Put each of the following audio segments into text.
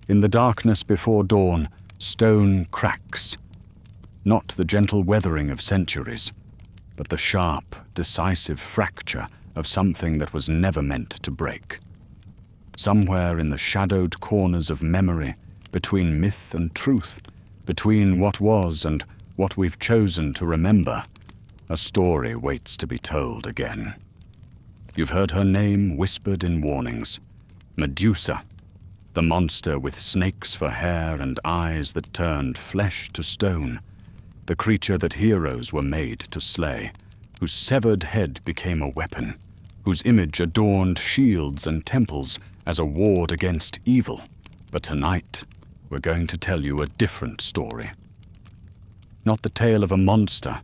In the darkness before dawn, stone cracks. Not the gentle weathering of centuries, but the sharp, decisive fracture of something that was never meant to break. Somewhere in the shadowed corners of memory, between myth and truth, between what was and what we've chosen to remember, a story waits to be told again. You've heard her name whispered in warnings. Medusa, the monster with snakes for hair and eyes that turned flesh to stone, the creature that heroes were made to slay, whose severed head became a weapon, whose image adorned shields and temples as a ward against evil. But tonight, we're going to tell you a different story. Not the tale of a monster,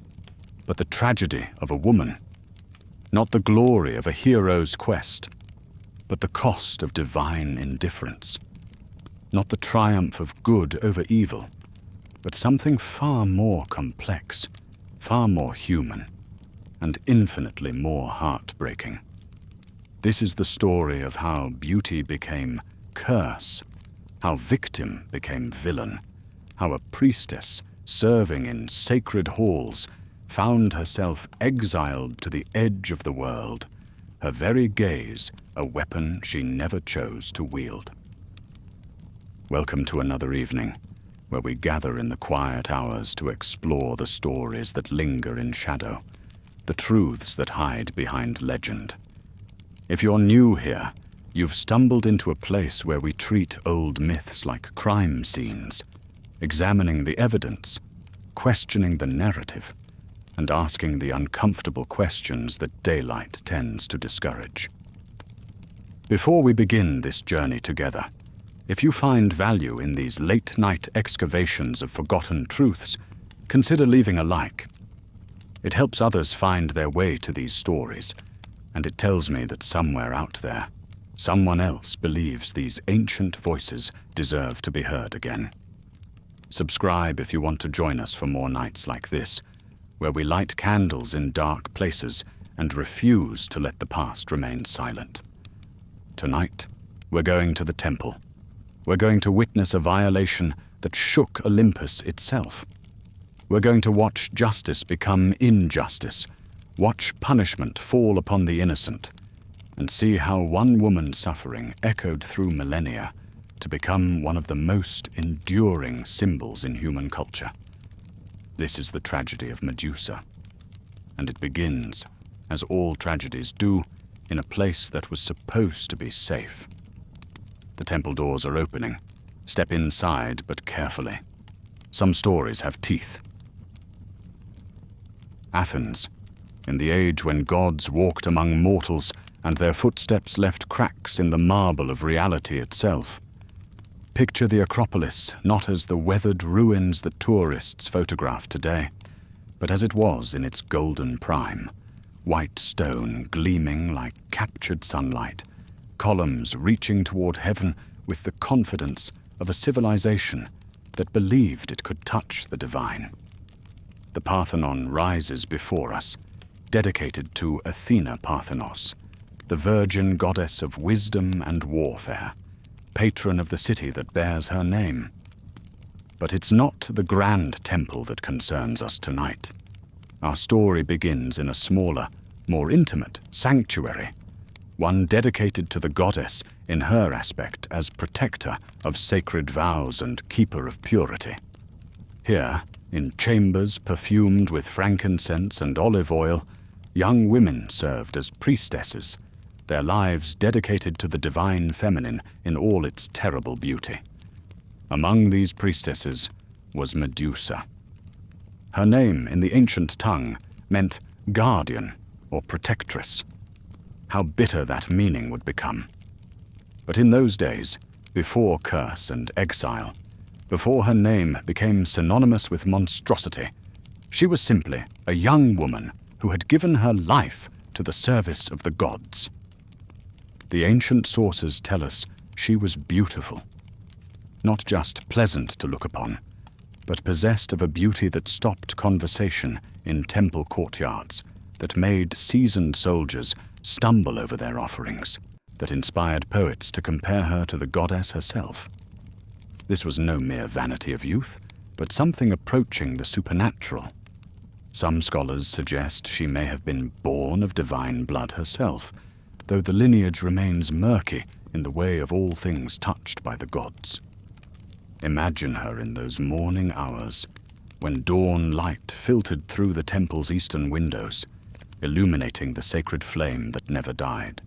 but the tragedy of a woman. Not the glory of a hero's quest, but the cost of divine indifference. Not the triumph of good over evil, but something far more complex, far more human, and infinitely more heartbreaking. This is the story of how beauty became curse, how victim became villain, how a priestess serving in sacred halls found herself exiled to the edge of the world, her very gaze a weapon she never chose to wield. Welcome to another evening, where we gather in the quiet hours to explore the stories that linger in shadow, the truths that hide behind legend. If you're new here, you've stumbled into a place where we treat old myths like crime scenes, examining the evidence, questioning the narrative, and asking the uncomfortable questions that daylight tends to discourage. Before we begin this journey together, if you find value in these late-night excavations of forgotten truths, consider leaving a like. It helps others find their way to these stories, and it tells me that somewhere out there, someone else believes these ancient voices deserve to be heard again. Subscribe if you want to join us for more nights like this, where we light candles in dark places and refuse to let the past remain silent. Tonight, we're going to the temple. We're going to witness a violation that shook Olympus itself. We're going to watch justice become injustice, watch punishment fall upon the innocent, and see how one woman's suffering echoed through millennia to become one of the most enduring symbols in human culture. This is the tragedy of Medusa, and it begins, as all tragedies do, in a place that was supposed to be safe. The temple doors are opening. Step inside, but carefully. Some stories have teeth. Athens, in the age when gods walked among mortals and their footsteps left cracks in the marble of reality itself. Picture the Acropolis not as the weathered ruins that tourists photograph today, but as it was in its golden prime, white stone gleaming like captured sunlight, columns reaching toward heaven with the confidence of a civilization that believed it could touch the divine. The Parthenon rises before us, dedicated to Athena Parthenos, the virgin goddess of wisdom and warfare, patron of the city that bears her name. But it's not the grand temple that concerns us tonight. Our story begins in a smaller, more intimate sanctuary, one dedicated to the goddess in her aspect as protector of sacred vows and keeper of purity. Here, in chambers perfumed with frankincense and olive oil, young women served as priestesses, their lives dedicated to the divine feminine in all its terrible beauty. Among these priestesses was Medusa. Her name in the ancient tongue meant guardian or protectress. How bitter that meaning would become. But in those days, before curse and exile, before her name became synonymous with monstrosity, she was simply a young woman who had given her life to the service of the gods. The ancient sources tell us she was beautiful, not just pleasant to look upon, but possessed of a beauty that stopped conversation in temple courtyards, that made seasoned soldiers stumble over their offerings, that inspired poets to compare her to the goddess herself. This was no mere vanity of youth, but something approaching the supernatural. Some scholars suggest she may have been born of divine blood herself, though the lineage remains murky in the way of all things touched by the gods. Imagine her in those morning hours, when dawn light filtered through the temple's eastern windows, illuminating the sacred flame that never died.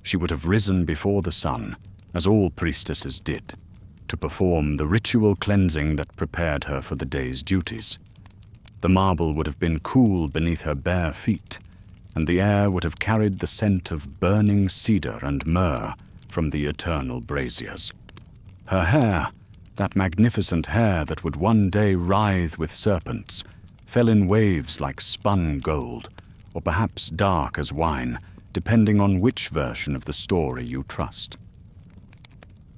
She would have risen before the sun, as all priestesses did, to perform the ritual cleansing that prepared her for the day's duties. The marble would have been cool beneath her bare feet, and the air would have carried the scent of burning cedar and myrrh from the eternal braziers. Her hair, that magnificent hair that would one day writhe with serpents, fell in waves like spun gold, or perhaps dark as wine, depending on which version of the story you trust.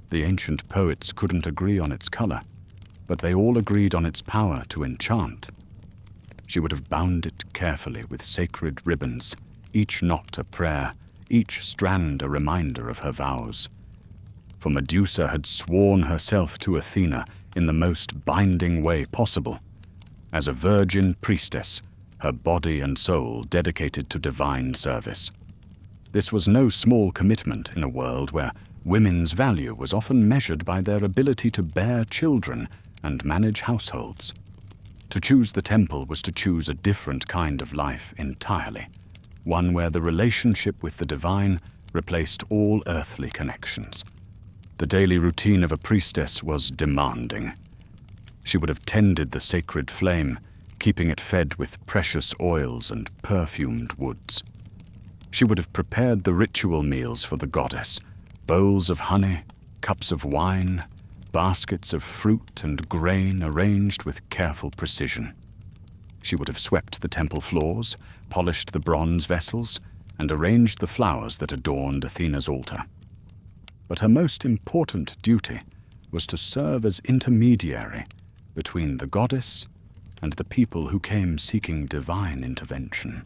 The ancient poets couldn't agree on its color, but they all agreed on its power to enchant. She would have bound it carefully with sacred ribbons, each knot a prayer, each strand a reminder of her vows. For Medusa had sworn herself to Athena in the most binding way possible. As a virgin priestess, her body and soul dedicated to divine service. This was no small commitment in a world where women's value was often measured by their ability to bear children and manage households. To choose the temple was to choose a different kind of life entirely, one where the relationship with the divine replaced all earthly connections. The daily routine of a priestess was demanding. She would have tended the sacred flame, keeping it fed with precious oils and perfumed woods. She would have prepared the ritual meals for the goddess, bowls of honey, cups of wine, baskets of fruit and grain arranged with careful precision. She would have swept the temple floors, polished the bronze vessels, and arranged the flowers that adorned Athena's altar. But her most important duty was to serve as intermediary between the goddess and the people who came seeking divine intervention.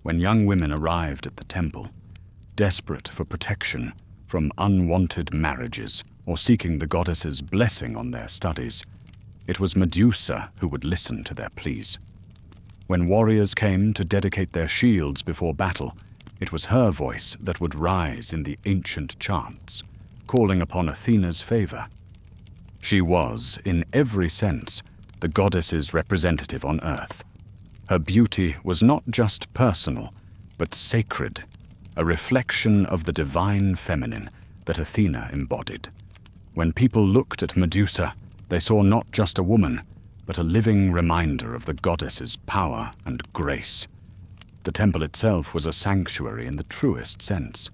When young women arrived at the temple, desperate for protection from unwanted marriages or seeking the goddess's blessing on their studies, it was Medusa who would listen to their pleas. When warriors came to dedicate their shields before battle, it was her voice that would rise in the ancient chants, calling upon Athena's favor. She was, in every sense, the goddess's representative on earth. Her beauty was not just personal, but sacred, a reflection of the divine feminine that Athena embodied. When people looked at Medusa, they saw not just a woman, but a living reminder of the goddess's power and grace. The temple itself was a sanctuary in the truest sense,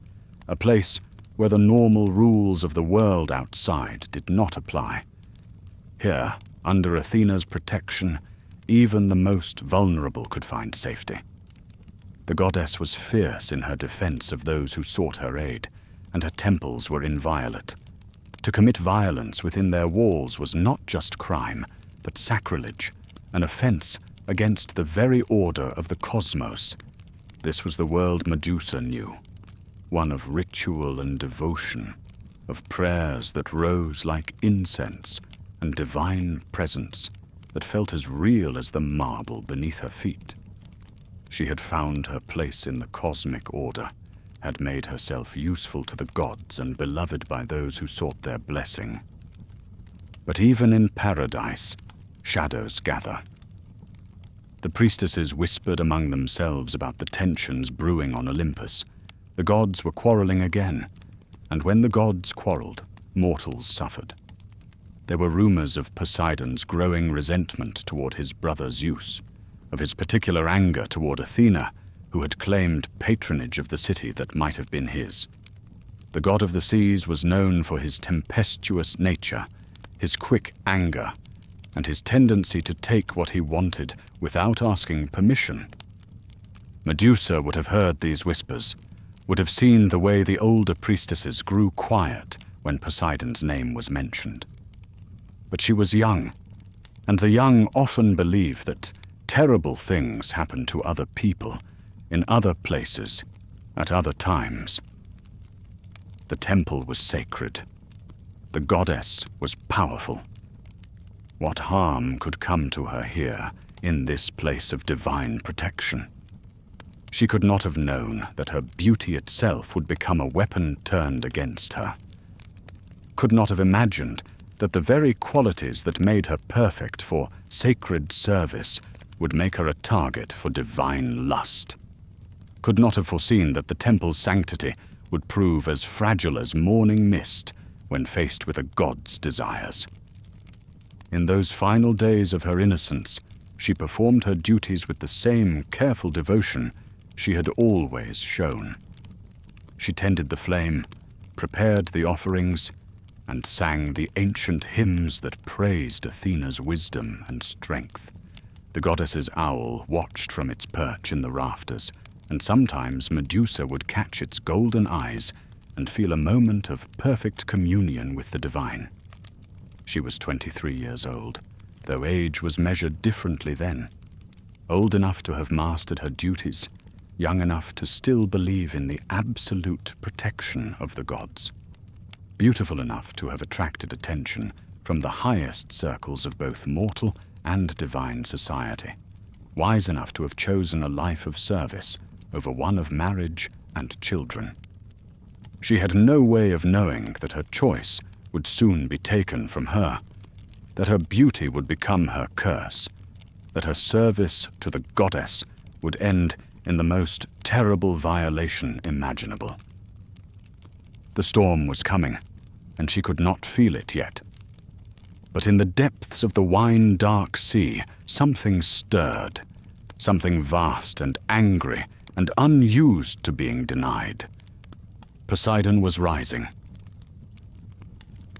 a place where the normal rules of the world outside did not apply. Here, under Athena's protection, even the most vulnerable could find safety. The goddess was fierce in her defense of those who sought her aid, and her temples were inviolate. To commit violence within their walls was not just crime, but sacrilege, an offense against the very order of the cosmos. This was the world Medusa knew, one of ritual and devotion, of prayers that rose like incense, and divine presence that felt as real as the marble beneath her feet. She had found her place in the cosmic order, had made herself useful to the gods and beloved by those who sought their blessing. But even in paradise, shadows gather. The priestesses whispered among themselves about the tensions brewing on Olympus. The gods were quarreling again, and when the gods quarreled, mortals suffered. There were rumors of Poseidon's growing resentment toward his brother Zeus, of his particular anger toward Athena, who had claimed patronage of the city that might have been his. The god of the seas was known for his tempestuous nature, his quick anger, and his tendency to take what he wanted without asking permission. Medusa would have heard these whispers, would have seen the way the older priestesses grew quiet when Poseidon's name was mentioned. But she was young, and the young often believe that terrible things happen to other people, in other places, at other times. The temple was sacred. The goddess was powerful. What harm could come to her here, in this place of divine protection? She could not have known that her beauty itself would become a weapon turned against her. Could not have imagined that the very qualities that made her perfect for sacred service would make her a target for divine lust. Could not have foreseen that the temple's sanctity would prove as fragile as morning mist when faced with a god's desires. In those final days of her innocence, she performed her duties with the same careful devotion she had always shown. She tended the flame, prepared the offerings, and sang the ancient hymns that praised Athena's wisdom and strength. The goddess's owl watched from its perch in the rafters, and sometimes Medusa would catch its golden eyes and feel a moment of perfect communion with the divine. She was 23 years old, though age was measured differently then. Old enough to have mastered her duties, young enough to still believe in the absolute protection of the gods. Beautiful enough to have attracted attention from the highest circles of both mortal and divine society. Wise enough to have chosen a life of service over one of marriage and children. She had no way of knowing that her choice would soon be taken from her, that her beauty would become her curse, that her service to the goddess would end in the most terrible violation imaginable. The storm was coming, and she could not feel it yet. But in the depths of the wine-dark sea, something stirred, something vast and angry and unused to being denied. Poseidon was rising.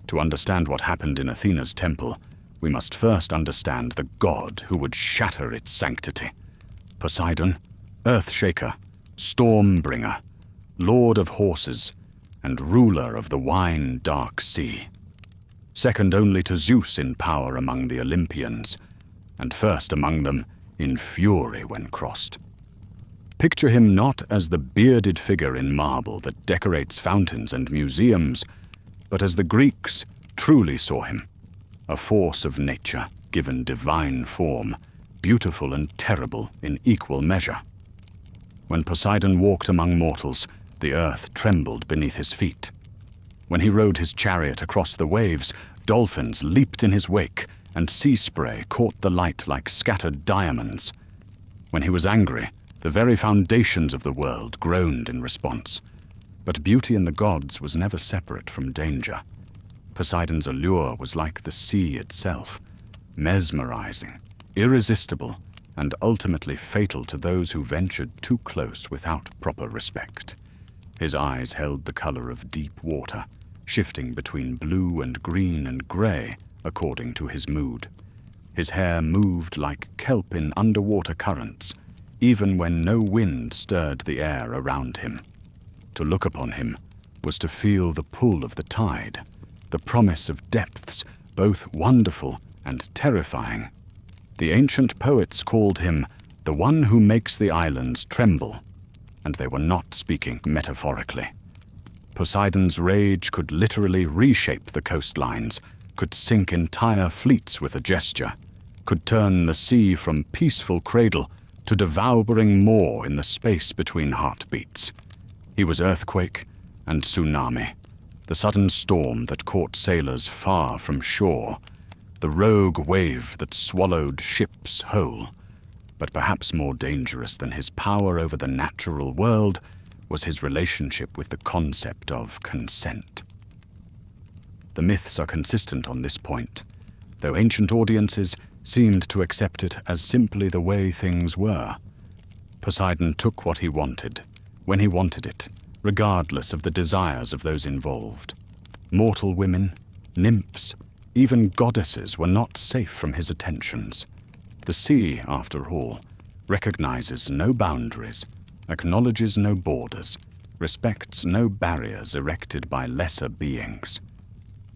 To understand what happened in Athena's temple, we must first understand the god who would shatter its sanctity. Poseidon, earth-shaker, storm-bringer, lord of horses, and ruler of the wine-dark sea. Second only to Zeus in power among the Olympians, and first among them in fury when crossed. Picture him not as the bearded figure in marble that decorates fountains and museums, but as the Greeks truly saw him, a force of nature given divine form, beautiful and terrible in equal measure. When Poseidon walked among mortals, the earth trembled beneath his feet. When he rode his chariot across the waves, dolphins leaped in his wake, and sea spray caught the light like scattered diamonds. When he was angry, the very foundations of the world groaned in response. But beauty in the gods was never separate from danger. Poseidon's allure was like the sea itself, mesmerizing, irresistible, and ultimately fatal to those who ventured too close without proper respect. His eyes held the color of deep water, shifting between blue and green and gray according to his mood. His hair moved like kelp in underwater currents, even when no wind stirred the air around him. To look upon him was to feel the pull of the tide, the promise of depths both wonderful and terrifying. The ancient poets called him the one who makes the islands tremble, and they were not speaking metaphorically. Poseidon's rage could literally reshape the coastlines, could sink entire fleets with a gesture, could turn the sea from peaceful cradle to devouring maw in the space between heartbeats. He was earthquake and tsunami, the sudden storm that caught sailors far from shore, the rogue wave that swallowed ships whole. But perhaps more dangerous than his power over the natural world was his relationship with the concept of consent. The myths are consistent on this point, though ancient audiences seemed to accept it as simply the way things were. Poseidon took what he wanted, when he wanted it, regardless of the desires of those involved. Mortal women, nymphs, even goddesses were not safe from his attentions. The sea, after all, recognizes no boundaries, acknowledges no borders, respects no barriers erected by lesser beings.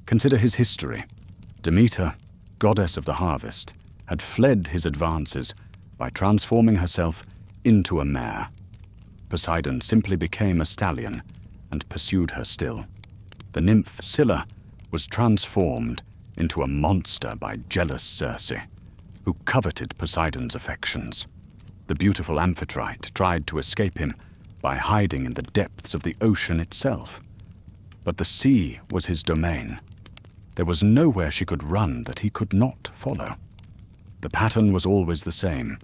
Consider his history. Demeter, goddess of the harvest, had fled his advances by transforming herself into a mare. Poseidon simply became a stallion and pursued her still. The nymph Scylla was transformed into a monster by jealous Circe, who coveted Poseidon's affections. The beautiful Amphitrite tried to escape him by hiding in the depths of the ocean itself. But the sea was his domain. There was nowhere she could run that he could not follow. The pattern was always the same: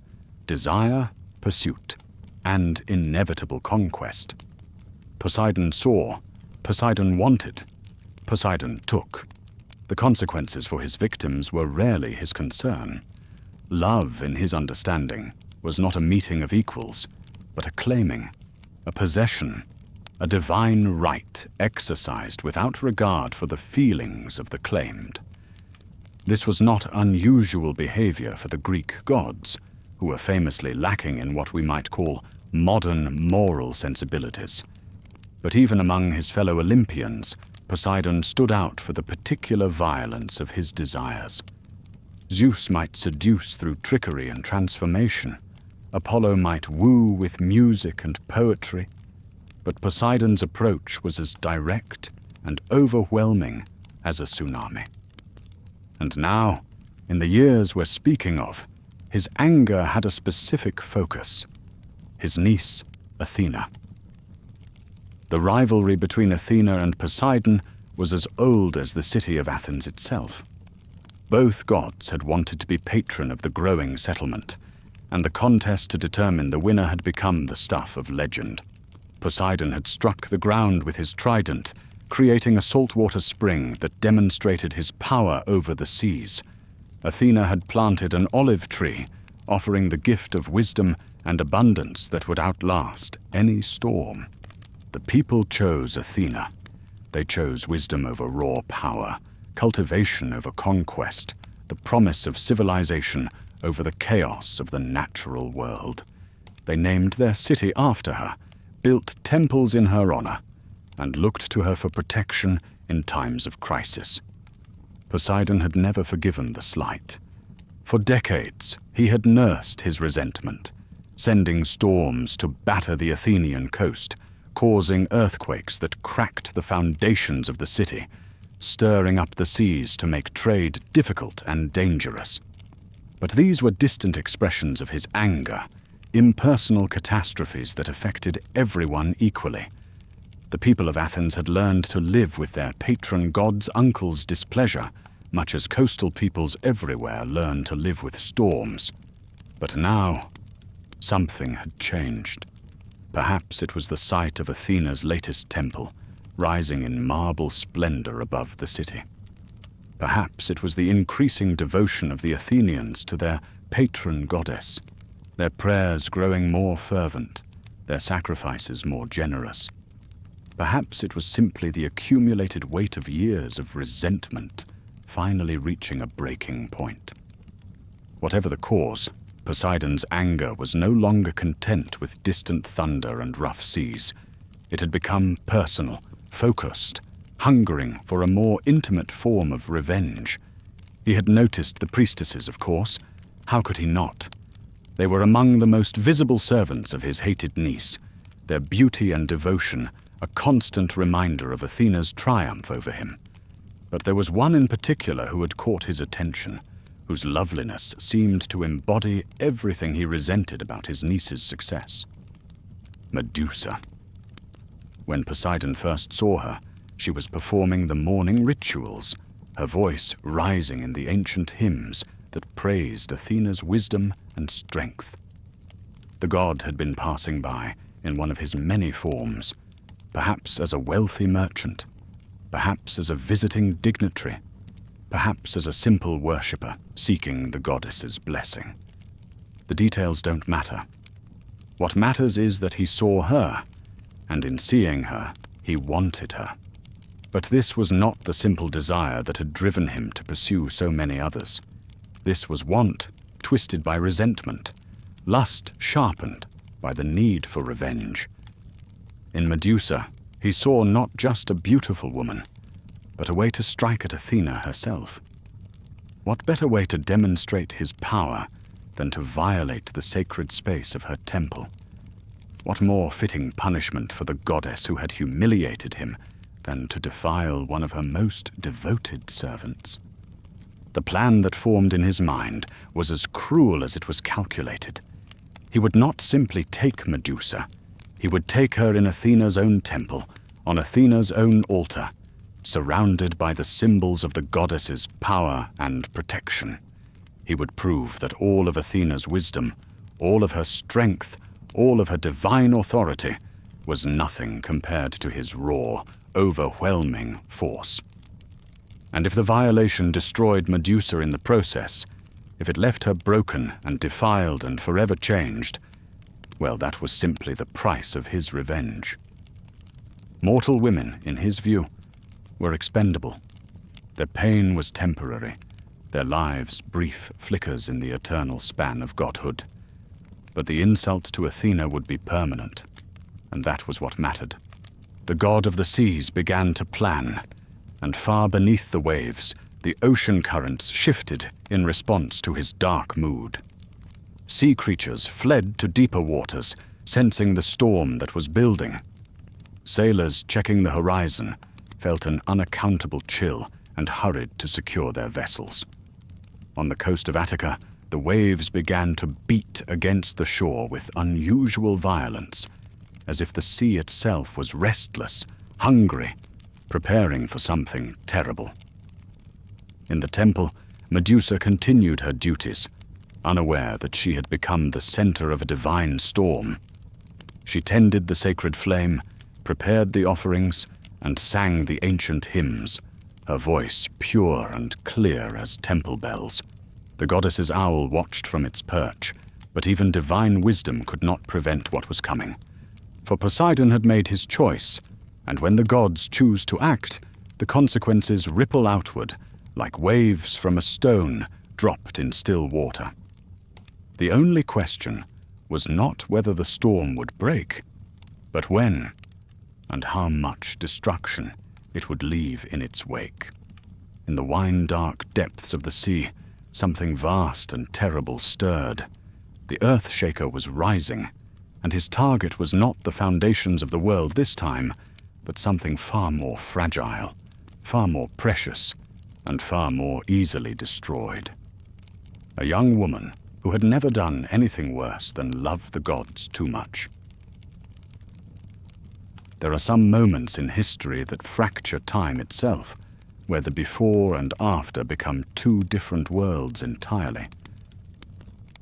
desire, pursuit, and inevitable conquest. Poseidon saw, Poseidon wanted, Poseidon took. The consequences for his victims were rarely his concern. Love, in his understanding, was not a meeting of equals, but a claiming, a possession, a divine right exercised without regard for the feelings of the claimed. This was not unusual behavior for the Greek gods, who were famously lacking in what we might call modern moral sensibilities. But even among his fellow Olympians, Poseidon stood out for the particular violence of his desires. Zeus might seduce through trickery and transformation. Apollo might woo with music and poetry, but Poseidon's approach was as direct and overwhelming as a tsunami. And now, in the years we're speaking of, his anger had a specific focus: his niece, Athena. The rivalry between Athena and Poseidon was as old as the city of Athens itself. Both gods had wanted to be patron of the growing settlement, and the contest to determine the winner had become the stuff of legend. Poseidon had struck the ground with his trident, creating a saltwater spring that demonstrated his power over the seas. Athena had planted an olive tree, offering the gift of wisdom and abundance that would outlast any storm. The people chose Athena. They chose wisdom over raw power, cultivation over conquest, the promise of civilization over the chaos of the natural world. They named their city after her, built temples in her honor, and looked to her for protection in times of crisis. Poseidon had never forgiven the slight. For decades, he had nursed his resentment, sending storms to batter the Athenian coast, causing earthquakes that cracked the foundations of the city, stirring up the seas to make trade difficult and dangerous. But these were distant expressions of his anger, impersonal catastrophes that affected everyone equally. The people of Athens had learned to live with their patron god's uncle's displeasure, much as coastal peoples everywhere learn to live with storms. But now, something had changed. Perhaps it was the sight of Athena's latest temple, rising in marble splendor above the city. Perhaps it was the increasing devotion of the Athenians to their patron goddess, their prayers growing more fervent, their sacrifices more generous. Perhaps it was simply the accumulated weight of years of resentment finally reaching a breaking point. Whatever the cause, Poseidon's anger was no longer content with distant thunder and rough seas. It had become personal, focused, hungering for a more intimate form of revenge. He had noticed the priestesses, of course. How could he not? They were among the most visible servants of his hated niece, their beauty and devotion a constant reminder of Athena's triumph over him. But there was one in particular who had caught his attention, whose loveliness seemed to embody everything he resented about his niece's success. Medusa. When Poseidon first saw her, she was performing the morning rituals, her voice rising in the ancient hymns that praised Athena's wisdom and strength. The god had been passing by in one of his many forms, perhaps as a wealthy merchant, perhaps as a visiting dignitary, perhaps as a simple worshipper seeking the goddess's blessing. The details don't matter. What matters is that he saw her, and in seeing her, he wanted her. But this was not the simple desire that had driven him to pursue so many others. This was want, twisted by resentment, lust sharpened by the need for revenge. In Medusa, he saw not just a beautiful woman, but a way to strike at Athena herself. What better way to demonstrate his power than to violate the sacred space of her temple? What more fitting punishment for the goddess who had humiliated him than to defile one of her most devoted servants. The plan that formed in his mind was as cruel as it was calculated. He would not simply take Medusa. He would take her in Athena's own temple, on Athena's own altar, surrounded by the symbols of the goddess's power and protection. He would prove that all of Athena's wisdom, all of her strength, all of her divine authority was nothing compared to his raw, overwhelming force. And if the violation destroyed Medusa in the process, if it left her broken and defiled and forever changed, well, that was simply the price of his revenge. Mortal women, in his view, were expendable. Their pain was temporary, their lives brief flickers in the eternal span of godhood. But the insult to Athena would be permanent, and that was what mattered. The god of the seas began to plan, and far beneath the waves, the ocean currents shifted in response to his dark mood. Sea creatures fled to deeper waters, sensing the storm that was building. Sailors checking the horizon felt an unaccountable chill and hurried to secure their vessels. On the coast of Attica, the waves began to beat against the shore with unusual violence, as if the sea itself was restless, hungry, preparing for something terrible. In the temple, Medusa continued her duties, unaware that she had become the center of a divine storm. She tended the sacred flame, prepared the offerings, and sang the ancient hymns, her voice pure and clear as temple bells. The goddess's owl watched from its perch, but even divine wisdom could not prevent what was coming. For Poseidon had made his choice, and when the gods choose to act, the consequences ripple outward, like waves from a stone dropped in still water. The only question was not whether the storm would break, but when, and how much destruction it would leave in its wake. In the wine-dark depths of the sea, something vast and terrible stirred. The earth-shaker was rising, and his target was not the foundations of the world this time, but something far more fragile, far more precious, and far more easily destroyed. A young woman who had never done anything worse than love the gods too much. There are some moments in history that fracture time itself, where the before and after become two different worlds entirely.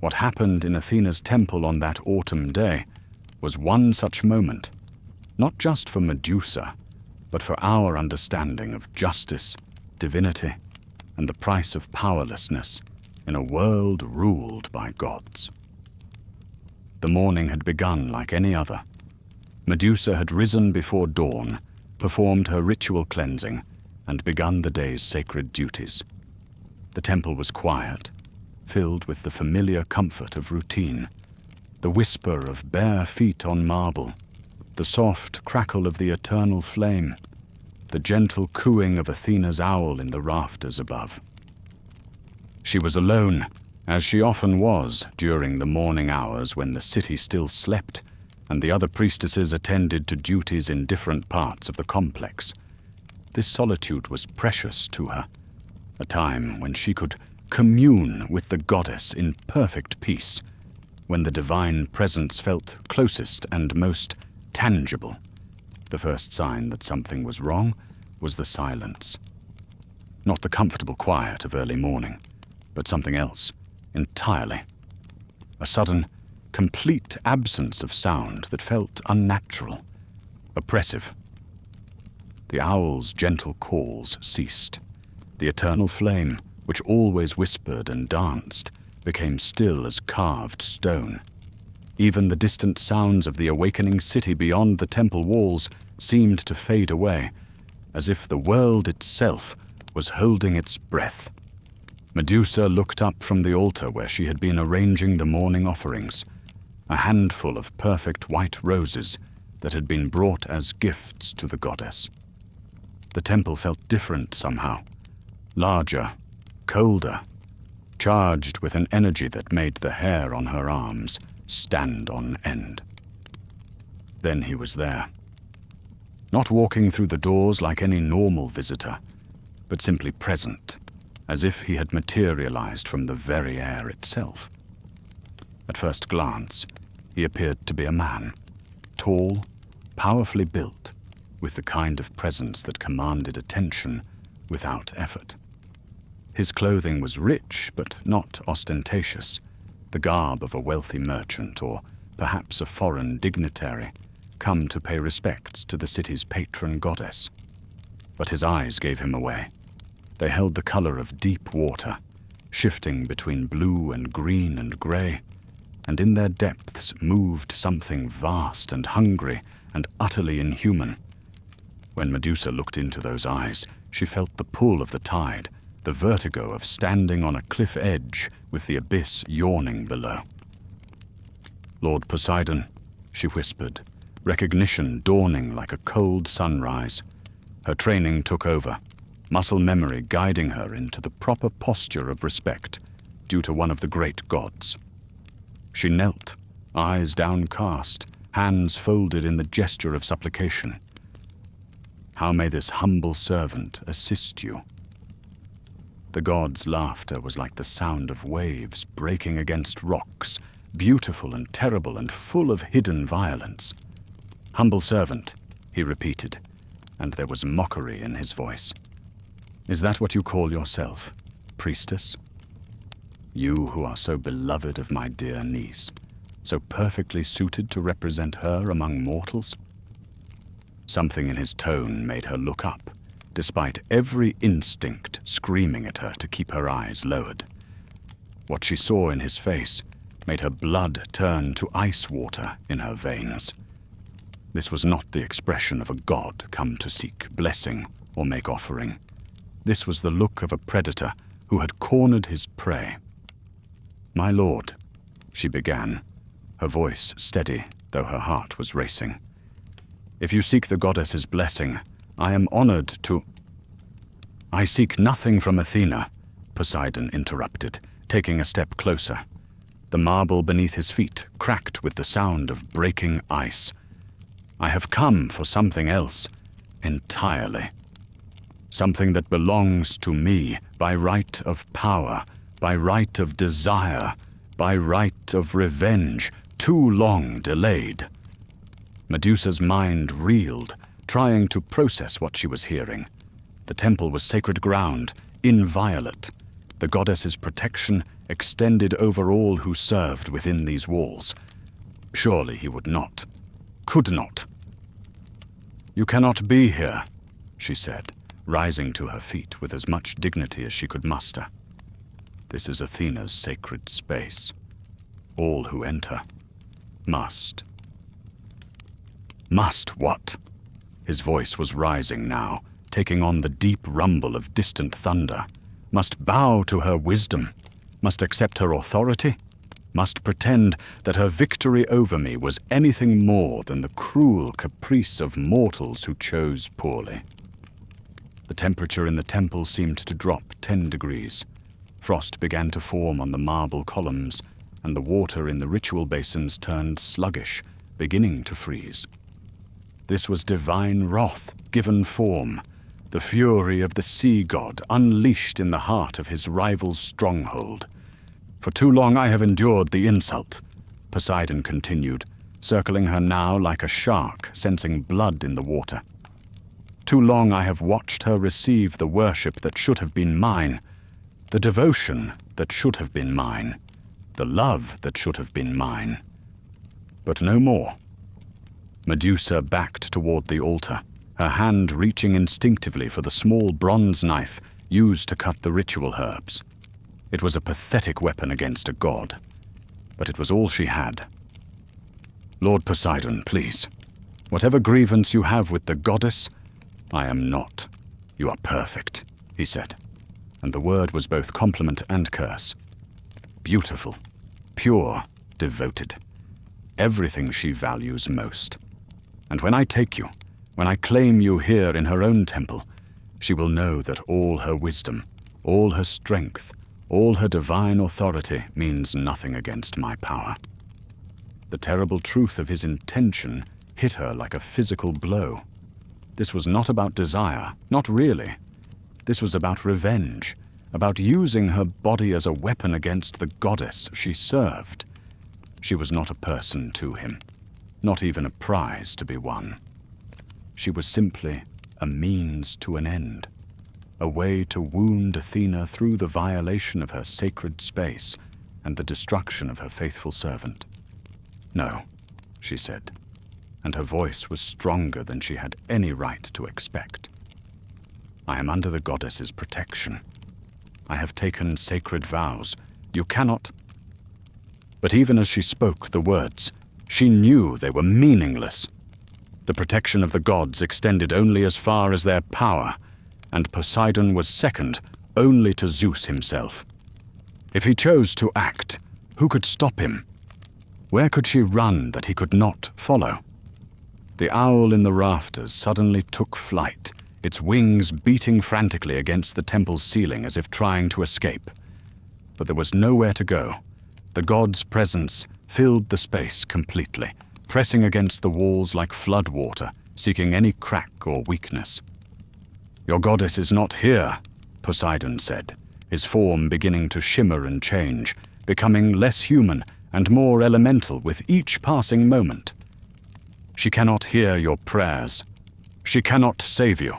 What happened in Athena's temple on that autumn day was one such moment, not just for Medusa, but for our understanding of justice, divinity, and the price of powerlessness in a world ruled by gods. The morning had begun like any other. Medusa had risen before dawn, performed her ritual cleansing, and begun the day's sacred duties. The temple was quiet, filled with the familiar comfort of routine, the whisper of bare feet on marble, the soft crackle of the eternal flame, the gentle cooing of Athena's owl in the rafters above. She was alone, as she often was during the morning hours when the city still slept and the other priestesses attended to duties in different parts of the complex. This solitude was precious to her, a time when she could commune with the goddess in perfect peace, when the divine presence felt closest and most tangible. The first sign that something was wrong was the silence. Not the comfortable quiet of early morning, but something else entirely. A sudden, complete absence of sound that felt unnatural, oppressive. The owl's gentle calls ceased. The eternal flame, which always whispered and danced, became still as carved stone. Even the distant sounds of the awakening city beyond the temple walls seemed to fade away, as if the world itself was holding its breath. Medusa looked up from the altar where she had been arranging the morning offerings, a handful of perfect white roses that had been brought as gifts to the goddess. The temple felt different somehow, larger, colder, charged with an energy that made the hair on her arms stand on end. Then he was there. not walking through the doors like any normal visitor, but simply present, as if he had materialized from the very air itself. At first glance, he appeared to be a man, tall, powerfully built, with the kind of presence that commanded attention without effort. His clothing was rich but not ostentatious, the garb of a wealthy merchant or perhaps a foreign dignitary come to pay respects to the city's patron goddess. But his eyes gave him away. They held the color of deep water, shifting between blue and green and gray, and in their depths moved something vast and hungry and utterly inhuman. When Medusa looked into those eyes, she felt the pull of the tide, the vertigo of standing on a cliff edge with the abyss yawning below. "Lord Poseidon," she whispered, recognition dawning like a cold sunrise. Her training took over, muscle memory guiding her into the proper posture of respect due to one of the great gods. She knelt, eyes downcast, hands folded in the gesture of supplication. "How may this humble servant assist you?" The god's laughter was like the sound of waves breaking against rocks, beautiful and terrible and full of hidden violence. "Humble servant," he repeated, and there was mockery in his voice. "Is that what you call yourself, priestess? You who are so beloved of my dear niece, so perfectly suited to represent her among mortals?" Something in his tone made her look up, despite every instinct screaming at her to keep her eyes lowered. What she saw in his face made her blood turn to ice water in her veins. This was not the expression of a god come to seek blessing or make offering. This was the look of a predator who had cornered his prey. "My lord," she began, her voice steady, though her heart was racing. "If you seek the goddess's blessing, I am honored to—" "I seek nothing from Athena," Poseidon interrupted, taking a step closer. The marble beneath his feet cracked with the sound of breaking ice. "I have come for something else, entirely. Something that belongs to me by right of power, by right of desire, by right of revenge, too long delayed." Medusa's mind reeled, trying to process what she was hearing. The temple was sacred ground, inviolate. The goddess's protection extended over all who served within these walls. Surely he would not, could not. "You cannot be here," she said, rising to her feet with as much dignity as she could muster. "This is Athena's sacred space. All who enter must." "Must what?" His voice was rising now, taking on the deep rumble of distant thunder. "Must bow to her wisdom? Must accept her authority? Must pretend that her victory over me was anything more than the cruel caprice of mortals who chose poorly?" The temperature in the temple seemed to drop 10 degrees. Frost began to form on the marble columns, and the water in the ritual basins turned sluggish, beginning to freeze. This was divine wrath given form, the fury of the sea god unleashed in the heart of his rival's stronghold. "For too long I have endured the insult," Poseidon continued, circling her now like a shark sensing blood in the water. "Too long I have watched her receive the worship that should have been mine, the devotion that should have been mine, the love that should have been mine. But no more." Medusa backed toward the altar, her hand reaching instinctively for the small bronze knife used to cut the ritual herbs. It was a pathetic weapon against a god, but it was all she had. "Lord Poseidon, please. Whatever grievance you have with the goddess, I am not. You are perfect," he said, and the word was both compliment and curse. Beautiful, pure, devoted. Everything she values most. And when I take you, when I claim you here in her own temple, she will know that all her wisdom, all her strength, all her divine authority means nothing against my power. The terrible truth of his intention hit her like a physical blow. This was not about desire, not really. This was about revenge, about using her body as a weapon against the goddess she served. She was not a person to him, not even a prize to be won. She was simply a means to an end, a way to wound Athena through the violation of her sacred space and the destruction of her faithful servant. "No," she said, and her voice was stronger than she had any right to expect. "I am under the goddess's protection. I have taken sacred vows. You cannot—" But even as she spoke the words, she knew they were meaningless. The protection of the gods extended only as far as their power, and Poseidon was second only to Zeus himself. If he chose to act, who could stop him? Where could she run that he could not follow? The owl in the rafters suddenly took flight, its wings beating frantically against the temple's ceiling as if trying to escape. But there was nowhere to go. The god's presence filled the space completely, pressing against the walls like floodwater, seeking any crack or weakness. "Your goddess is not here," Poseidon said, his form beginning to shimmer and change, becoming less human and more elemental with each passing moment. "She cannot hear your prayers. She cannot save you.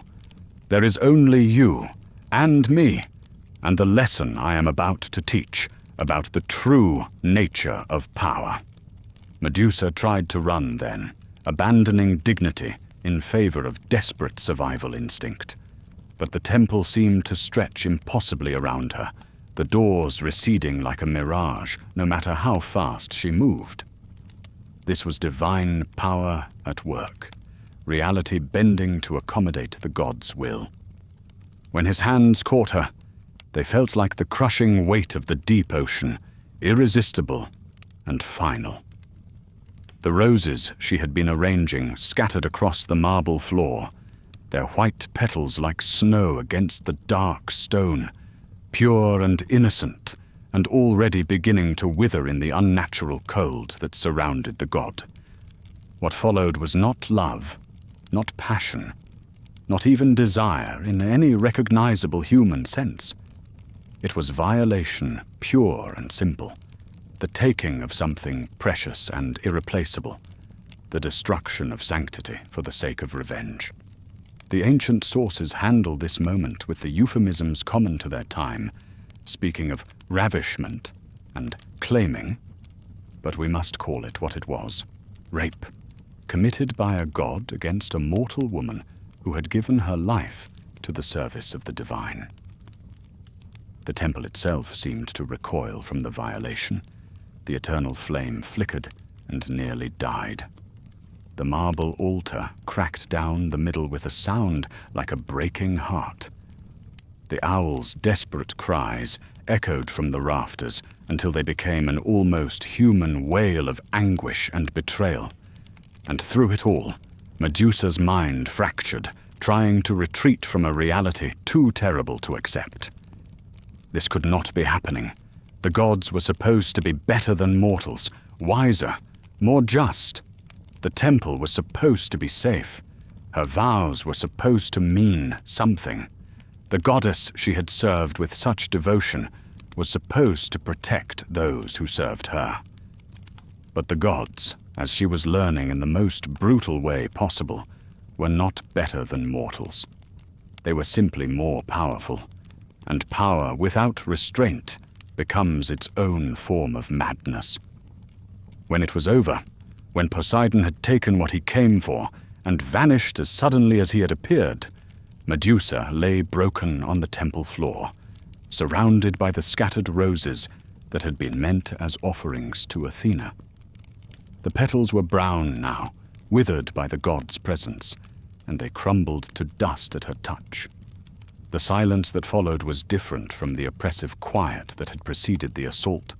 There is only you and me, and the lesson I am about to teach about the true nature of power." Medusa tried to run then, abandoning dignity in favor of desperate survival instinct. But the temple seemed to stretch impossibly around her, the doors receding like a mirage, no matter how fast she moved. This was divine power at work, reality bending to accommodate the god's will. When his hands caught her, they felt like the crushing weight of the deep ocean, irresistible and final. The roses she had been arranging scattered across the marble floor, their white petals like snow against the dark stone, pure and innocent, and already beginning to wither in the unnatural cold that surrounded the god. What followed was not love, not passion, not even desire in any recognizable human sense. It was violation, pure and simple, the taking of something precious and irreplaceable, the destruction of sanctity for the sake of revenge. The ancient sources handle this moment with the euphemisms common to their time, speaking of ravishment and claiming, but we must call it what it was: rape, committed by a god against a mortal woman who had given her life to the service of the divine. The temple itself seemed to recoil from the violation. The eternal flame flickered and nearly died. The marble altar cracked down the middle with a sound like a breaking heart. The owl's desperate cries echoed from the rafters until they became an almost human wail of anguish and betrayal. And through it all, Medusa's mind fractured, trying to retreat from a reality too terrible to accept. This could not be happening. The gods were supposed to be better than mortals, wiser, more just. The temple was supposed to be safe. Her vows were supposed to mean something. The goddess she had served with such devotion was supposed to protect those who served her. But the gods, as she was learning in the most brutal way possible, were not better than mortals. They were simply more powerful, and power without restraint becomes its own form of madness. When it was over, when Poseidon had taken what he came for and vanished as suddenly as he had appeared, Medusa lay broken on the temple floor, surrounded by the scattered roses that had been meant as offerings to Athena. The petals were brown now, withered by the god's presence, and they crumbled to dust at her touch. The silence that followed was different from the oppressive quiet that had preceded the assault.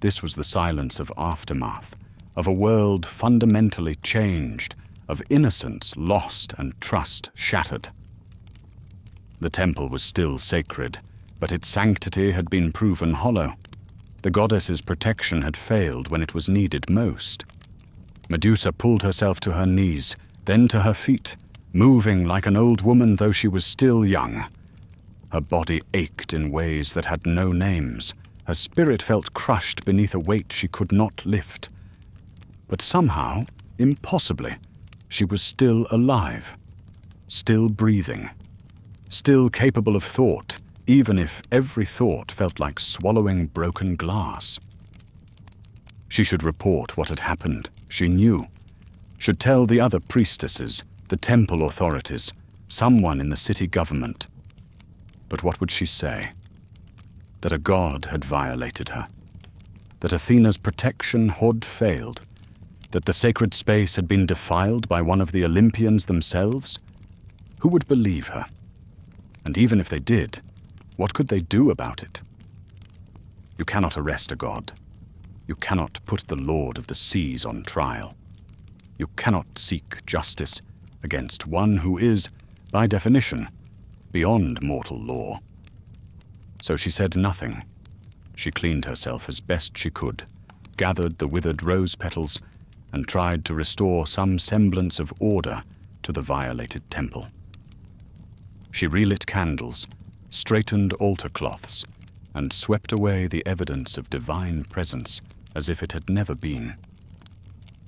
This was the silence of aftermath, of a world fundamentally changed, of innocence lost and trust shattered. The temple was still sacred, but its sanctity had been proven hollow. The goddess's protection had failed when it was needed most. Medusa pulled herself to her knees, then to her feet, moving like an old woman though she was still young. Her body ached in ways that had no names. Her spirit felt crushed beneath a weight she could not lift. But somehow, impossibly, she was still alive, still breathing, still capable of thought, even if every thought felt like swallowing broken glass. She should report what had happened, she knew. Should tell the other priestesses, the temple authorities, someone in the city government. But what would she say? That a god had violated her. That Athena's protection had failed. That the sacred space had been defiled by one of the Olympians themselves? Who would believe her? And even if they did, what could they do about it? You cannot arrest a god. You cannot put the Lord of the Seas on trial. You cannot seek justice against one who is, by definition, beyond mortal law. So she said nothing. She cleaned herself as best she could, gathered the withered rose petals, and tried to restore some semblance of order to the violated temple. She relit candles, straightened altar cloths, and swept away the evidence of divine presence as if it had never been.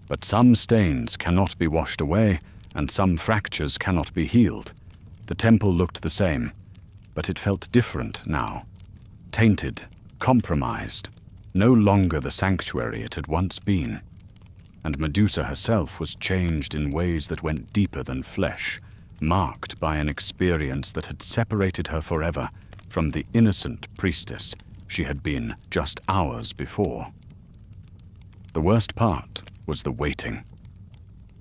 But some stains cannot be washed away, and some fractures cannot be healed. The temple looked the same, but it felt different now. Tainted, compromised, no longer the sanctuary it had once been. And Medusa herself was changed in ways that went deeper than flesh, marked by an experience that had separated her forever from the innocent priestess she had been just hours before. The worst part was the waiting.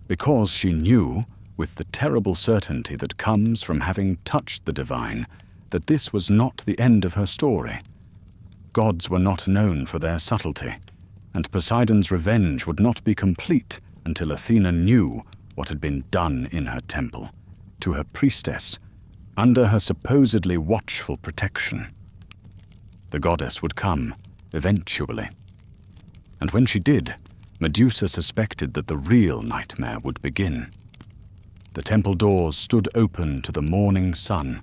Because she knew, with the terrible certainty that comes from having touched the divine, that this was not the end of her story. Gods were not known for their subtlety, and Poseidon's revenge would not be complete until Athena knew what had been done in her temple, to her priestess, under her supposedly watchful protection. The goddess would come, eventually. And when she did, Medusa suspected that the real nightmare would begin. The temple doors stood open to the morning sun,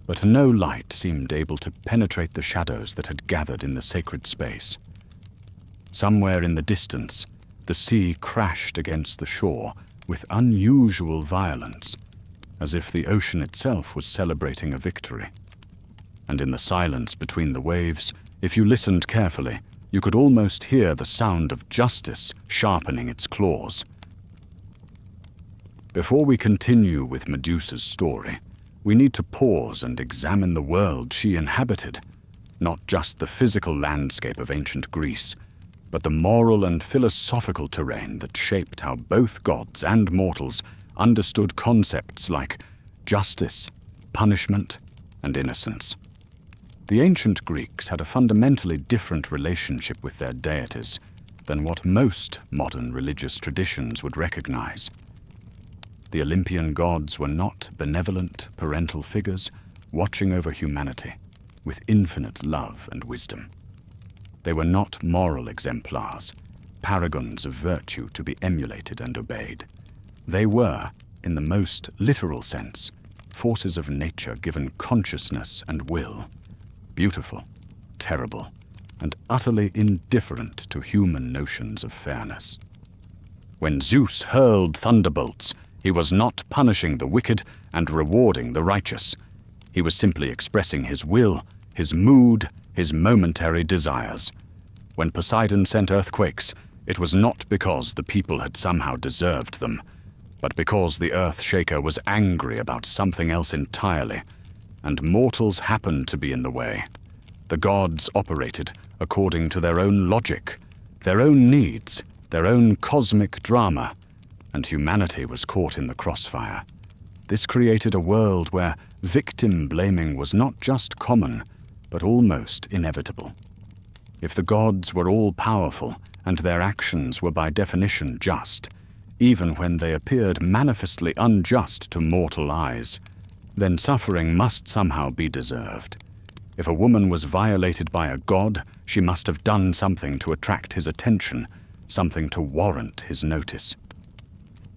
but no light seemed able to penetrate the shadows that had gathered in the sacred space. Somewhere in the distance, the sea crashed against the shore with unusual violence, as if the ocean itself was celebrating a victory. And in the silence between the waves, if you listened carefully, you could almost hear the sound of justice sharpening its claws. Before we continue with Medusa's story, we need to pause and examine the world she inhabited, not just the physical landscape of ancient Greece, but the moral and philosophical terrain that shaped how both gods and mortals understood concepts like justice, punishment, and innocence. The ancient Greeks had a fundamentally different relationship with their deities than what most modern religious traditions would recognize. The Olympian gods were not benevolent parental figures watching over humanity with infinite love and wisdom. They were not moral exemplars, paragons of virtue to be emulated and obeyed. They were, in the most literal sense, forces of nature given consciousness and will, beautiful, terrible, and utterly indifferent to human notions of fairness. When Zeus hurled thunderbolts, he was not punishing the wicked and rewarding the righteous. He was simply expressing his will, his mood, his momentary desires. When Poseidon sent earthquakes, it was not because the people had somehow deserved them, but because the earth shaker was angry about something else entirely, and mortals happened to be in the way. The gods operated according to their own logic, their own needs, their own cosmic drama, and humanity was caught in the crossfire. This created a world where victim blaming was not just common, but almost inevitable. If the gods were all-powerful and their actions were by definition just, even when they appeared manifestly unjust to mortal eyes, then suffering must somehow be deserved. If a woman was violated by a god, she must have done something to attract his attention, something to warrant his notice.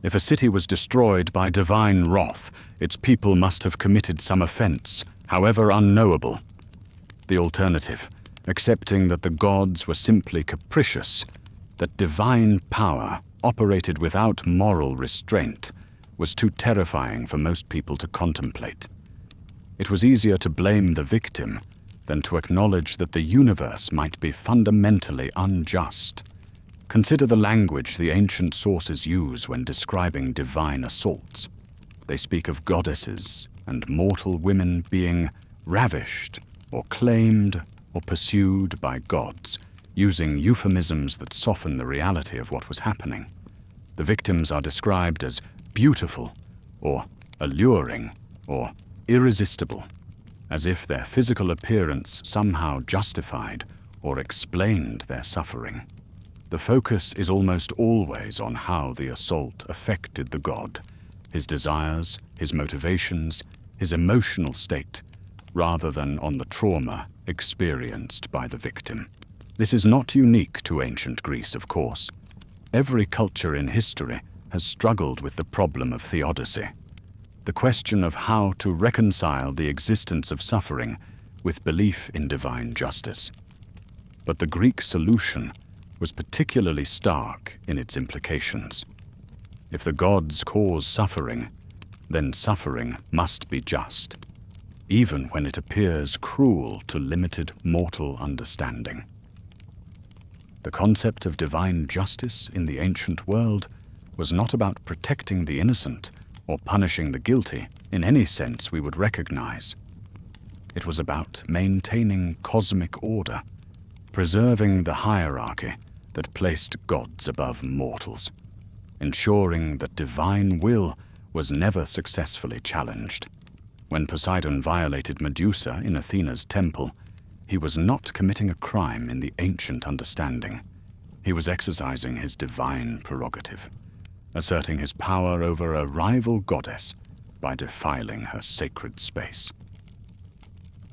If a city was destroyed by divine wrath, its people must have committed some offense, however unknowable. The alternative, accepting that the gods were simply capricious, that divine power operated without moral restraint, was too terrifying for most people to contemplate. It was easier to blame the victim than to acknowledge that the universe might be fundamentally unjust. Consider the language the ancient sources use when describing divine assaults. They speak of goddesses and mortal women being ravished or claimed or pursued by gods, using euphemisms that soften the reality of what was happening. The victims are described as beautiful or alluring or irresistible, as if their physical appearance somehow justified or explained their suffering. The focus is almost always on how the assault affected the god, his desires, his motivations, his emotional state, rather than on the trauma experienced by the victim. This is not unique to ancient Greece, of course. Every culture in history has struggled with the problem of theodicy, the question of how to reconcile the existence of suffering with belief in divine justice. But the Greek solution was particularly stark in its implications. If the gods cause suffering, then suffering must be just, even when it appears cruel to limited mortal understanding. The concept of divine justice in the ancient world was not about protecting the innocent or punishing the guilty in any sense we would recognize. It was about maintaining cosmic order, preserving the hierarchy that placed gods above mortals, ensuring that divine will was never successfully challenged. When Poseidon violated Medusa in Athena's temple, he was not committing a crime in the ancient understanding. He was exercising his divine prerogative, asserting his power over a rival goddess by defiling her sacred space.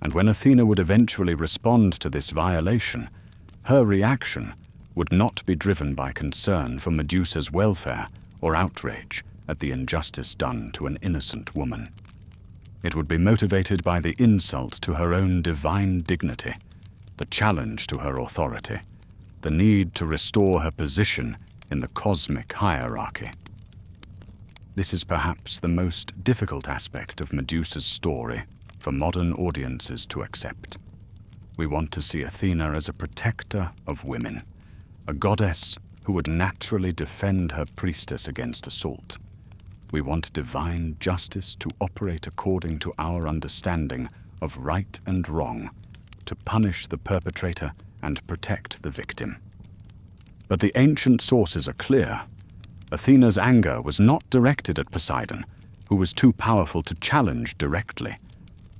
And when Athena would eventually respond to this violation, her reaction would not be driven by concern for Medusa's welfare or outrage at the injustice done to an innocent woman. It would be motivated by the insult to her own divine dignity, the challenge to her authority, the need to restore her position in the cosmic hierarchy. This is perhaps the most difficult aspect of Medusa's story for modern audiences to accept. We want to see Athena as a protector of women, a goddess who would naturally defend her priestess against assault. We want divine justice to operate according to our understanding of right and wrong, to punish the perpetrator and protect the victim. But the ancient sources are clear. Athena's anger was not directed at Poseidon, who was too powerful to challenge directly,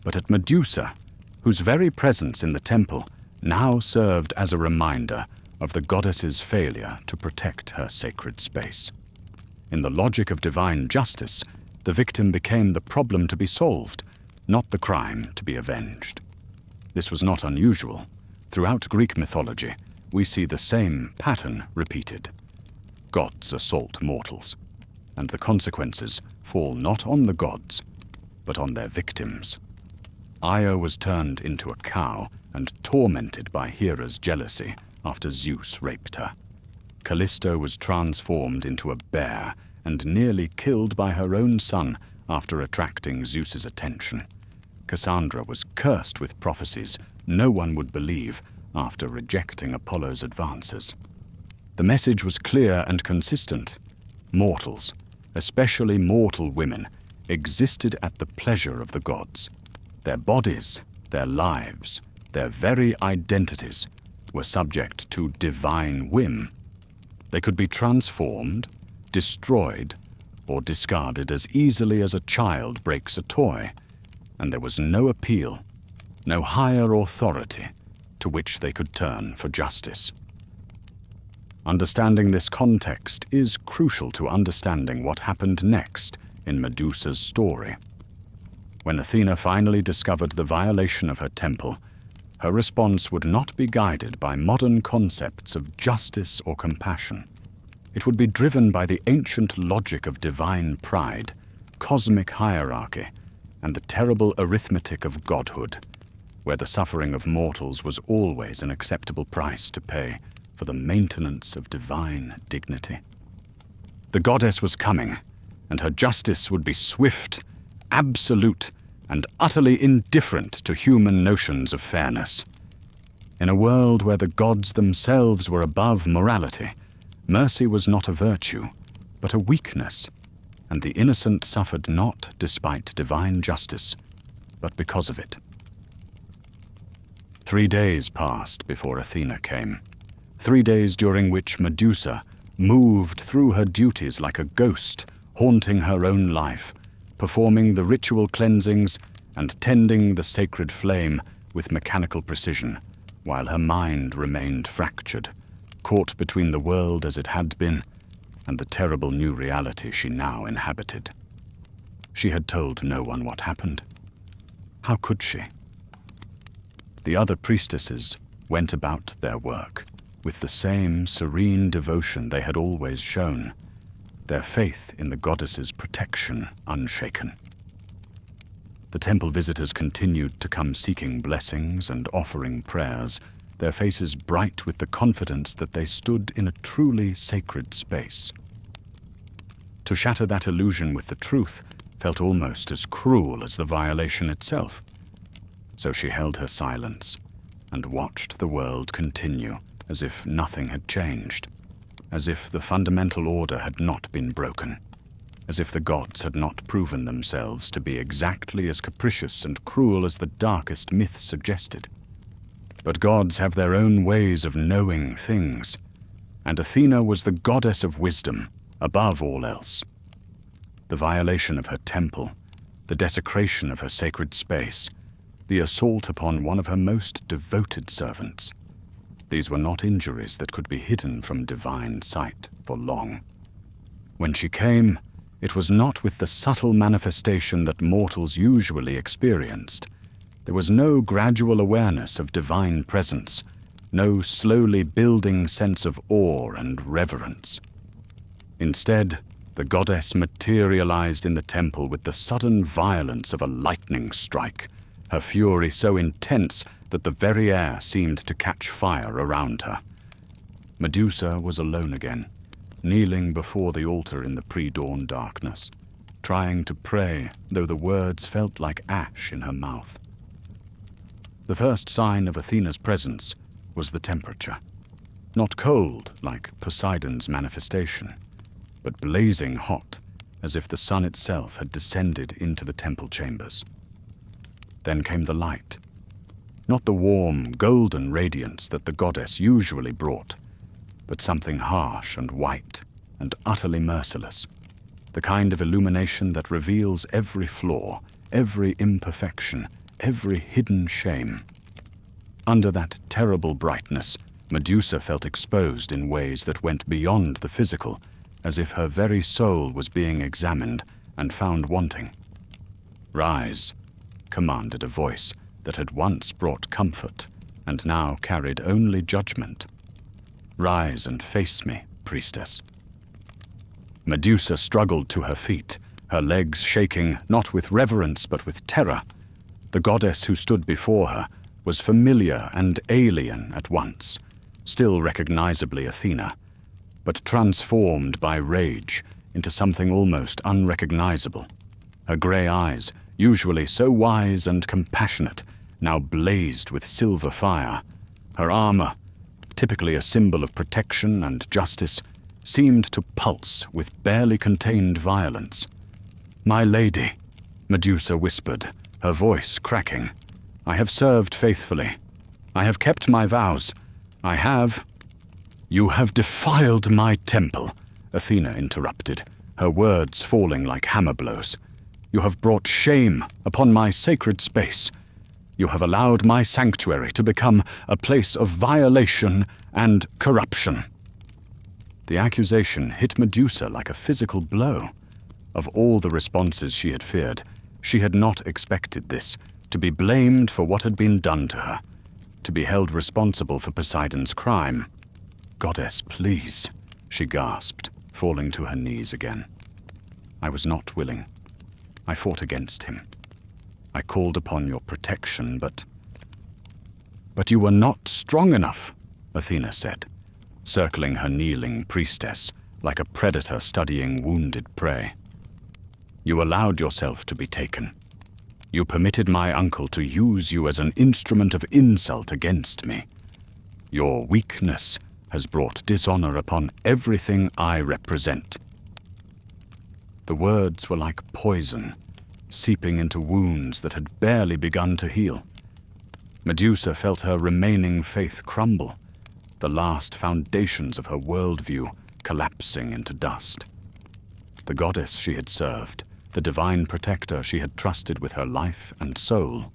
but at Medusa, whose very presence in the temple now served as a reminder of the goddess's failure to protect her sacred space. In the logic of divine justice, the victim became the problem to be solved, not the crime to be avenged. This was not unusual. Throughout Greek mythology, we see the same pattern repeated. Gods assault mortals, and the consequences fall not on the gods, but on their victims. Io was turned into a cow and tormented by Hera's jealousy after Zeus raped her. Callisto was transformed into a bear and nearly killed by her own son after attracting Zeus's attention. Cassandra was cursed with prophecies no one would believe after rejecting Apollo's advances. The message was clear and consistent. Mortals, especially mortal women, existed at the pleasure of the gods. Their bodies, their lives, their very identities were subject to divine whim. They could be transformed, destroyed, or discarded as easily as a child breaks a toy, and there was no appeal, no higher authority to which they could turn for justice. Understanding this context is crucial to understanding what happened next in Medusa's story. When Athena finally discovered the violation of her temple, her response would not be guided by modern concepts of justice or compassion. It would be driven by the ancient logic of divine pride, cosmic hierarchy, and the terrible arithmetic of godhood, where the suffering of mortals was always an acceptable price to pay for the maintenance of divine dignity. The goddess was coming, and her justice would be swift, absolute, and utterly indifferent to human notions of fairness. In a world where the gods themselves were above morality, mercy was not a virtue, but a weakness, and the innocent suffered not despite divine justice, but because of it. 3 days passed before Athena came, 3 days during which Medusa moved through her duties like a ghost, haunting her own life, performing the ritual cleansings and tending the sacred flame with mechanical precision, while her mind remained fractured, caught between the world as it had been and the terrible new reality she now inhabited. She had told no one what happened. How could she? The other priestesses went about their work with the same serene devotion they had always shown, their faith in the goddess's protection unshaken. The temple visitors continued to come seeking blessings and offering prayers, their faces bright with the confidence that they stood in a truly sacred space. To shatter that illusion with the truth felt almost as cruel as the violation itself. So she held her silence and watched the world continue as if nothing had changed, as if the fundamental order had not been broken, as if the gods had not proven themselves to be exactly as capricious and cruel as the darkest myths suggested. But gods have their own ways of knowing things, and Athena was the goddess of wisdom above all else. The violation of her temple, the desecration of her sacred space, the assault upon one of her most devoted servants, these were not injuries that could be hidden from divine sight for long. When she came, it was not with the subtle manifestation that mortals usually experienced. There was no gradual awareness of divine presence, no slowly building sense of awe and reverence. Instead, the goddess materialized in the temple with the sudden violence of a lightning strike, her fury so intense that the very air seemed to catch fire around her. Medusa was alone again, kneeling before the altar in the pre-dawn darkness, trying to pray, though the words felt like ash in her mouth. The first sign of Athena's presence was the temperature. Not cold, like Poseidon's manifestation, but blazing hot, as if the sun itself had descended into the temple chambers. Then came the light. Not the warm, golden radiance that the goddess usually brought, but something harsh and white and utterly merciless, the kind of illumination that reveals every flaw, every imperfection, every hidden shame. Under that terrible brightness, Medusa felt exposed in ways that went beyond the physical, as if her very soul was being examined and found wanting. "Rise," commanded a voice that had once brought comfort and now carried only judgment. "Rise and face me, priestess." Medusa struggled to her feet, her legs shaking not with reverence but with terror. The goddess who stood before her was familiar and alien at once, still recognizably Athena, but transformed by rage into something almost unrecognizable. Her grey eyes, usually so wise and compassionate, now blazed with silver fire. Her armor, typically a symbol of protection and justice, seemed to pulse with barely contained violence. "My lady," Medusa whispered, her voice cracking, "I have served faithfully. I have kept my vows. I have—" "You have defiled my temple," Athena interrupted, her words falling like hammer blows. "You have brought shame upon my sacred space. You have allowed my sanctuary to become a place of violation and corruption." The accusation hit Medusa like a physical blow. Of all the responses she had feared, she had not expected this, to be blamed for what had been done to her, to be held responsible for Poseidon's crime. "Goddess, please," she gasped, falling to her knees again. I was not willing. I fought against him. I called upon your protection, but you were not strong enough, Athena said, circling her kneeling priestess like a predator studying wounded prey. You allowed yourself to be taken. You permitted my uncle to use you as an instrument of insult against me. Your weakness has brought dishonor upon everything I represent. The words were like poison, seeping into wounds that had barely begun to heal. Medusa felt her remaining faith crumble, the last foundations of her worldview collapsing into dust. The goddess she had served, the divine protector she had trusted with her life and soul,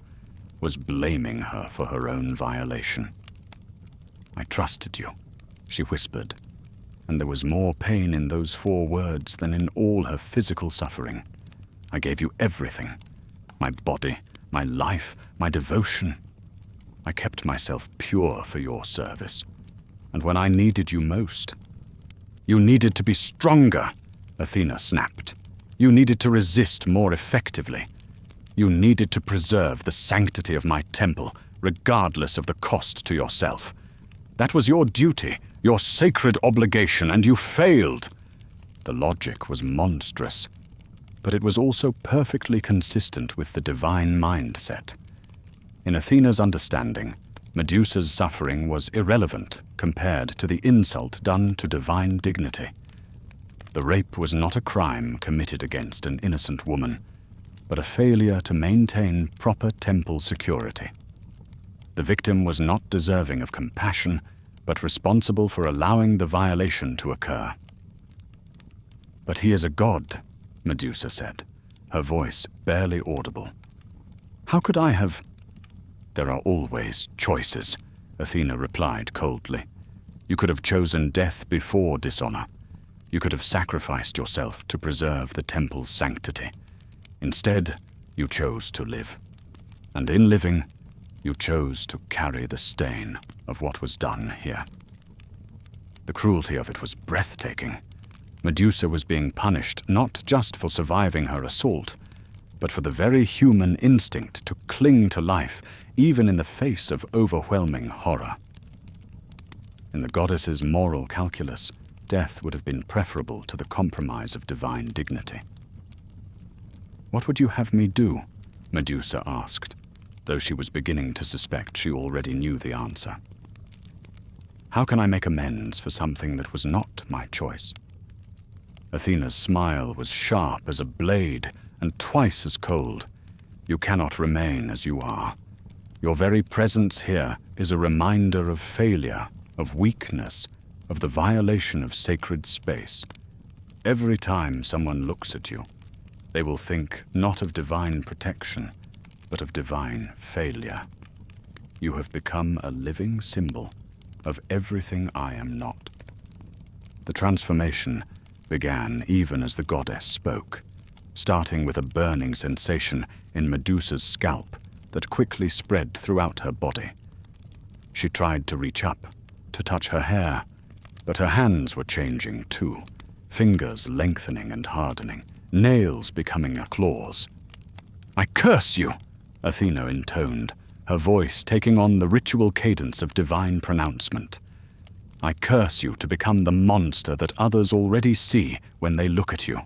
was blaming her for her own violation. I trusted you, she whispered, and there was more pain in those 4 words than in all her physical suffering. I gave you everything, my body, my life, my devotion. I kept myself pure for your service. And when I needed you most, you needed to be stronger, Athena snapped. You needed to resist more effectively. You needed to preserve the sanctity of my temple, regardless of the cost to yourself. That was your duty, your sacred obligation, and you failed. The logic was monstrous, but it was also perfectly consistent with the divine mindset. In Athena's understanding, Medusa's suffering was irrelevant compared to the insult done to divine dignity. The rape was not a crime committed against an innocent woman, but a failure to maintain proper temple security. The victim was not deserving of compassion, but responsible for allowing the violation to occur. But he is a god, Medusa said, her voice barely audible. How could I have... There are always choices, Athena replied coldly. You could have chosen death before dishonor. You could have sacrificed yourself to preserve the temple's sanctity. Instead, you chose to live. And in living, you chose to carry the stain of what was done here. The cruelty of it was breathtaking. Medusa was being punished not just for surviving her assault, but for the very human instinct to cling to life, even in the face of overwhelming horror. In the goddess's moral calculus, death would have been preferable to the compromise of divine dignity. What would you have me do? Medusa asked, though she was beginning to suspect she already knew the answer. How can I make amends for something that was not my choice? Athena's smile was sharp as a blade and twice as cold. You cannot remain as you are. Your very presence here is a reminder of failure, of weakness, of the violation of sacred space. Every time someone looks at you, they will think not of divine protection, but of divine failure. You have become a living symbol of everything I am not. The transformation began even as the goddess spoke, starting with a burning sensation in Medusa's scalp that quickly spread throughout her body. She tried to reach up, to touch her hair, but her hands were changing too, fingers lengthening and hardening, nails becoming claws. I curse you, Athena intoned, her voice taking on the ritual cadence of divine pronouncement. I curse you to become the monster that others already see when they look at you.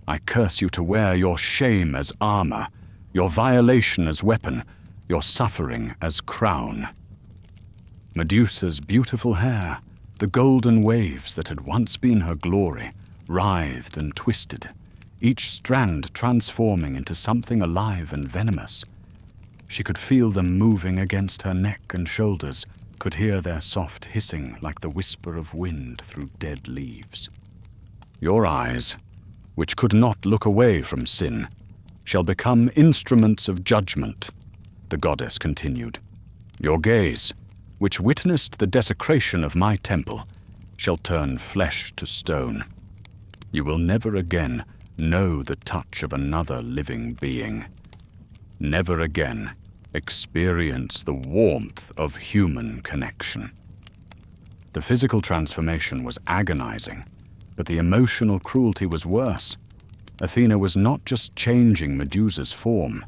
I curse you to wear your shame as armor, your violation as weapon, your suffering as crown. Medusa's beautiful hair, the golden waves that had once been her glory, writhed and twisted, each strand transforming into something alive and venomous. She could feel them moving against her neck and shoulders, could hear their soft hissing like the whisper of wind through dead leaves. Your eyes, which could not look away from sin, shall become instruments of judgment, the goddess continued. Your gaze, which witnessed the desecration of my temple, shall turn flesh to stone. You will never again know the touch of another living being. Never again experience the warmth of human connection. The physical transformation was agonizing, but the emotional cruelty was worse. Athena was not just changing Medusa's form,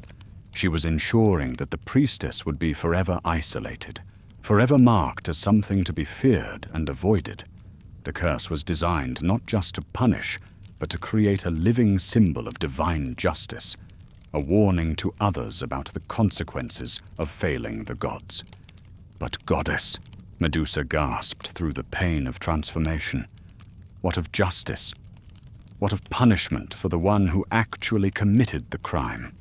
she was ensuring that the priestess would be forever isolated, forever marked as something to be feared and avoided. The curse was designed not just to punish, but to create a living symbol of divine justice, a warning to others about the consequences of failing the gods. But goddess, Medusa gasped through the pain of transformation. What of justice? What of punishment for the one who actually committed the crime?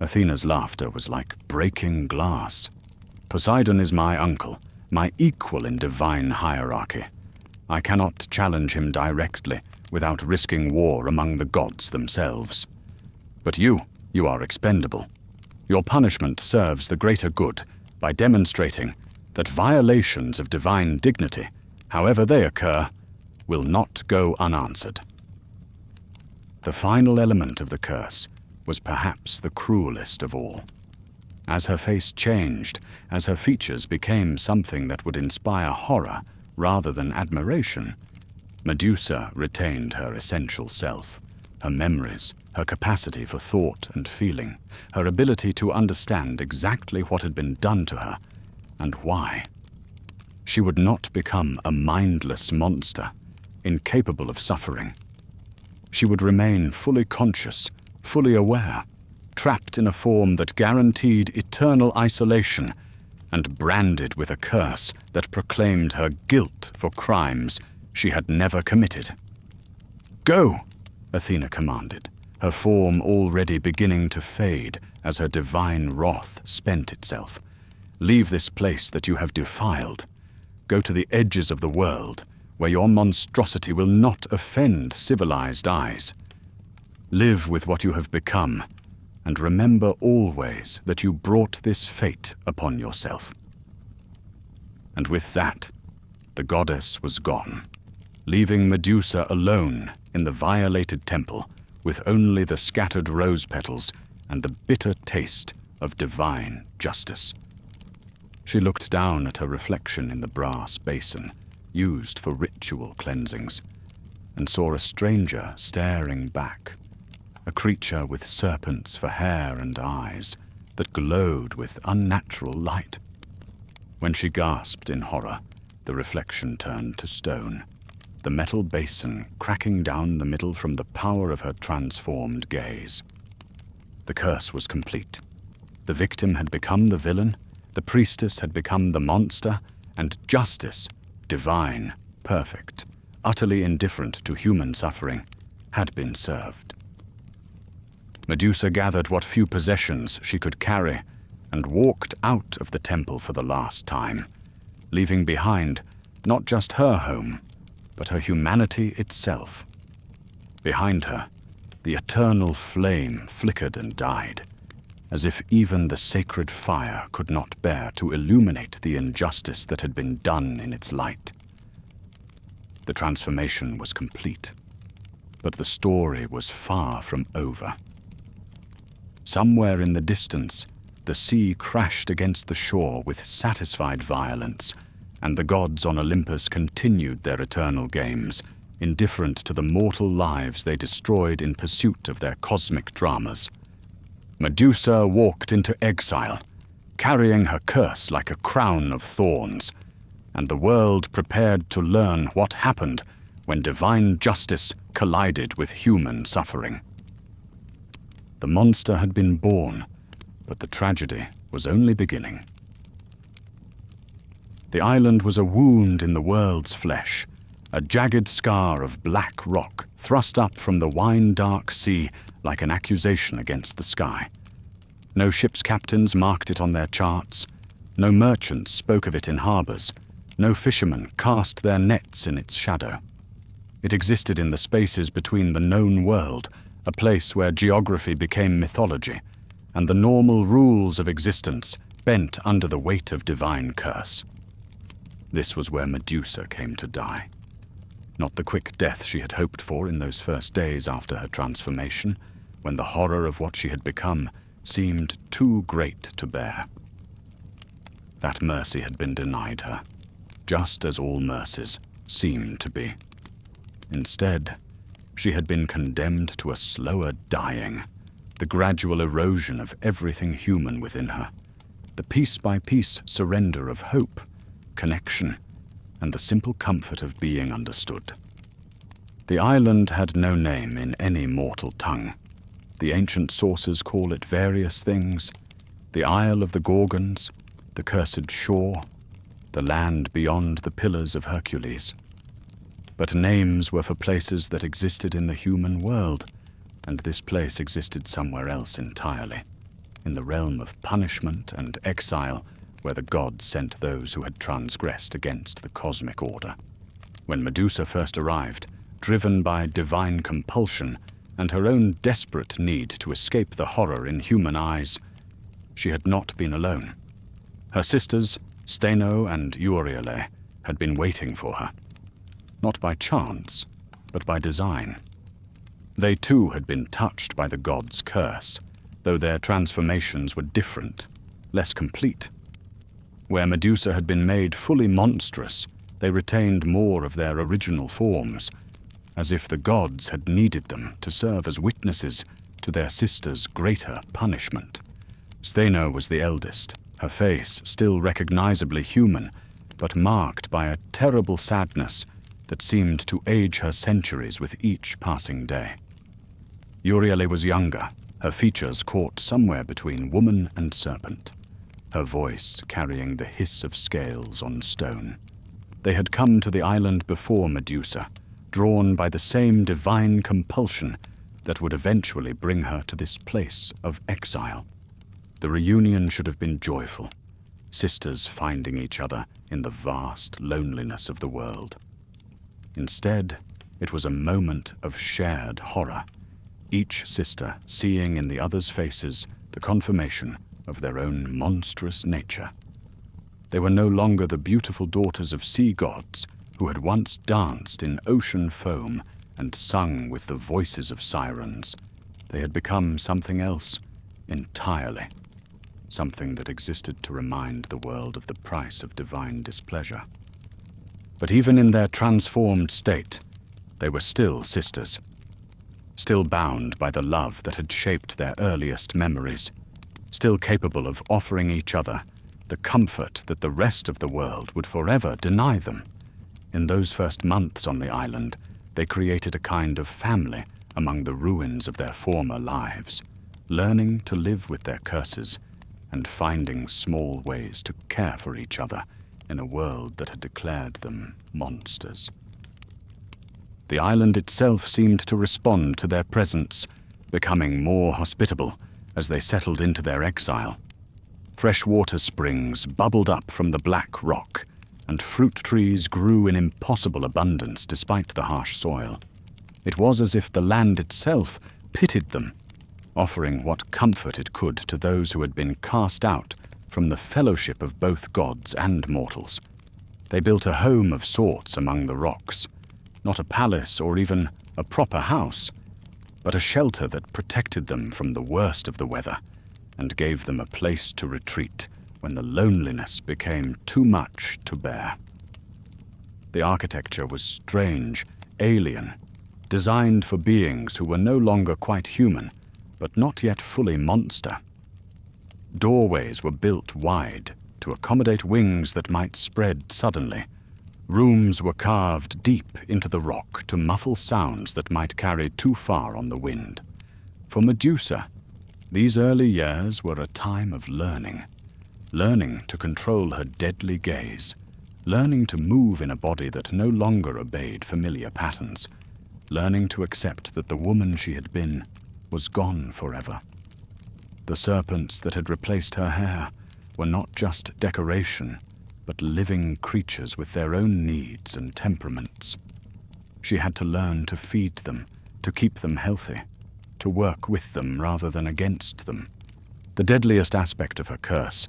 Athena's laughter was like breaking glass. Poseidon is my uncle, my equal in divine hierarchy. I cannot challenge him directly without risking war among the gods themselves. But you are expendable. Your punishment serves the greater good by demonstrating that violations of divine dignity, however they occur, will not go unanswered. The final element of the curse was perhaps the cruelest of all. As her face changed, as her features became something that would inspire horror rather than admiration, Medusa retained her essential self, her memories, her capacity for thought and feeling, her ability to understand exactly what had been done to her and why. She would not become a mindless monster, incapable of suffering. She would remain fully conscious, fully aware, trapped in a form that guaranteed eternal isolation and branded with a curse that proclaimed her guilt for crimes she had never committed. "Go!" Athena commanded, her form already beginning to fade as her divine wrath spent itself. "Leave this place that you have defiled. Go to the edges of the world, where your monstrosity will not offend civilized eyes. Live with what you have become, and remember always that you brought this fate upon yourself." And with that, the goddess was gone, leaving Medusa alone in the violated temple with only the scattered rose petals and the bitter taste of divine justice. She looked down at her reflection in the brass basin used for ritual cleansings and saw a stranger staring back, a creature with serpents for hair and eyes that glowed with unnatural light. When she gasped in horror, the reflection turned to stone, the metal basin cracking down the middle from the power of her transformed gaze. The curse was complete. The victim had become the villain, the priestess had become the monster, and justice, divine, perfect, utterly indifferent to human suffering, had been served. Medusa gathered what few possessions she could carry and walked out of the temple for the last time, leaving behind not just her home, but her humanity itself. Behind her, the eternal flame flickered and died, as if even the sacred fire could not bear to illuminate the injustice that had been done in its light. The transformation was complete, but the story was far from over. Somewhere in the distance, the sea crashed against the shore with satisfied violence, and the gods on Olympus continued their eternal games, indifferent to the mortal lives they destroyed in pursuit of their cosmic dramas. Medusa walked into exile, carrying her curse like a crown of thorns, and the world prepared to learn what happened when divine justice collided with human suffering. The monster had been born, but the tragedy was only beginning. The island was a wound in the world's flesh, a jagged scar of black rock thrust up from the wine-dark sea like an accusation against the sky. No ship's captains marked it on their charts, no merchants spoke of it in harbors, no fishermen cast their nets in its shadow. It existed in the spaces between the known world, a place where geography became mythology, and the normal rules of existence bent under the weight of divine curse. This was where Medusa came to die. Not the quick death she had hoped for in those first days after her transformation, when the horror of what she had become seemed too great to bear. That mercy had been denied her. just as all mercies seemed to be. Instead, she had been condemned to a slower dying, the gradual erosion of everything human within her, the piece-by-piece surrender of hope, connection, and the simple comfort of being understood. The island had no name in any mortal tongue. The ancient sources call it various things: the Isle of the Gorgons, the Cursed Shore, the land beyond the Pillars of Hercules. But names were for places that existed in the human world, and this place existed somewhere else entirely, in the realm of punishment and exile, where the gods sent those who had transgressed against the cosmic order. When Medusa first arrived, driven by divine compulsion and her own desperate need to escape the horror in human eyes, she had not been alone. Her sisters, Steno and Euryale, had been waiting for her, not by chance, but by design. They too had been touched by the god's curse, though their transformations were different, less complete. Where Medusa had been made fully monstrous, they retained more of their original forms, as if the gods had needed them to serve as witnesses to their sister's greater punishment. Steno was the eldest, her face still recognizably human, but marked by a terrible sadness that seemed to age her centuries with each passing day. Euryale was younger, her features caught somewhere between woman and serpent, her voice carrying the hiss of scales on stone. They had come to the island before Medusa, drawn by the same divine compulsion that would eventually bring her to this place of exile. The reunion should have been joyful, sisters finding each other in the vast loneliness of the world. Instead, it was a moment of shared horror, each sister seeing in the other's faces the confirmation of their own monstrous nature. They were no longer the beautiful daughters of sea gods who had once danced in ocean foam and sung with the voices of sirens. They had become something else entirely, something that existed to remind the world of the price of divine displeasure. But even in their transformed state, they were still sisters, still bound by the love that had shaped their earliest memories, still capable of offering each other the comfort that the rest of the world would forever deny them. In those first months on the island, they created a kind of family among the ruins of their former lives, learning to live with their curses and finding small ways to care for each other in a world that had declared them monsters. The island itself seemed to respond to their presence, becoming more hospitable as they settled into their exile. Freshwater springs bubbled up from the black rock, and fruit trees grew in impossible abundance despite the harsh soil. It was as if the land itself pitied them, offering what comfort it could to those who had been cast out from the fellowship of both gods and mortals. They built a home of sorts among the rocks, not a palace or even a proper house, but a shelter that protected them from the worst of the weather and gave them a place to retreat when the loneliness became too much to bear. The architecture was strange, alien, designed for beings who were no longer quite human, but not yet fully monster. Doorways were built wide to accommodate wings that might spread suddenly. Rooms were carved deep into the rock to muffle sounds that might carry too far on the wind. For Medusa, these early years were a time of learning to control her deadly gaze, learning to move in a body that no longer obeyed familiar patterns, learning to accept that the woman she had been was gone forever. The serpents that had replaced her hair were not just decoration, but living creatures with their own needs and temperaments. She had to learn to feed them, to keep them healthy, to work with them rather than against them. The deadliest aspect of her curse,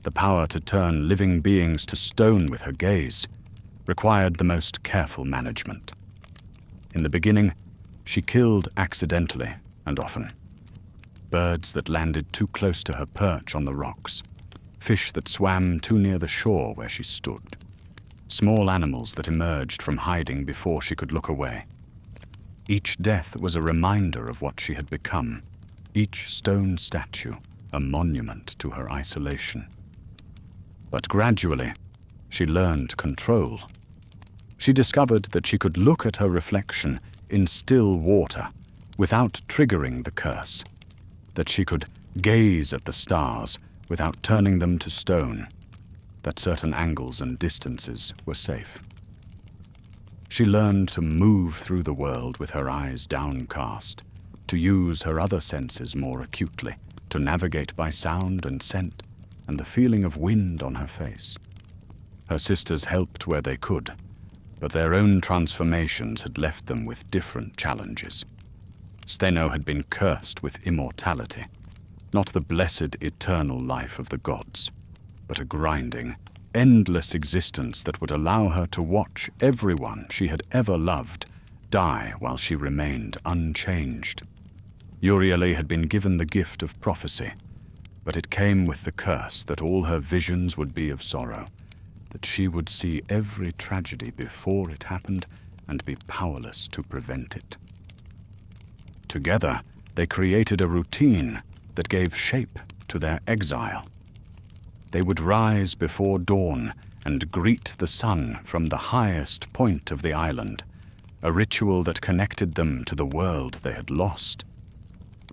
the power to turn living beings to stone with her gaze, required the most careful management. In the beginning, she killed accidentally and often. Birds that landed too close to her perch on the rocks, fish that swam too near the shore where she stood. small animals that emerged from hiding before she could look away. Each death was a reminder of what she had become, each stone statue a monument to her isolation. But gradually, she learned control. She discovered that she could look at her reflection in still water without triggering the curse, that she could gaze at the stars without turning them to stone, that certain angles and distances were safe. She learned to move through the world with her eyes downcast, to use her other senses more acutely, to navigate by sound and scent and the feeling of wind on her face. Her sisters helped where they could, but their own transformations had left them with different challenges. Steno had been cursed with immortality, not the blessed eternal life of the gods, but a grinding, endless existence that would allow her to watch everyone she had ever loved die while she remained unchanged. Uriel had been given the gift of prophecy, but it came with the curse that all her visions would be of sorrow, that she would see every tragedy before it happened and be powerless to prevent it. Together, they created a routine that gave shape to their exile. They would rise before dawn and greet the sun from the highest point of the island, a ritual that connected them to the world they had lost.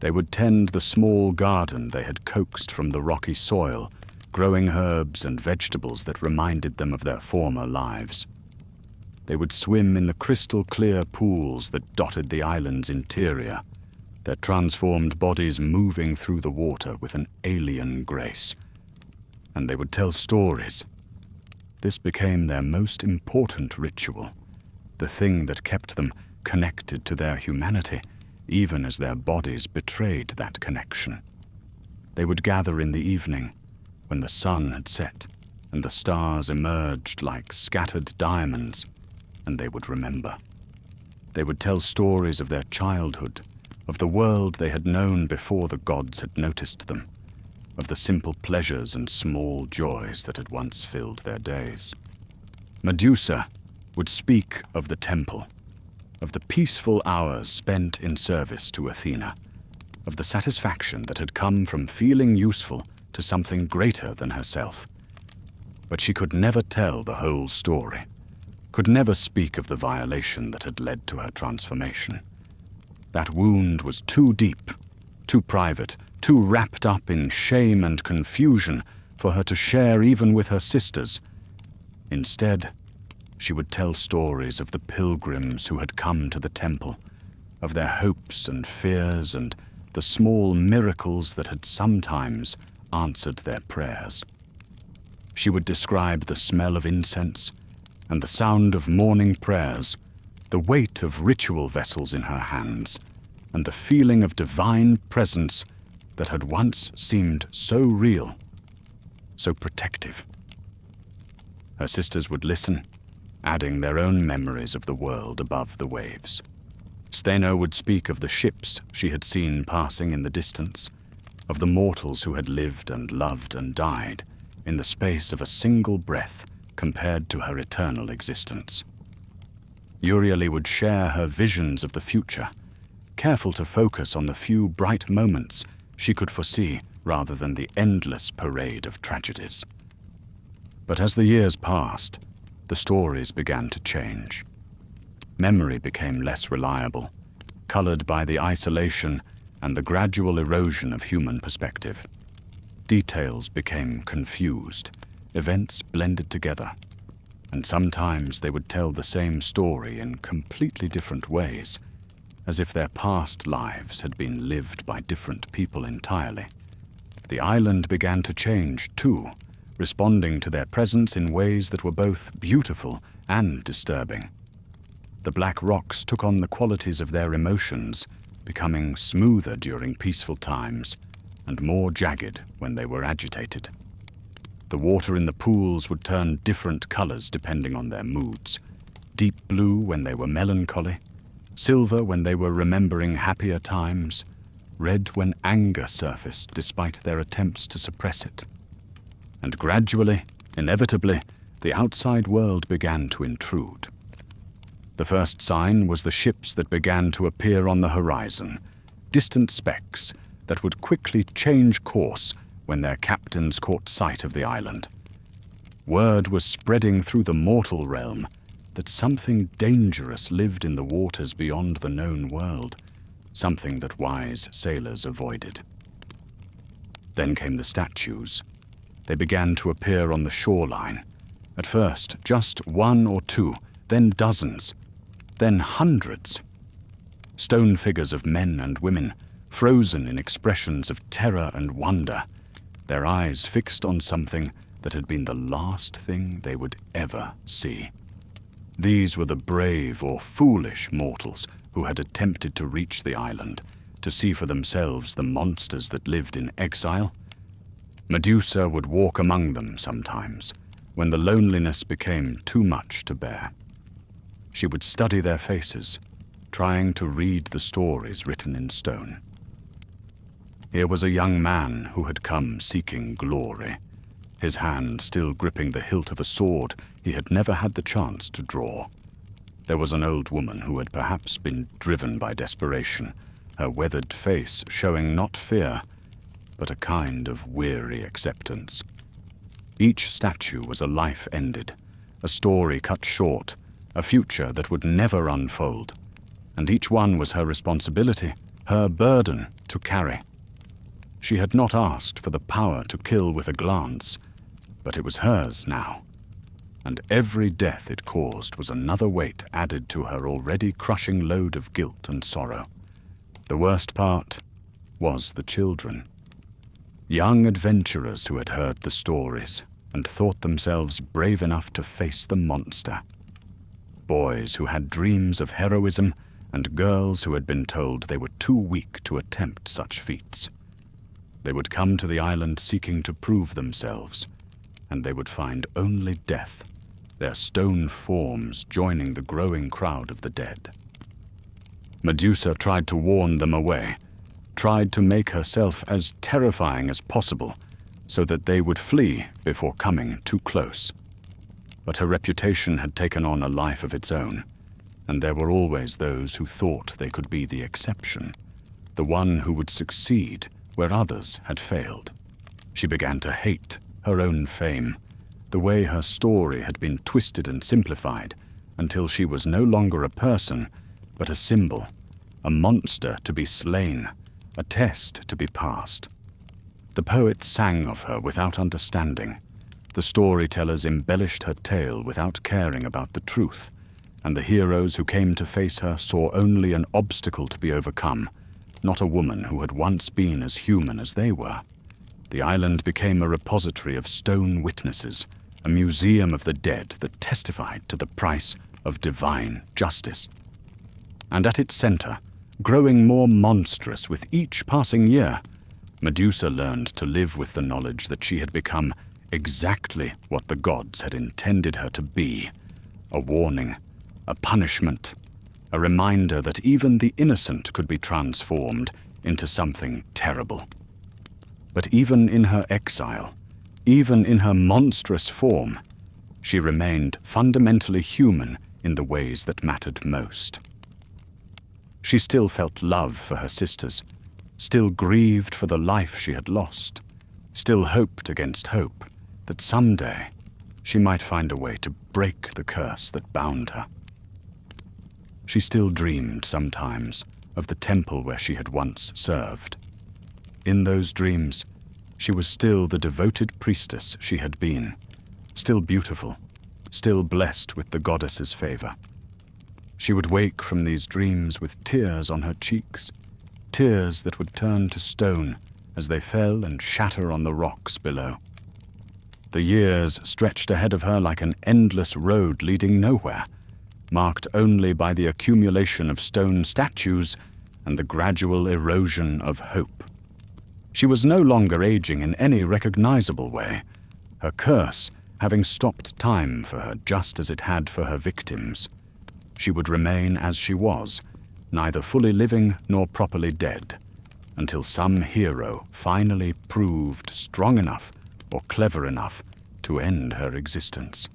They would tend the small garden they had coaxed from the rocky soil, growing herbs and vegetables that reminded them of their former lives. They would swim in the crystal-clear pools that dotted the island's interior, their transformed bodies moving through the water with an alien grace. And they would tell stories. This became their most important ritual, the thing that kept them connected to their humanity, even as their bodies betrayed that connection. They would gather in the evening, when the sun had set and the stars emerged like scattered diamonds, and they would remember. They would tell stories of their childhood, of the world they had known before the gods had noticed them, of the simple pleasures and small joys that had once filled their days. Medusa would speak of the temple, of the peaceful hours spent in service to Athena, of the satisfaction that had come from feeling useful to something greater than herself. But she could never tell the whole story, could never speak of the violation that had led to her transformation. That wound was too deep, too private, too wrapped up in shame and confusion for her to share even with her sisters. Instead, she would tell stories of the pilgrims who had come to the temple, of their hopes and fears and the small miracles that had sometimes answered their prayers. She would describe the smell of incense and the sound of morning prayers, the weight of ritual vessels in her hands, and the feeling of divine presence that had once seemed so real, so protective. Her sisters would listen, adding their own memories of the world above the waves. Steno would speak of the ships she had seen passing in the distance, of the mortals who had lived and loved and died in the space of a single breath compared to her eternal existence. Uriel would share her visions of the future, careful to focus on the few bright moments she could foresee rather than the endless parade of tragedies. But as the years passed, the stories began to change. Memory became less reliable, colored by the isolation and the gradual erosion of human perspective. Details became confused, events blended together, and sometimes they would tell the same story in completely different ways, as if their past lives had been lived by different people entirely. The island began to change too, responding to their presence in ways that were both beautiful and disturbing. The black rocks took on the qualities of their emotions, becoming smoother during peaceful times and more jagged when they were agitated. The water in the pools would turn different colors depending on their moods, deep blue when they were melancholy, silver when they were remembering happier times, red when anger surfaced despite their attempts to suppress it. And gradually, inevitably, the outside world began to intrude. The first sign was the ships that began to appear on the horizon, distant specks that would quickly change course when their captains caught sight of the island. Word was spreading through the mortal realm that something dangerous lived in the waters beyond the known world, something that wise sailors avoided. Then came the statues. They began to appear on the shoreline. At first, just one or two, then dozens, then hundreds. Stone figures of men and women, frozen in expressions of terror and wonder, their eyes fixed on something that had been the last thing they would ever see. These were the brave or foolish mortals who had attempted to reach the island, to see for themselves the monsters that lived in exile. Medusa would walk among them sometimes, when the loneliness became too much to bear. She would study their faces, trying to read the stories written in stone. Here was a young man who had come seeking glory, his hand still gripping the hilt of a sword he had never had the chance to draw. There was an old woman who had perhaps been driven by desperation, her weathered face showing not fear, but a kind of weary acceptance. Each statue was a life ended, a story cut short, a future that would never unfold, and each one was her responsibility, her burden to carry. She had not asked for the power to kill with a glance, but it was hers now, and every death it caused was another weight added to her already crushing load of guilt and sorrow. The worst part was the children. Young adventurers who had heard the stories and thought themselves brave enough to face the monster. Boys who had dreams of heroism and girls who had been told they were too weak to attempt such feats. They would come to the island seeking to prove themselves, and they would find only death, their stone forms joining the growing crowd of the dead. Medusa tried to warn them away, tried to make herself as terrifying as possible so that they would flee before coming too close. But her reputation had taken on a life of its own, and there were always those who thought they could be the exception, the one who would succeed where others had failed. She began to hate her own fame, the way her story had been twisted and simplified until she was no longer a person, but a symbol, a monster to be slain, a test to be passed. The poets sang of her without understanding. The storytellers embellished her tale without caring about the truth, and the heroes who came to face her saw only an obstacle to be overcome, not a woman who had once been as human as they were. The island became a repository of stone witnesses, a museum of the dead that testified to the price of divine justice. And at its center, growing more monstrous with each passing year, Medusa learned to live with the knowledge that she had become exactly what the gods had intended her to be, a warning, a punishment, a reminder that even the innocent could be transformed into something terrible. But even in her exile, even in her monstrous form, she remained fundamentally human in the ways that mattered most. She still felt love for her sisters, still grieved for the life she had lost, still hoped against hope that someday she might find a way to break the curse that bound her. She still dreamed sometimes of the temple where she had once served. In those dreams, she was still the devoted priestess she had been, still beautiful, still blessed with the goddess's favor. She would wake from these dreams with tears on her cheeks, tears that would turn to stone as they fell and shatter on the rocks below. The years stretched ahead of her like an endless road leading nowhere, marked only by the accumulation of stone statues and the gradual erosion of hope. She was no longer aging in any recognizable way, her curse having stopped time for her just as it had for her victims. She would remain as she was, neither fully living nor properly dead, until some hero finally proved strong enough or clever enough to end her existence.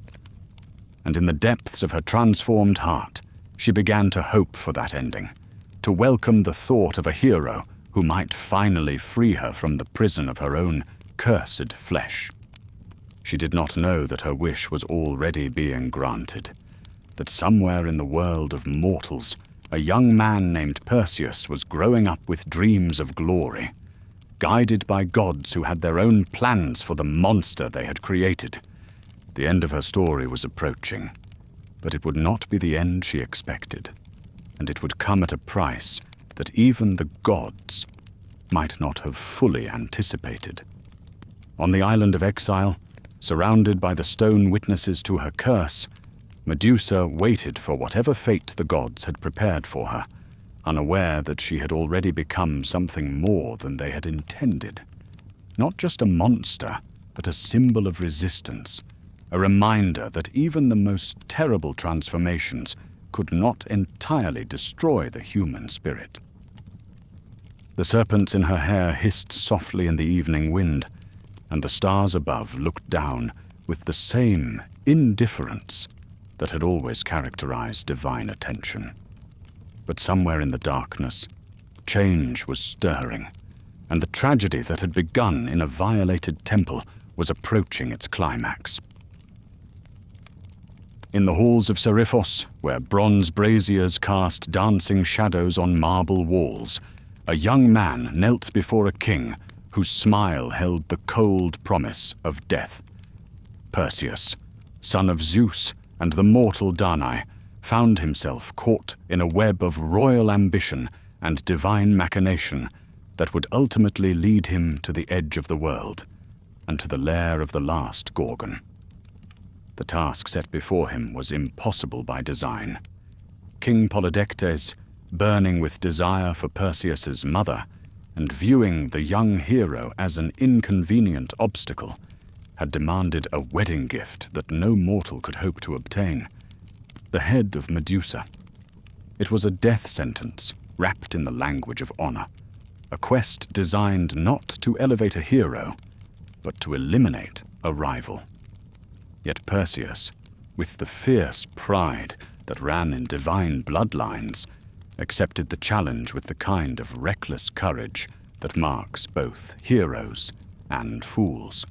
And in the depths of her transformed heart, she began to hope for that ending, to welcome the thought of a hero who might finally free her from the prison of her own cursed flesh. She did not know that her wish was already being granted, that somewhere in the world of mortals, a young man named Perseus was growing up with dreams of glory, guided by gods who had their own plans for the monster they had created. The end of her story was approaching, but it would not be the end she expected, and it would come at a price that even the gods might not have fully anticipated. On the island of exile, surrounded by the stone witnesses to her curse, Medusa waited for whatever fate the gods had prepared for her, unaware that she had already become something more than they had intended. Not just a monster, but a symbol of resistance, a reminder that even the most terrible transformations could not entirely destroy the human spirit. The serpents in her hair hissed softly in the evening wind, and the stars above looked down with the same indifference that had always characterized divine attention. But somewhere in the darkness, change was stirring, and the tragedy that had begun in a violated temple was approaching its climax. In the halls of Seriphos, where bronze braziers cast dancing shadows on marble walls, a young man knelt before a king whose smile held the cold promise of death. Perseus, son of Zeus and the mortal Danae, found himself caught in a web of royal ambition and divine machination that would ultimately lead him to the edge of the world and to the lair of the last Gorgon. The task set before him was impossible by design. King Polydectes, burning with desire for Perseus's mother and viewing the young hero as an inconvenient obstacle, had demanded a wedding gift that no mortal could hope to obtain: the head of Medusa. It was a death sentence wrapped in the language of honor, a quest designed not to elevate a hero, but to eliminate a rival. Yet Perseus, with the fierce pride that ran in divine bloodlines, accepted the challenge with the kind of reckless courage that marks both heroes and fools.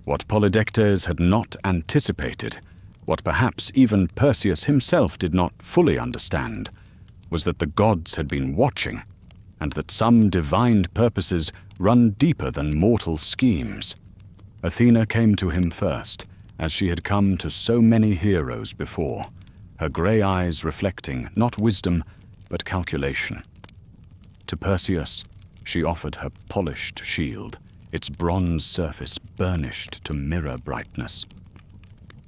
What Polydectes had not anticipated, what perhaps even Perseus himself did not fully understand, was that the gods had been watching, and that some divine purposes run deeper than mortal schemes. Athena came to him first, as she had come to so many heroes before, her grey eyes reflecting not wisdom, but calculation. To Perseus, she offered her polished shield, its bronze surface burnished to mirror brightness.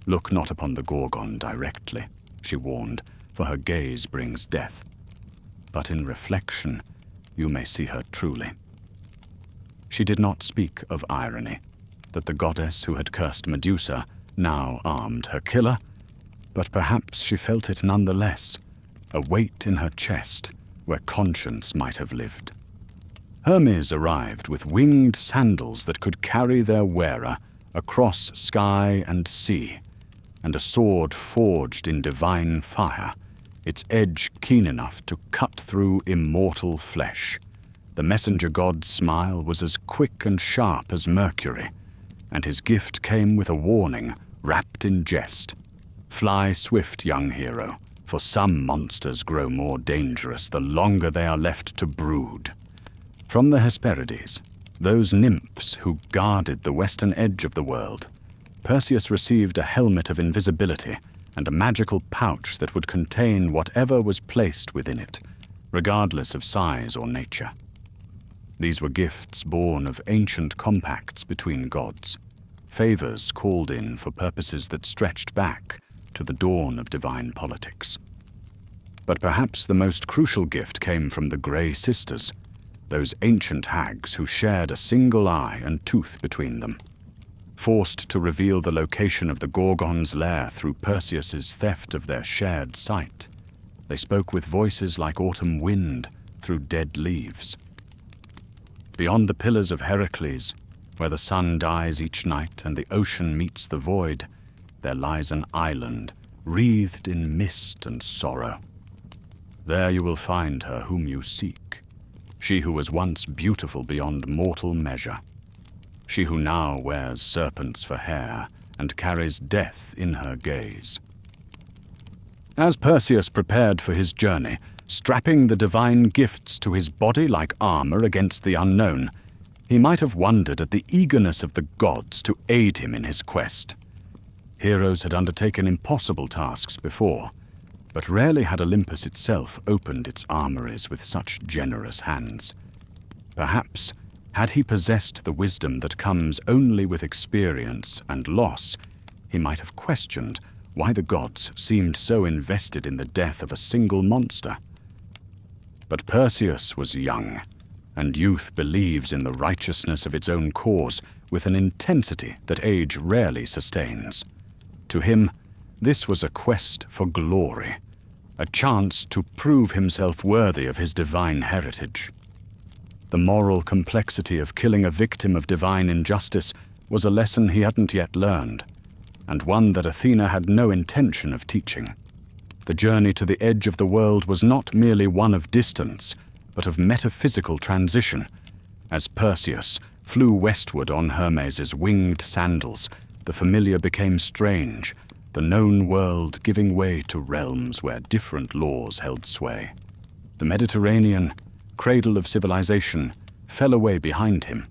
"Look not upon the Gorgon directly," she warned, "for her gaze brings death. But in reflection, you may see her truly." She did not speak of irony, that the goddess who had cursed Medusa now armed her killer, but perhaps she felt it nonetheless, a weight in her chest where conscience might have lived. Hermes arrived with winged sandals that could carry their wearer across sky and sea, and a sword forged in divine fire, its edge keen enough to cut through immortal flesh. The messenger god's smile was as quick and sharp as Mercury, and his gift came with a warning wrapped in jest. "Fly swift, young hero, for some monsters grow more dangerous the longer they are left to brood." From the Hesperides, those nymphs who guarded the western edge of the world, Perseus received a helmet of invisibility and a magical pouch that would contain whatever was placed within it, regardless of size or nature. These were gifts born of ancient compacts between gods, favors called in for purposes that stretched back to the dawn of divine politics. But perhaps the most crucial gift came from the Grey Sisters, those ancient hags who shared a single eye and tooth between them. Forced to reveal the location of the Gorgon's lair through Perseus's theft of their shared sight, they spoke with voices like autumn wind through dead leaves. Beyond the pillars of Heracles, Where the sun dies each night and the ocean meets the void, there lies an island wreathed in mist and sorrow. There you will find her whom you seek, she who was once beautiful beyond mortal measure, she who now wears serpents for hair and carries death in her gaze. As Perseus prepared for his journey, strapping the divine gifts to his body like armor against the unknown, he might have wondered at the eagerness of the gods to aid him in his quest. Heroes had undertaken impossible tasks before, but rarely had Olympus itself opened its armories with such generous hands. Perhaps, had he possessed the wisdom that comes only with experience and loss, he might have questioned why the gods seemed so invested in the death of a single monster. But Perseus was young, and youth believes in the righteousness of its own cause with an intensity that age rarely sustains. To him, this was a quest for glory, a chance to prove himself worthy of his divine heritage. The moral complexity of killing a victim of divine injustice was a lesson he hadn't yet learned, and one that Athena had no intention of teaching. The journey to the edge of the world was not merely one of distance, but of metaphysical transition. As Perseus flew westward on Hermes's winged sandals, the familiar became strange, the known world giving way to realms where different laws held sway. The Mediterranean, cradle of civilization, fell away behind him,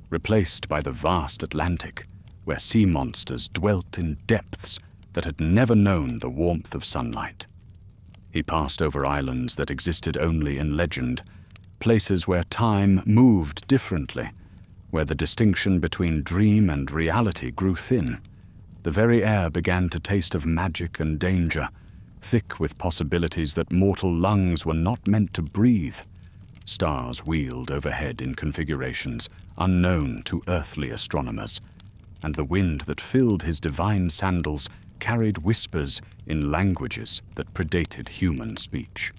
replaced by the vast Atlantic, where sea monsters dwelt in depths that had never known the warmth of sunlight. He passed over islands that existed only in legend, places where time moved differently, where the distinction between dream and reality grew thin. The very air began to taste of magic and danger, thick with possibilities that mortal lungs were not meant to breathe. Stars wheeled overhead in configurations unknown to earthly astronomers, and the wind that filled his divine sandals carried whispers in languages that predated human speech.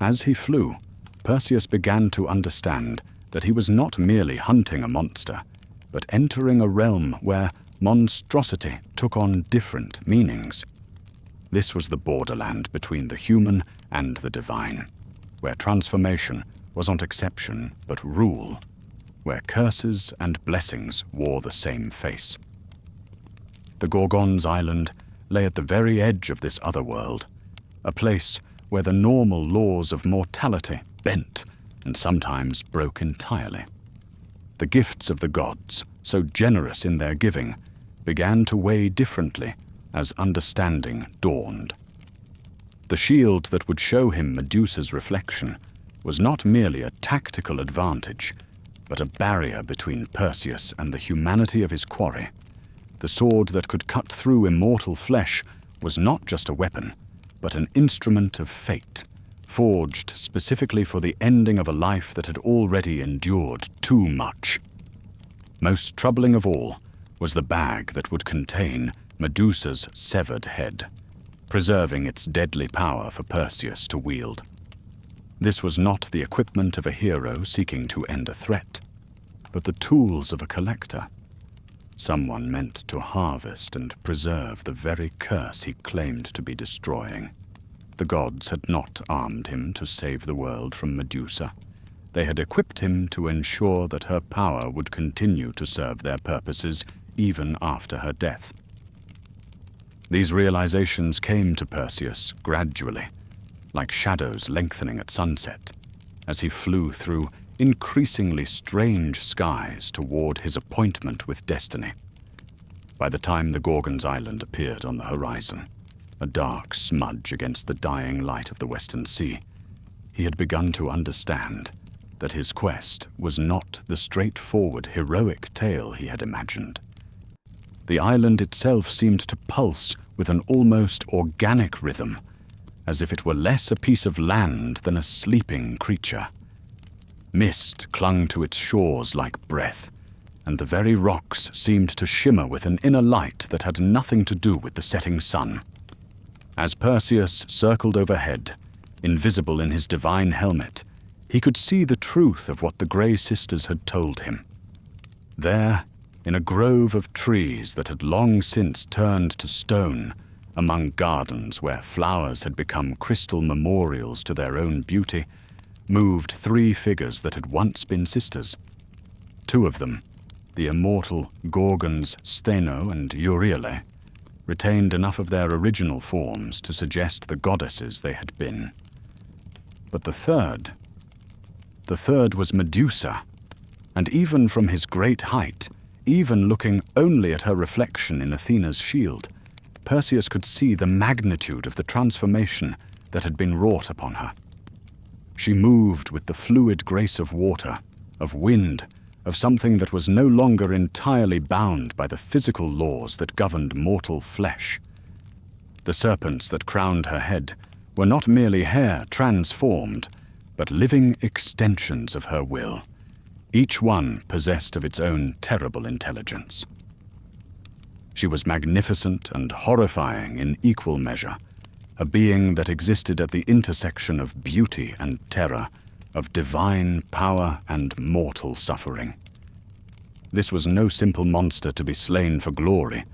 As he flew, Perseus began to understand that he was not merely hunting a monster, but entering a realm where monstrosity took on different meanings. This was the borderland between the human and the divine, where transformation was not exception but rule, where curses and blessings wore the same face. The Gorgons Island lay at the very edge of this other world, a place where the normal laws of mortality bent and sometimes broke entirely. The gifts of the gods, so generous in their giving, began to weigh differently as understanding dawned. The shield that would show him Medusa's reflection was not merely a tactical advantage, but a barrier between Perseus and the humanity of his quarry. The sword that could cut through immortal flesh was not just a weapon, but an instrument of fate, forged specifically for the ending of a life that had already endured too much. Most troubling of all was the bag that would contain Medusa's severed head, preserving its deadly power for Perseus to wield. This was not the equipment of a hero seeking to end a threat, but the tools of a collector, someone meant to harvest and preserve the very curse he claimed to be destroying. The gods had not armed him to save the world from Medusa. They had equipped him to ensure that her power would continue to serve their purposes even after her death. These realizations came to Perseus gradually, like shadows lengthening at sunset, as he flew through increasingly strange skies toward his appointment with destiny. By the time the Gorgons Island appeared on the horizon, a dark smudge against the dying light of the Western Sea, he had begun to understand that his quest was not the straightforward heroic tale he had imagined. The island itself seemed to pulse with an almost organic rhythm, as if it were less a piece of land than a sleeping creature. Mist clung to its shores like breath, and the very rocks seemed to shimmer with an inner light that had nothing to do with the setting sun. As Perseus circled overhead, invisible in his divine helmet, he could see the truth of what the Grey Sisters had told him. There, in a grove of trees that had long since turned to stone, among gardens where flowers had become crystal memorials to their own beauty, moved three figures that had once been sisters. Two of them, the immortal Gorgons Stheno and Euryale, retained enough of their original forms to suggest the goddesses they had been. But the third was Medusa, and even from his great height, even looking only at her reflection in Athena's shield, Perseus could see the magnitude of the transformation that had been wrought upon her. She moved with the fluid grace of water, of wind, of something that was no longer entirely bound by the physical laws that governed mortal flesh. The serpents that crowned her head were not merely hair transformed, but living extensions of her will, each one possessed of its own terrible intelligence. She was magnificent and horrifying in equal measure, a being that existed at the intersection of beauty and terror, of divine power and mortal suffering. This was no simple monster to be slain for glory,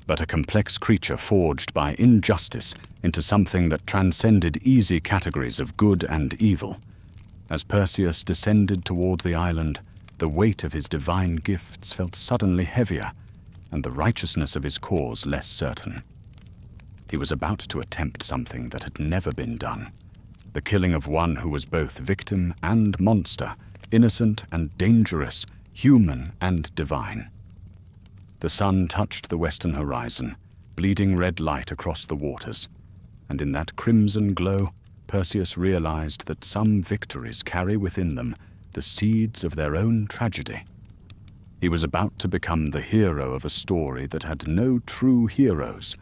but a complex creature forged by injustice into something that transcended easy categories of good and evil. As Perseus descended toward the island, the weight of his divine gifts felt suddenly heavier, and the righteousness of his cause less certain. He was about to attempt something that had never been done, the killing of one who was both victim and monster, innocent and dangerous, human and divine. The sun touched the western horizon, bleeding red light across the waters, and in that crimson glow, Perseus realized that some victories carry within them the seeds of their own tragedy. He was about to become the hero of a story that had no true heroes,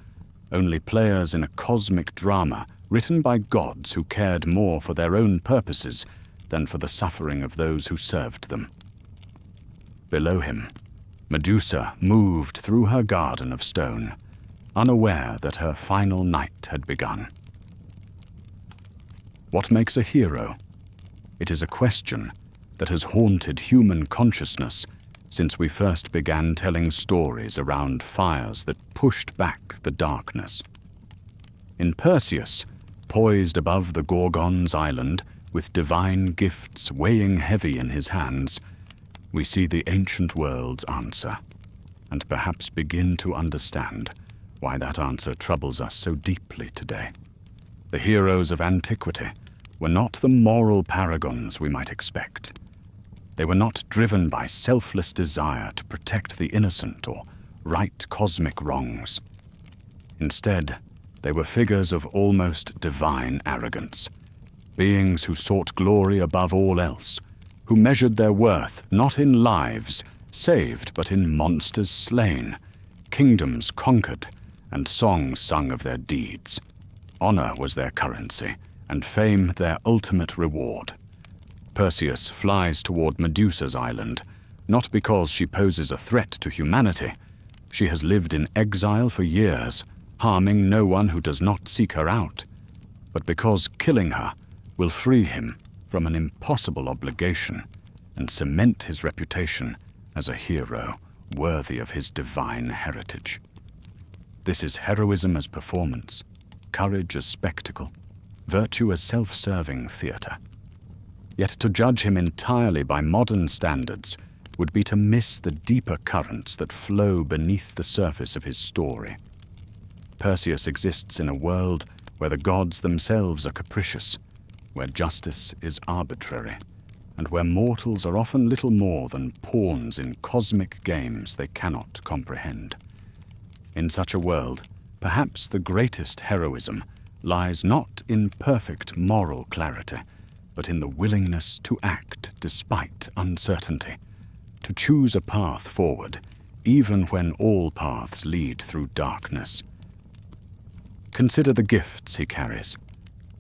only players in a cosmic drama written by gods who cared more for their own purposes than for the suffering of those who served them. Below him, Medusa moved through her garden of stone, unaware that her final night had begun. What makes a hero? It is a question that has haunted human consciousness since we first began telling stories around fires that pushed back the darkness. In Perseus, poised above the Gorgons' island, with divine gifts weighing heavy in his hands, we see the ancient world's answer, and perhaps begin to understand why that answer troubles us so deeply today. The heroes of antiquity were not the moral paragons we might expect. They were not driven by selfless desire to protect the innocent or right cosmic wrongs. Instead, they were figures of almost divine arrogance, beings who sought glory above all else, who measured their worth not in lives saved but in monsters slain, kingdoms conquered, and songs sung of their deeds. Honor was their currency, and fame their ultimate reward. Perseus flies toward Medusa's island, not because she poses a threat to humanity. She has lived in exile for years, harming no one who does not seek her out, but because killing her will free him from an impossible obligation and cement his reputation as a hero worthy of his divine heritage. This is heroism as performance, courage as spectacle, virtue as self-serving theater. Yet to judge him entirely by modern standards would be to miss the deeper currents that flow beneath the surface of his story. Perseus exists in a world where the gods themselves are capricious, where justice is arbitrary, and where mortals are often little more than pawns in cosmic games they cannot comprehend. In such a world, perhaps the greatest heroism lies not in perfect moral clarity, but in the willingness to act despite uncertainty, to choose a path forward, even when all paths lead through darkness. Consider the gifts he carries: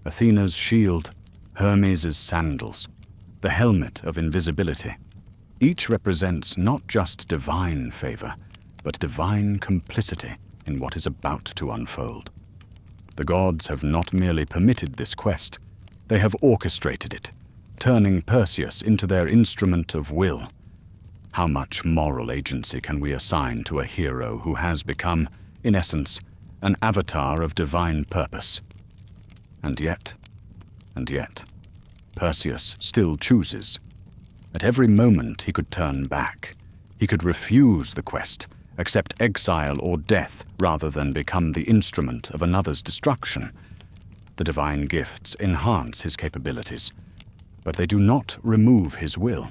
Athena's shield, Hermes' sandals, the helmet of invisibility. Each represents not just divine favor, but divine complicity in what is about to unfold. The gods have not merely permitted this quest, they have orchestrated it, turning Perseus into their instrument of will. How much moral agency can we assign to a hero who has become, in essence, an avatar of divine purpose? And yet, Perseus still chooses. At every moment he could turn back. He could refuse the quest, accept exile or death rather than become the instrument of another's destruction. The divine gifts enhance his capabilities, but they do not remove his will.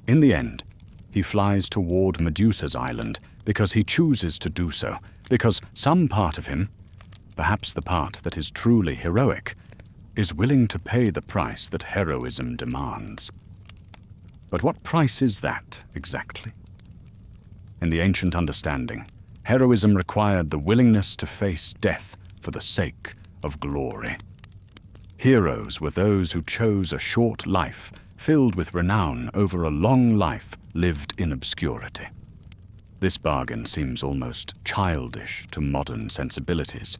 In the end, he flies toward Medusa's island because he chooses to do so, because some part of him, perhaps the part that is truly heroic, is willing to pay the price that heroism demands. But what price is that, exactly? In the ancient understanding, heroism required the willingness to face death for the sake of glory. Heroes were those who chose a short life filled with renown over a long life lived in obscurity. This bargain seems almost childish to modern sensibilities,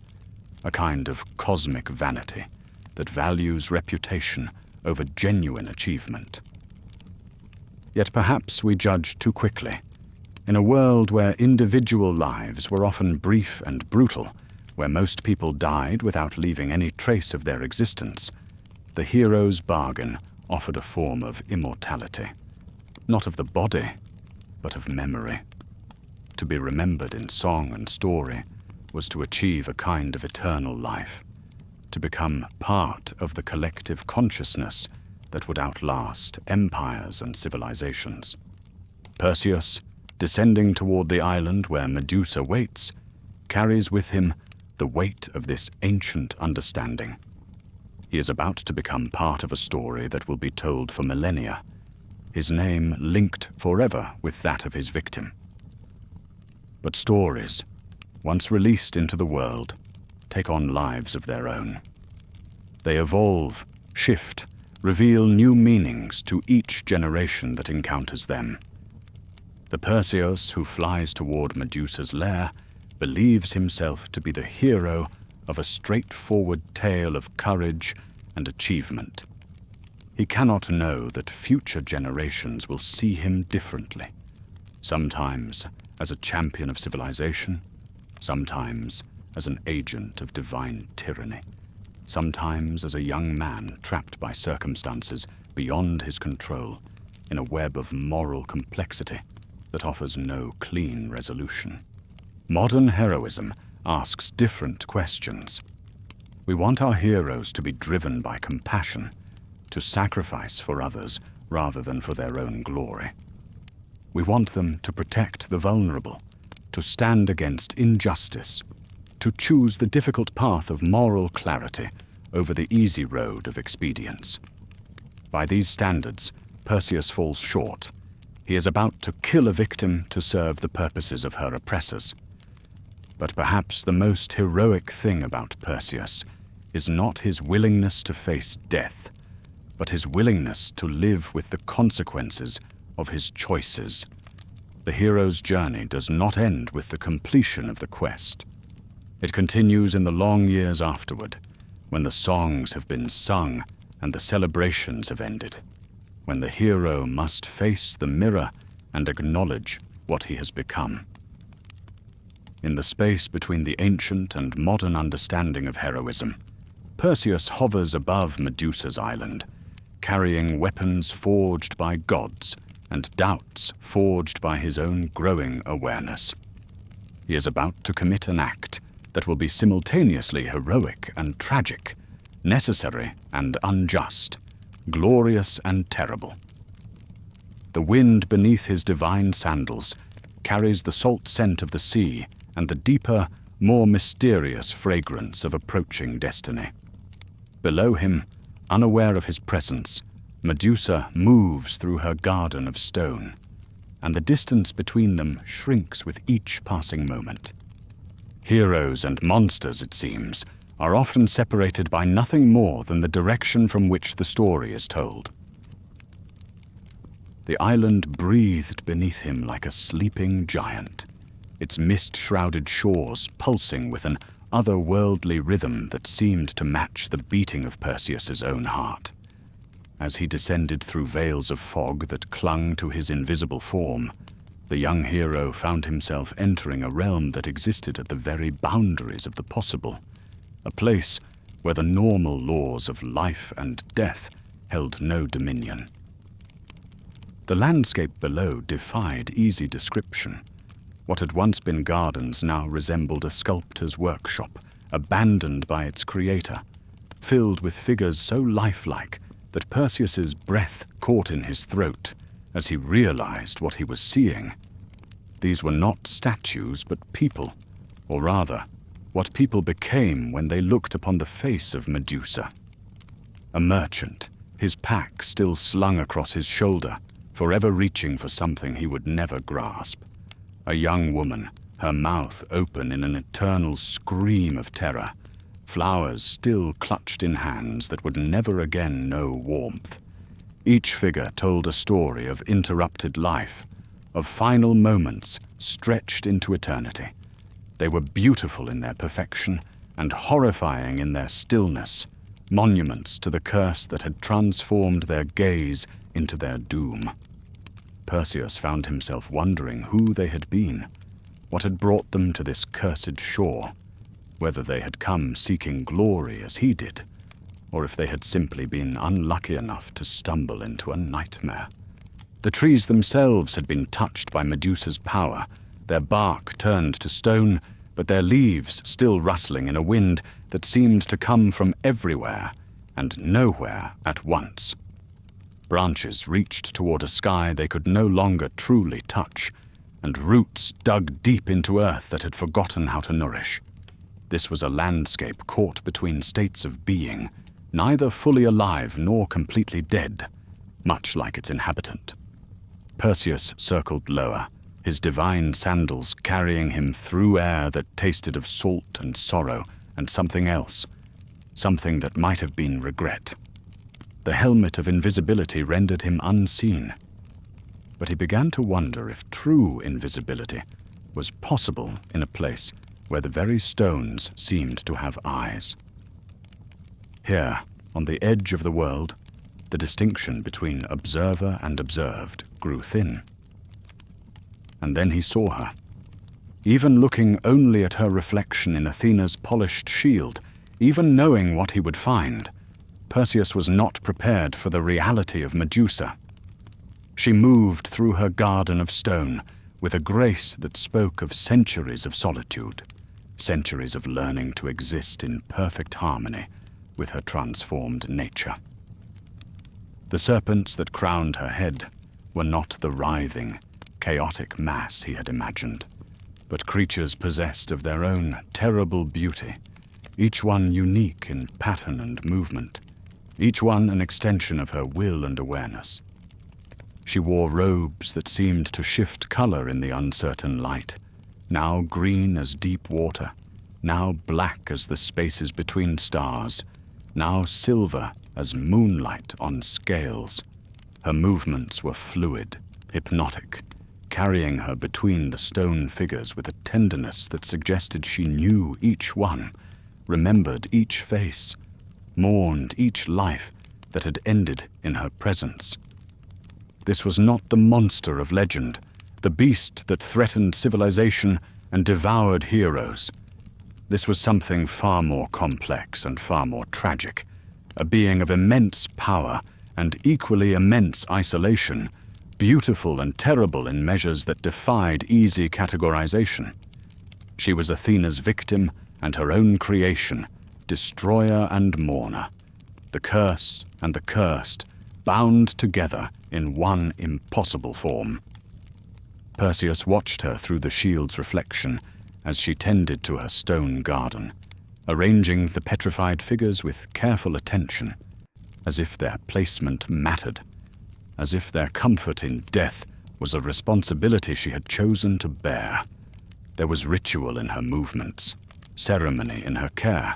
a kind of cosmic vanity that values reputation over genuine achievement. Yet perhaps we judge too quickly. In a world where individual lives were often brief and brutal, where most people died without leaving any trace of their existence, the hero's bargain offered a form of immortality, not of the body, but of memory. To be remembered in song and story was to achieve a kind of eternal life, to become part of the collective consciousness that would outlast empires and civilizations. Perseus, descending toward the island where Medusa waits, carries with him the weight of this ancient understanding. He is about to become part of a story that will be told for millennia, his name linked forever with that of his victim. But stories, once released into the world, take on lives of their own. They evolve, shift, reveal new meanings to each generation that encounters them. The Perseus who flies toward Medusa's lair believes himself to be the hero of a straightforward tale of courage and achievement. He cannot know that future generations will see him differently, sometimes as a champion of civilization, sometimes as an agent of divine tyranny, sometimes as a young man trapped by circumstances beyond his control in a web of moral complexity that offers no clean resolution. Modern heroism asks different questions. We want our heroes to be driven by compassion, to sacrifice for others rather than for their own glory. We want them to protect the vulnerable, to stand against injustice, to choose the difficult path of moral clarity over the easy road of expedience. By these standards, Perseus falls short. He is about to kill a victim to serve the purposes of her oppressors. But perhaps the most heroic thing about Perseus is not his willingness to face death, but his willingness to live with the consequences of his choices. The hero's journey does not end with the completion of the quest. It continues in the long years afterward, when the songs have been sung and the celebrations have ended, when the hero must face the mirror and acknowledge what he has become. In the space between the ancient and modern understanding of heroism, Perseus hovers above Medusa's island, carrying weapons forged by gods and doubts forged by his own growing awareness. He is about to commit an act that will be simultaneously heroic and tragic, necessary and unjust, glorious and terrible. The wind beneath his divine sandals carries the salt scent of the sea and the deeper, more mysterious fragrance of approaching destiny. Below him, unaware of his presence, Medusa moves through her garden of stone, and the distance between them shrinks with each passing moment. Heroes and monsters, it seems, are often separated by nothing more than the direction from which the story is told. The island breathed beneath him like a sleeping giant, its mist-shrouded shores pulsing with an otherworldly rhythm that seemed to match the beating of Perseus's own heart. as he descended through veils of fog that clung to his invisible form, the young hero found himself entering a realm that existed at the very boundaries of the possible, a place where the normal laws of life and death held no dominion. The landscape below defied easy description. What had once been gardens now resembled a sculptor's workshop, abandoned by its creator, filled with figures so lifelike that Perseus's breath caught in his throat as he realized what he was seeing. These were not statues, but people, or rather, what people became when they looked upon the face of Medusa. A merchant, his pack still slung across his shoulder, forever reaching for something he would never grasp. A young woman, her mouth open in an eternal scream of terror, flowers still clutched in hands that would never again know warmth. Each figure told a story of interrupted life, of final moments stretched into eternity. They were beautiful in their perfection and horrifying in their stillness, monuments to the curse that had transformed their gaze into their doom. Perseus found himself wondering who they had been, what had brought them to this cursed shore, whether they had come seeking glory as he did, or if they had simply been unlucky enough to stumble into a nightmare. The trees themselves had been touched by Medusa's power, their bark turned to stone, but their leaves still rustling in a wind that seemed to come from everywhere and nowhere at once. Branches reached toward a sky they could no longer truly touch, and roots dug deep into earth that had forgotten how to nourish. This was a landscape caught between states of being, neither fully alive nor completely dead, much like its inhabitant. Perseus circled lower, his divine sandals carrying him through air that tasted of salt and sorrow and something else, something that might have been regret. The helmet of invisibility rendered him unseen, but he began to wonder if true invisibility was possible in a place where the very stones seemed to have eyes. Here, on the edge of the world, the distinction between observer and observed grew thin. And then he saw her. Even looking only at her reflection in Athena's polished shield, even knowing what he would find, Perseus was not prepared for the reality of Medusa. She moved through her garden of stone with a grace that spoke of centuries of solitude, centuries of learning to exist in perfect harmony with her transformed nature. The serpents that crowned her head were not the writhing, chaotic mass he had imagined, but creatures possessed of their own terrible beauty, each one unique in pattern and movement, each one an extension of her will and awareness. She wore robes that seemed to shift color in the uncertain light, now green as deep water, now black as the spaces between stars, now silver as moonlight on scales. Her movements were fluid, hypnotic, carrying her between the stone figures with a tenderness that suggested she knew each one, remembered each face, mourned each life that had ended in her presence. This was not the monster of legend, the beast that threatened civilization and devoured heroes. This was something far more complex and far more tragic, a being of immense power and equally immense isolation, beautiful and terrible in measures that defied easy categorization. She was Athena's victim and her own creation, destroyer and mourner, the curse and the cursed, bound together in one impossible form. Perseus watched her through the shield's reflection as she tended to her stone garden, arranging the petrified figures with careful attention, as if their placement mattered, as if their comfort in death was a responsibility she had chosen to bear. There was ritual in her movements, ceremony in her care.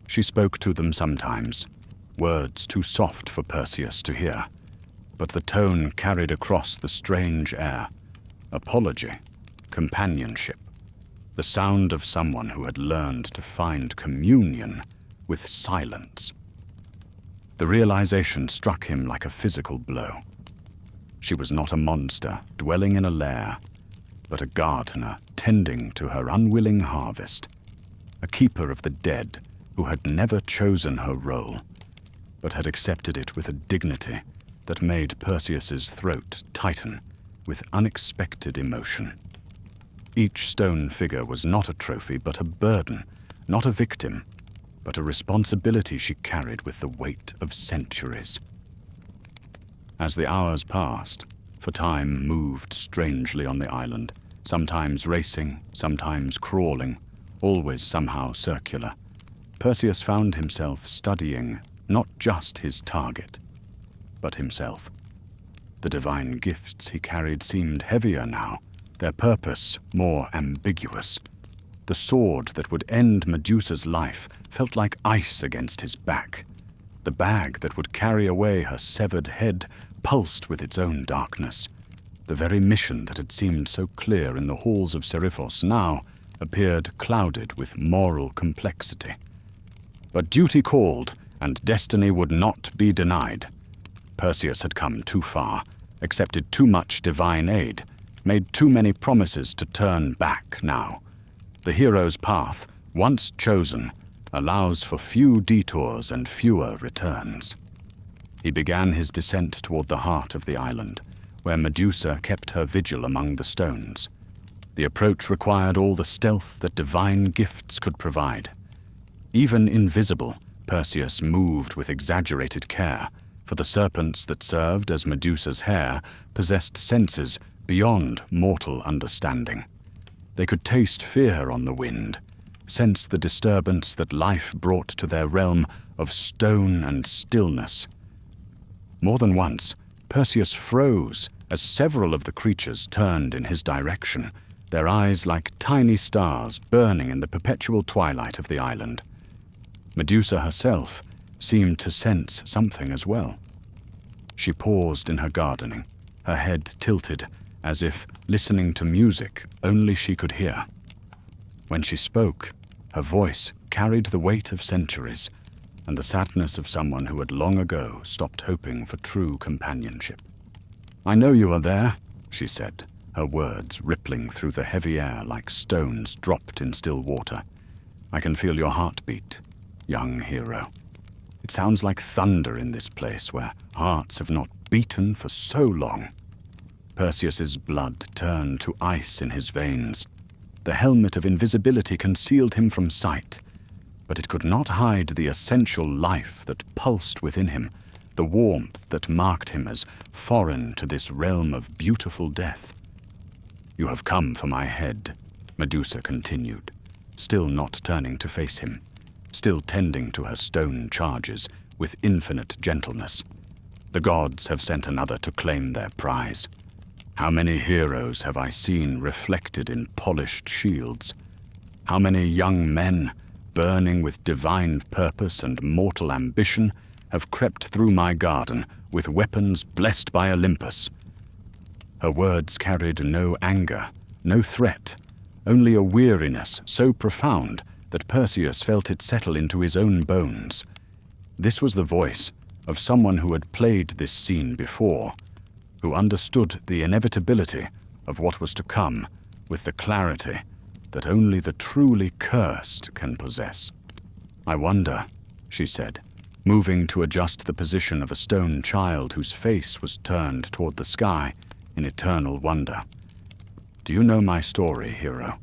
She spoke to them sometimes, words too soft for Perseus to hear, but the tone carried across the strange air, apology, companionship, the sound of someone who had learned to find communion with silence. The realization struck him like a physical blow. She was not a monster dwelling in a lair, but a gardener tending to her unwilling harvest, a keeper of the dead who had never chosen her role, but had accepted it with a dignity that made Perseus's throat tighten with unexpected emotion. Each stone figure was not a trophy, but a burden, not a victim, but a responsibility she carried with the weight of centuries. As the hours passed, for time moved strangely on the island, sometimes racing, sometimes crawling, always somehow circular, Perseus found himself studying not just his target, but himself. The divine gifts he carried seemed heavier now, their purpose more ambiguous. The sword that would end Medusa's life felt like ice against his back. The bag that would carry away her severed head pulsed with its own darkness. The very mission that had seemed so clear in the halls of Seriphos now appeared clouded with moral complexity. But duty called, and destiny would not be denied. Perseus had come too far, accepted too much divine aid, made too many promises to turn back now. The hero's path, once chosen, allows for few detours and fewer returns. He began his descent toward the heart of the island, where Medusa kept her vigil among the stones. The approach required all the stealth that divine gifts could provide. Even invisible, Perseus moved with exaggerated care, for the serpents that served as Medusa's hair possessed senses beyond mortal understanding. They could taste fear on the wind, sense the disturbance that life brought to their realm of stone and stillness. More than once, Perseus froze as several of the creatures turned in his direction, their eyes like tiny stars burning in the perpetual twilight of the island. Medusa herself seemed to sense something as well. She paused in her gardening, her head tilted, as if listening to music only she could hear. When she spoke, her voice carried the weight of centuries and the sadness of someone who had long ago stopped hoping for true companionship. "I know you are there," she said, her words rippling through the heavy air like stones dropped in still water. "I can feel your heartbeat, young hero. It sounds like thunder in this place where hearts have not beaten for so long." Perseus's blood turned to ice in his veins. The helmet of invisibility concealed him from sight, but it could not hide the essential life that pulsed within him, the warmth that marked him as foreign to this realm of beautiful death. "You have come for my head," Medusa continued, still not turning to face him, still tending to her stone charges with infinite gentleness. "The gods have sent another to claim their prize. How many heroes have I seen reflected in polished shields? How many young men, burning with divine purpose and mortal ambition, have crept through my garden with weapons blessed by Olympus?" Her words carried no anger, no threat, only a weariness so profound that Perseus felt it settle into his own bones. This was the voice of someone who had played this scene before, who understood the inevitability of what was to come with the clarity that only the truly cursed can possess. "I wonder," she said, moving to adjust the position of a stone child whose face was turned toward the sky in eternal wonder. "Do you know my story, hero?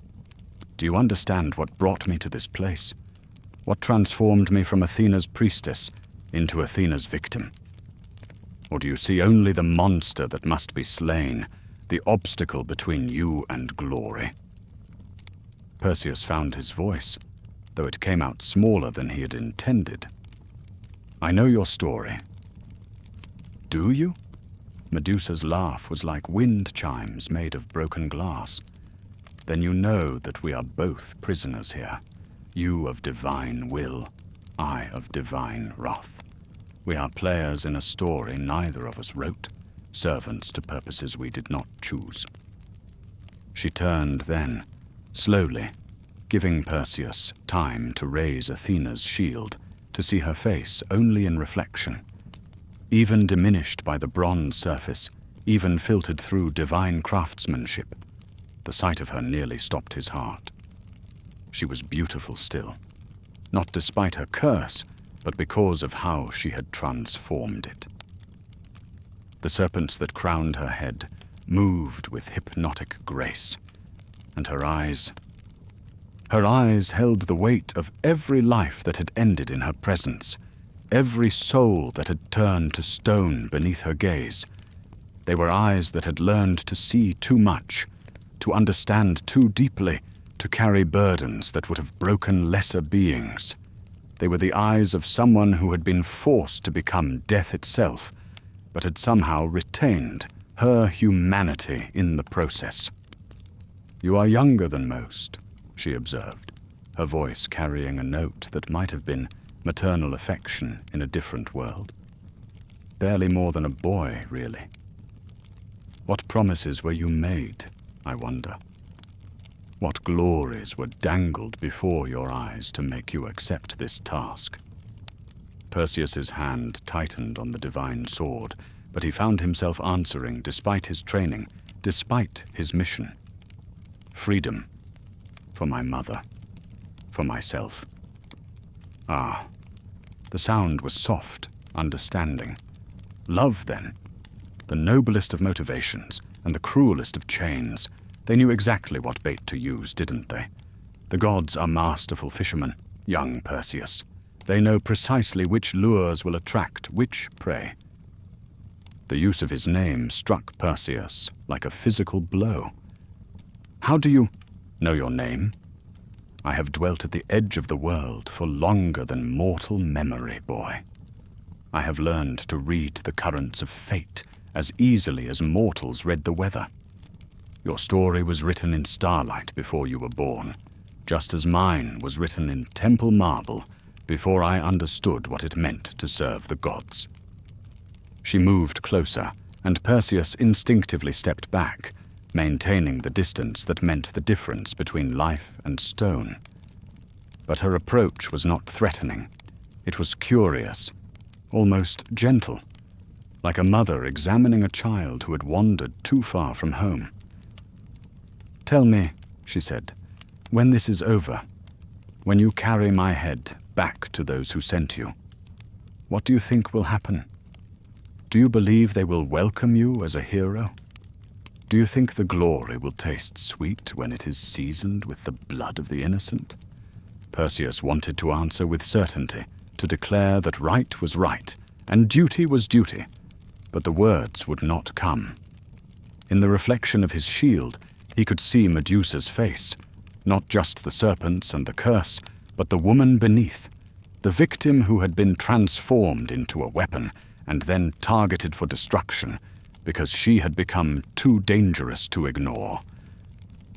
Do you understand what brought me to this place? What transformed me from Athena's priestess into Athena's victim? Or do you see only the monster that must be slain, the obstacle between you and glory?" Perseus found his voice, though it came out smaller than he had intended. "I know your story." "Do you?" Medusa's laugh was like wind chimes made of broken glass. "Then you know that we are both prisoners here, you of divine will, I of divine wrath. We are players in a story neither of us wrote, servants to purposes we did not choose." She turned then, slowly, giving Perseus time to raise Athena's shield to see her face only in reflection. Even diminished by the bronze surface, even filtered through divine craftsmanship, the sight of her nearly stopped his heart. She was beautiful still, not despite her curse, but because of how she had transformed it. The serpents that crowned her head moved with hypnotic grace, and her eyes held the weight of every life that had ended in her presence, every soul that had turned to stone beneath her gaze. They were eyes that had learned to see too much, to understand too deeply, to carry burdens that would have broken lesser beings. They were the eyes of someone who had been forced to become death itself, but had somehow retained her humanity in the process. "You are younger than most," she observed, her voice carrying a note that might have been maternal affection in a different world. "Barely more than a boy, really. What promises were you made, I wonder? What glories were dangled before your eyes to make you accept this task?" Perseus's hand tightened on the divine sword, but he found himself answering despite his training, despite his mission. "Freedom. For my mother. For myself." Ah, the sound was soft, understanding. Love, then. The noblest of motivations and the cruelest of chains. They knew exactly what bait to use, didn't they? The gods are masterful fishermen, young Perseus. They know precisely which lures will attract which prey. The use of his name struck Perseus like a physical blow. "How do you know your name? I have dwelt at the edge of the world for longer than mortal memory, boy. I have learned to read the currents of fate as easily as mortals read the weather. Your story was written in starlight before you were born, just as mine was written in temple marble before I understood what it meant to serve the gods." She moved closer, and Perseus instinctively stepped back, maintaining the distance that meant the difference between life and stone. But her approach was not threatening. It was curious, almost gentle, like a mother examining a child who had wandered too far from home. "Tell me," she said, "when this is over, when you carry my head back to those who sent you, what do you think will happen? Do you believe they will welcome you as a hero? Do you think the glory will taste sweet when it is seasoned with the blood of the innocent?" Perseus wanted to answer with certainty, to declare that right was right, and duty was duty, but the words would not come. In the reflection of his shield, he could see Medusa's face, not just the serpents and the curse, but the woman beneath, the victim who had been transformed into a weapon and then targeted for destruction because she had become too dangerous to ignore.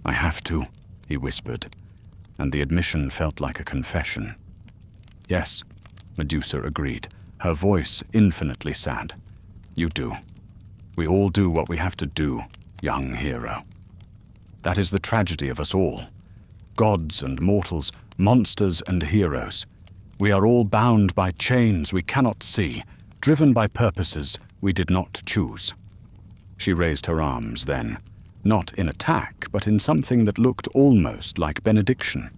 "I have to," he whispered, and the admission felt like a confession. "Yes," Medusa agreed, her voice infinitely sad. "You do. We all do what we have to do, young hero. That is the tragedy of us all. Gods and mortals, monsters and heroes. We are all bound by chains we cannot see, driven by purposes we did not choose." She raised her arms then, not in attack, but in something that looked almost like benediction.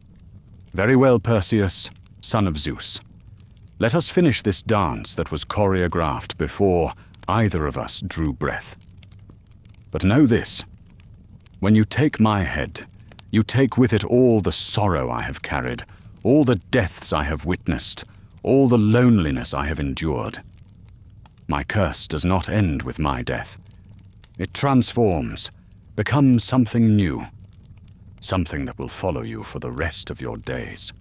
"Very well, Perseus, son of Zeus. Let us finish this dance that was choreographed before either of us drew breath. But know this, when you take my head, you take with it all the sorrow I have carried, all the deaths I have witnessed, all the loneliness I have endured. My curse does not end with my death. It transforms, becomes something new, something that will follow you for the rest of your days."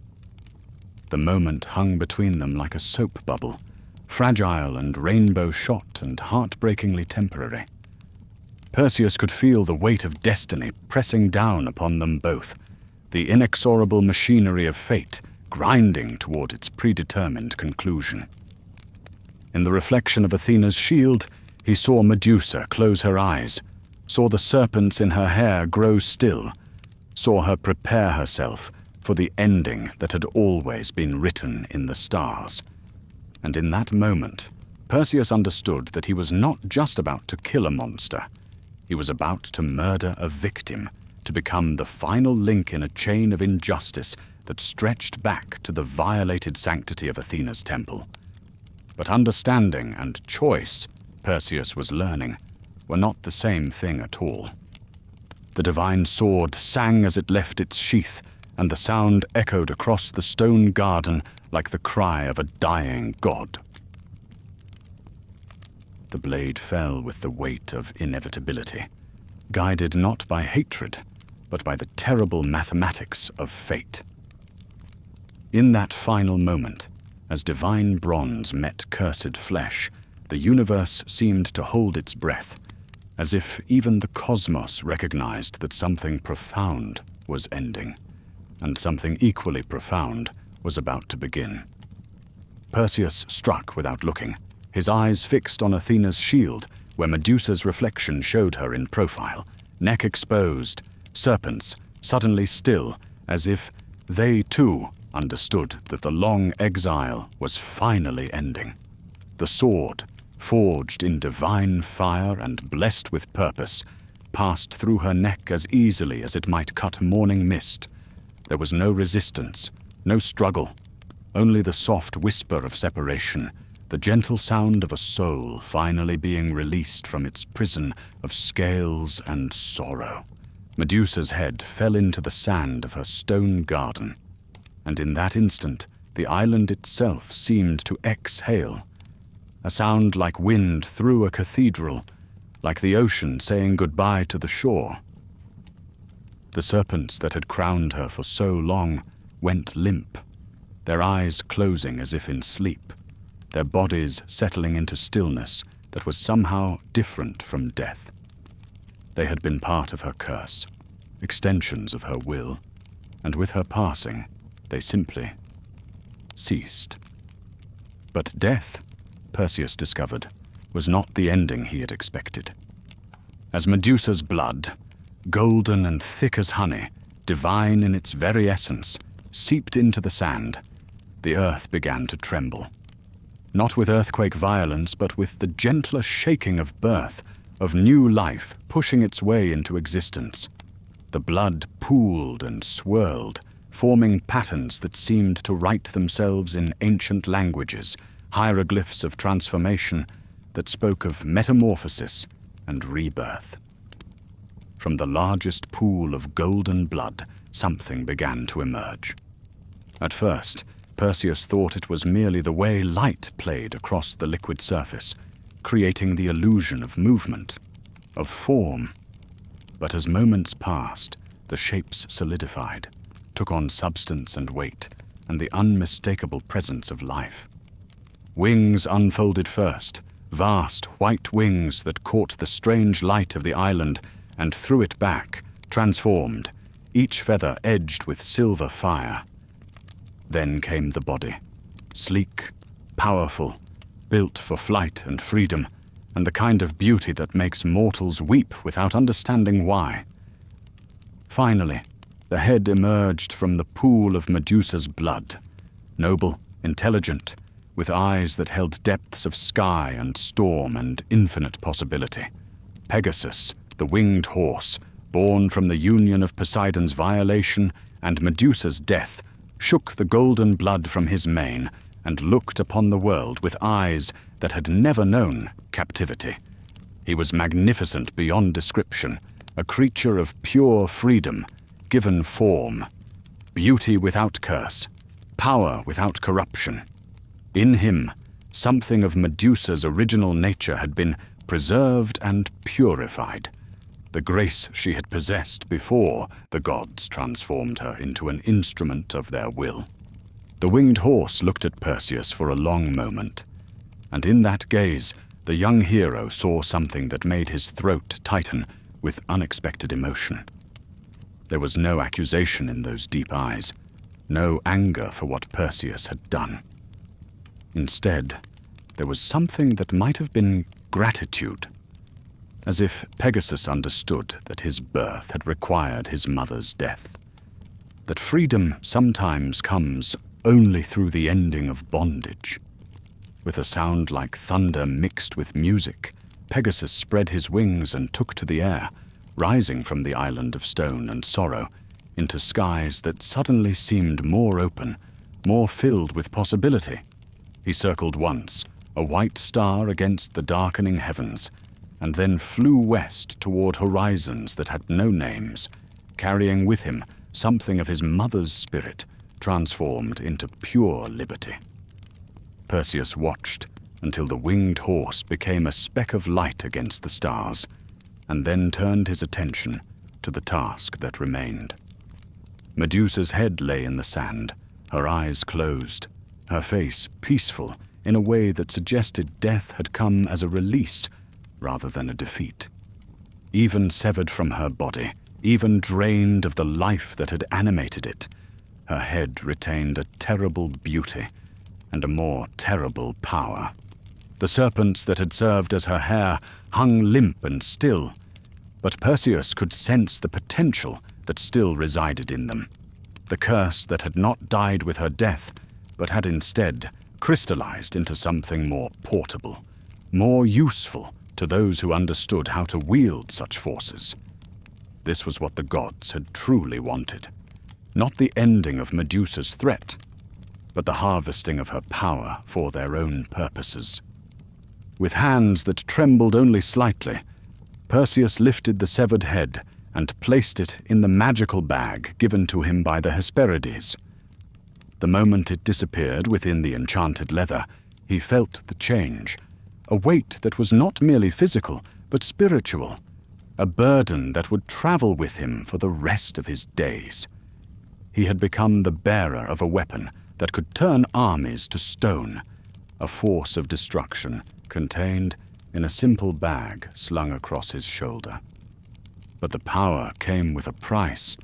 The moment hung between them like a soap bubble, fragile and rainbow-shot and heartbreakingly temporary. Perseus could feel the weight of destiny pressing down upon them both, the inexorable machinery of fate grinding toward its predetermined conclusion. In the reflection of Athena's shield, he saw Medusa close her eyes, saw the serpents in her hair grow still, saw her prepare herself for the ending that had always been written in the stars. And in that moment, Perseus understood that he was not just about to kill a monster. He was about to murder a victim, to become the final link in a chain of injustice that stretched back to the violated sanctity of Athena's temple. But understanding and choice, Perseus was learning, were not the same thing at all. The divine sword sang as it left its sheath, and the sound echoed across the stone garden like the cry of a dying god. The blade fell with the weight of inevitability, guided not by hatred, but by the terrible mathematics of fate. In that final moment, as divine bronze met cursed flesh, the universe seemed to hold its breath, as if even the cosmos recognized that something profound was ending, and something equally profound was about to begin. Perseus struck without looking, his eyes fixed on Athena's shield, where Medusa's reflection showed her in profile, neck exposed, serpents suddenly still, as if they too understood that the long exile was finally ending. The sword, forged in divine fire and blessed with purpose, passed through her neck as easily as it might cut morning mist. There was no resistance, no struggle, only the soft whisper of separation, the gentle sound of a soul finally being released from its prison of scales and sorrow. Medusa's head fell into the sand of her stone garden, and in that instant the island itself seemed to exhale, a sound like wind through a cathedral, like the ocean saying goodbye to the shore. The serpents that had crowned her for so long went limp, their eyes closing as if in sleep, their bodies settling into stillness that was somehow different from death. They had been part of her curse, extensions of her will, and with her passing, they simply ceased. But death, Perseus discovered, was not the ending he had expected. As Medusa's blood, golden and thick as honey, divine in its very essence, seeped into the sand, the earth began to tremble. Not with earthquake violence, but with the gentler shaking of birth, of new life pushing its way into existence. The blood pooled and swirled, forming patterns that seemed to write themselves in ancient languages, hieroglyphs of transformation that spoke of metamorphosis and rebirth. From the largest pool of golden blood, something began to emerge. At first, Perseus thought it was merely the way light played across the liquid surface, creating the illusion of movement, of form. But as moments passed, the shapes solidified, took on substance and weight, and the unmistakable presence of life. Wings unfolded first, vast white wings that caught the strange light of the island and threw it back, transformed, each feather edged with silver fire. Then came the body, sleek, powerful, built for flight and freedom, and the kind of beauty that makes mortals weep without understanding why. Finally, the head emerged from the pool of Medusa's blood, noble, intelligent, with eyes that held depths of sky and storm and infinite possibility. Pegasus, the winged horse, born from the union of Poseidon's violation and Medusa's death, shook the golden blood from his mane and looked upon the world with eyes that had never known captivity. He was magnificent beyond description, a creature of pure freedom, given form, beauty without curse, power without corruption. In him, something of Medusa's original nature had been preserved and purified, the grace she had possessed before the gods transformed her into an instrument of their will. The winged horse looked at Perseus for a long moment, and in that gaze, the young hero saw something that made his throat tighten with unexpected emotion. There was no accusation in those deep eyes, no anger for what Perseus had done. Instead, there was something that might have been gratitude, as if Pegasus understood that his birth had required his mother's death. that freedom sometimes comes only through the ending of bondage. With a sound like thunder mixed with music, Pegasus spread his wings and took to the air, rising from the island of stone and sorrow into skies that suddenly seemed more open, more filled with possibility. He circled once, a white star against the darkening heavens, and then flew west toward horizons that had no names, carrying with him something of his mother's spirit transformed into pure liberty. Perseus watched until the winged horse became a speck of light against the stars, and then turned his attention to the task that remained. Medusa's head lay in the sand, her eyes closed, her face peaceful in a way that suggested death had come as a release rather than a defeat. Even severed from her body, even drained of the life that had animated it, her head retained a terrible beauty and a more terrible power. The serpents that had served as her hair hung limp and still, but Perseus could sense the potential that still resided in them. The curse that had not died with her death, but had instead crystallized into something more portable, more useful to those who understood how to wield such forces. This was what the gods had truly wanted. Not the ending of Medusa's threat, but the harvesting of her power for their own purposes. With hands that trembled only slightly, Perseus lifted the severed head and placed it in the magical bag given to him by the Hesperides. The moment it disappeared within the enchanted leather, he felt the change, a weight that was not merely physical, but spiritual, a burden that would travel with him for the rest of his days. He had become the bearer of a weapon that could turn armies to stone, a force of destruction contained in a simple bag slung across his shoulder. But the power came with a price,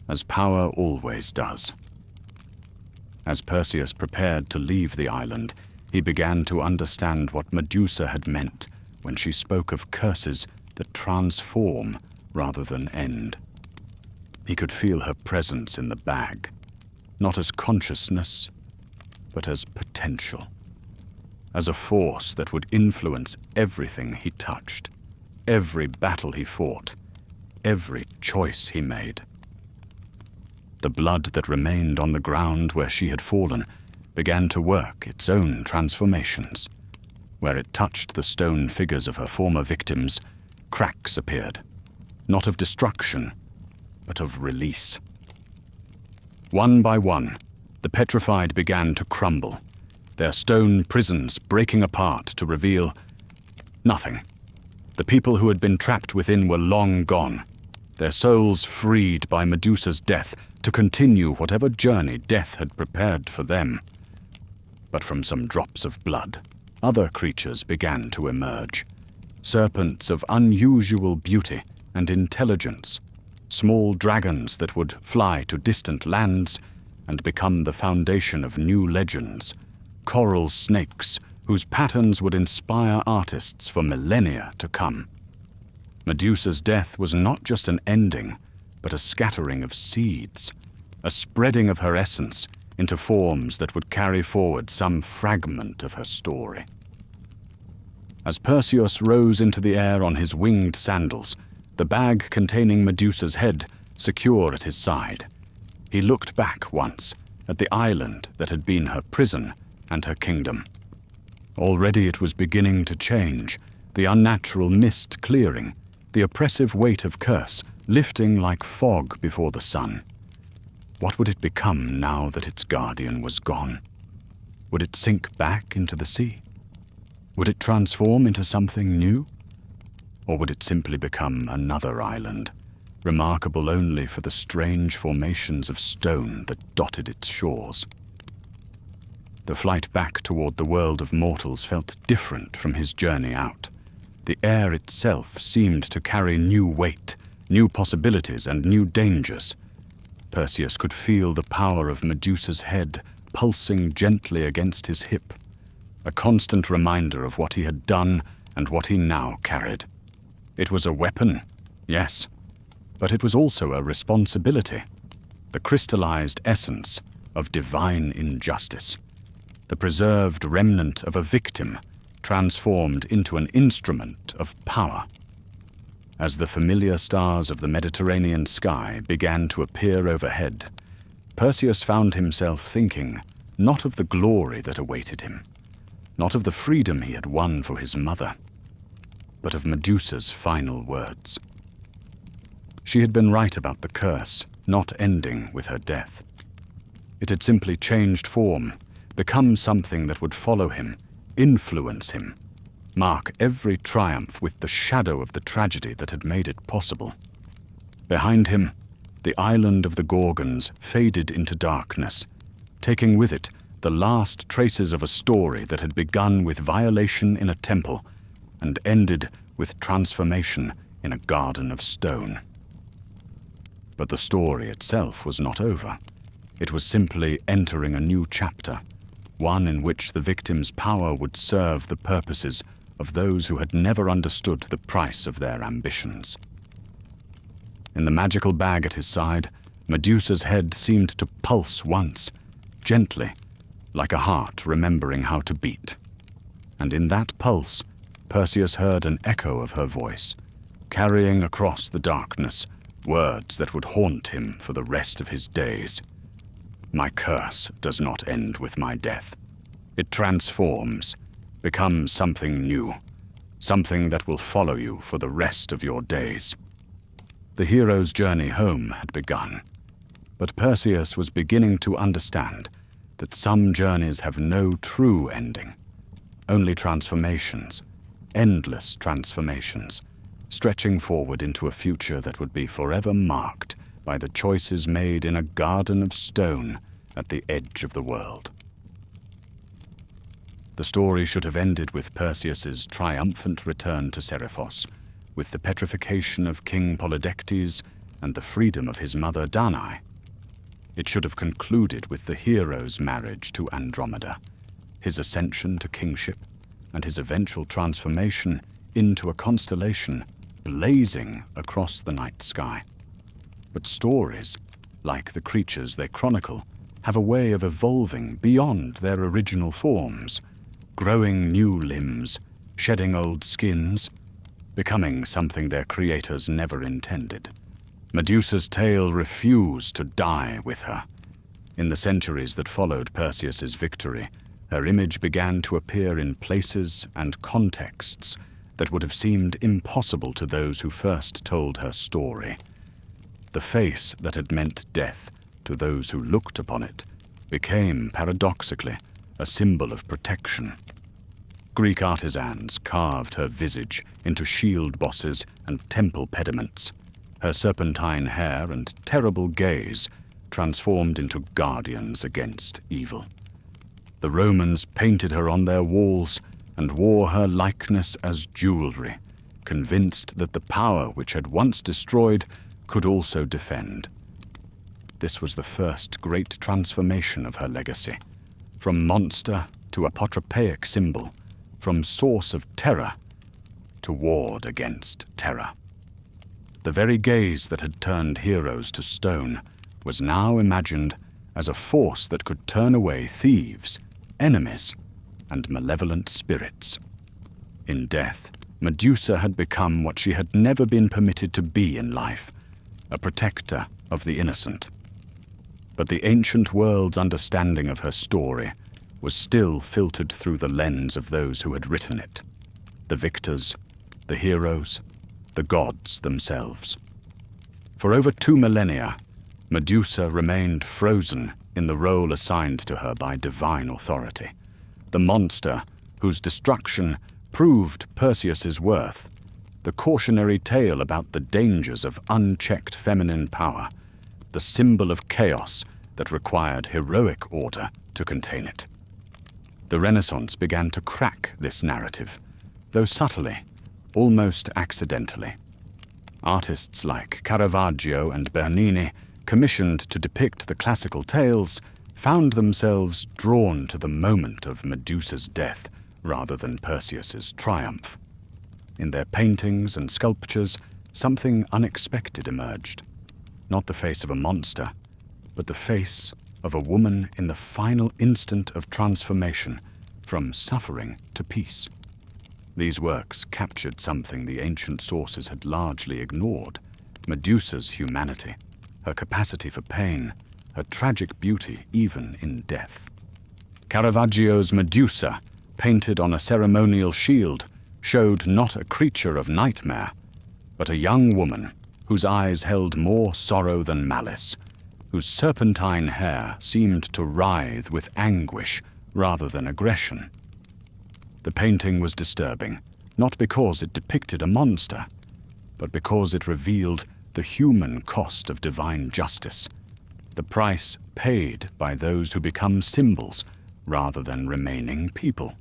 as power always does. As Perseus prepared to leave the island, he began to understand what Medusa had meant when she spoke of curses that transform rather than end. He could feel her presence in the bag, not as consciousness, but as potential, as a force that would influence everything he touched, every battle he fought, every choice he made. The blood that remained on the ground where she had fallen began to work its own transformations. Where it touched the stone figures of her former victims, cracks appeared, not of destruction, but of release. One by one, the petrified began to crumble, their stone prisons breaking apart to reveal nothing. The people who had been trapped within were long gone, their souls freed by Medusa's death to continue whatever journey death had prepared for them. But from some drops of blood, other creatures began to emerge, serpents of unusual beauty and intelligence, small dragons that would fly to distant lands and become the foundation of new legends, coral snakes whose patterns would inspire artists for millennia to come. Medusa's death was not just an ending, but a scattering of seeds, a spreading of her essence into forms that would carry forward some fragment of her story. As Perseus rose into the air on his winged sandals, the bag containing Medusa's head secure at his side, he looked back once at the island that had been her prison and her kingdom. Already it was beginning to change, the unnatural mist clearing, the oppressive weight of curse lifting like fog before the sun. What would it become now that its guardian was gone? Would it sink back into the sea? Would it transform into something new? Or would it simply become another island, remarkable only for the strange formations of stone that dotted its shores? The flight back toward the world of mortals felt different from his journey out. The air itself seemed to carry new weight, new possibilities and new dangers. Perseus could feel the power of Medusa's head pulsing gently against his hip, a constant reminder of what he had done and what he now carried. It was a weapon, yes, but it was also a responsibility. the crystallized essence of divine injustice, the preserved remnant of a victim transformed into an instrument of power. As the familiar stars of the Mediterranean sky began to appear overhead, Perseus found himself thinking not of the glory that awaited him, not of the freedom he had won for his mother, but of Medusa's final words. She had been right about the curse not ending with her death. It had simply changed form, become something that would follow him, influence him, mark every triumph with the shadow of the tragedy that had made it possible. Behind him, the island of the Gorgons faded into darkness, taking with it the last traces of a story that had begun with violation in a temple and ended with transformation in a garden of stone. But the story itself was not over. It was simply entering a new chapter, one in which the victim's power would serve the purposes of those who had never understood the price of their ambitions. In the magical bag at his side, Medusa's head seemed to pulse once, gently, like a heart remembering how to beat. And in that pulse, Perseus heard an echo of her voice, carrying across the darkness words that would haunt him for the rest of his days. My curse does not end with my death. It transforms, becomes something new, something that will follow you for the rest of your days. The hero's journey home had begun, but Perseus was beginning to understand that some journeys have no true ending, only transformations, endless transformations, stretching forward into a future that would be forever marked by the choices made in a garden of stone at the edge of the world. The story should have ended with Perseus's triumphant return to Seriphos, with the petrification of King Polydectes and the freedom of his mother Danae. It should have concluded with the hero's marriage to Andromeda, his ascension to kingship, and his eventual transformation into a constellation blazing across the night sky. But stories, like the creatures they chronicle, have a way of evolving beyond their original forms, growing new limbs, shedding old skins, becoming something their creators never intended. Medusa's tale refused to die with her. In the centuries that followed Perseus's victory, her image began to appear in places and contexts that would have seemed impossible to those who first told her story. The face that had meant death to those who looked upon it became, paradoxically, a symbol of protection. Greek artisans carved her visage into shield bosses and temple pediments, her serpentine hair and terrible gaze transformed into guardians against evil. The Romans painted her on their walls and wore her likeness as jewelry, convinced that the power which had once destroyed could also defend. This was the first great transformation of her legacy, from monster to apotropaic symbol, from source of terror to ward against terror. The very gaze that had turned heroes to stone was now imagined as a force that could turn away thieves, enemies, and malevolent spirits. In death, Medusa had become what she had never been permitted to be in life, a protector of the innocent. But the ancient world's understanding of her story was still filtered through the lens of those who had written it, the victors, the heroes, the gods themselves. For over 2 millennia, Medusa remained frozen in the role assigned to her by divine authority, the monster whose destruction proved Perseus's worth, the cautionary tale about the dangers of unchecked feminine power, the symbol of chaos that required heroic order to contain it. The Renaissance began to crack this narrative, though subtly, almost accidentally. Artists like Caravaggio and Bernini, commissioned to depict the classical tales, found themselves drawn to the moment of Medusa's death rather than Perseus's triumph. In their paintings and sculptures, something unexpected emerged. Not the face of a monster, but the face of a woman in the final instant of transformation from suffering to peace. These works captured something the ancient sources had largely ignored: Medusa's humanity, her capacity for pain, her tragic beauty even in death. Caravaggio's Medusa, painted on a ceremonial shield, showed not a creature of nightmare, but a young woman whose eyes held more sorrow than malice, whose serpentine hair seemed to writhe with anguish rather than aggression. The painting was disturbing, not because it depicted a monster, but because it revealed the human cost of divine justice, the price paid by those who become symbols rather than remaining people.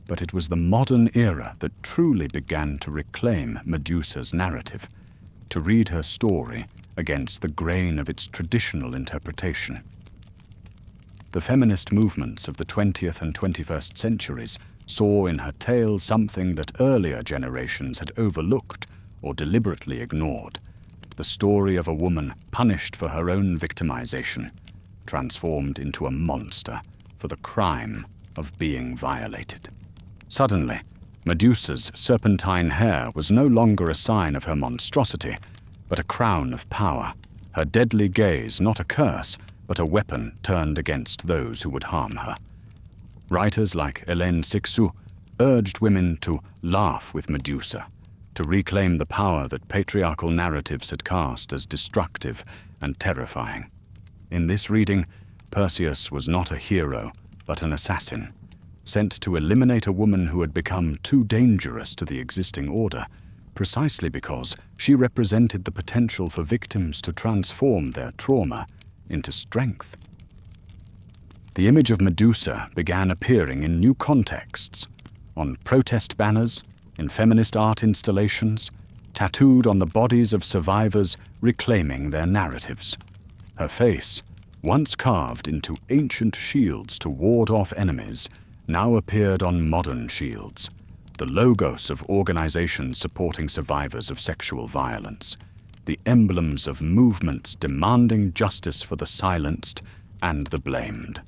But it was the modern era that truly began to reclaim Medusa's narrative, to read her story against the grain of its traditional interpretation. The feminist movements of the 20th and 21st centuries saw in her tale something that earlier generations had overlooked or deliberately ignored: the story of a woman punished for her own victimization, transformed into a monster for the crime of being violated. Suddenly, Medusa's serpentine hair was no longer a sign of her monstrosity, but a crown of power, her deadly gaze not a curse, but a weapon turned against those who would harm her. Writers like Hélène Cixous urged women to laugh with Medusa, to reclaim the power that patriarchal narratives had cast as destructive and terrifying. In this reading, Perseus was not a hero, but an assassin, sent to eliminate a woman who had become too dangerous to the existing order, precisely because she represented the potential for victims to transform their trauma into strength. The image of Medusa began appearing in new contexts, on protest banners, in feminist art installations, tattooed on the bodies of survivors reclaiming their narratives. Her face, once carved into ancient shields to ward off enemies, now appeared on modern shields, the logos of organizations supporting survivors of sexual violence, the emblems of movements demanding justice for the silenced and the blamed.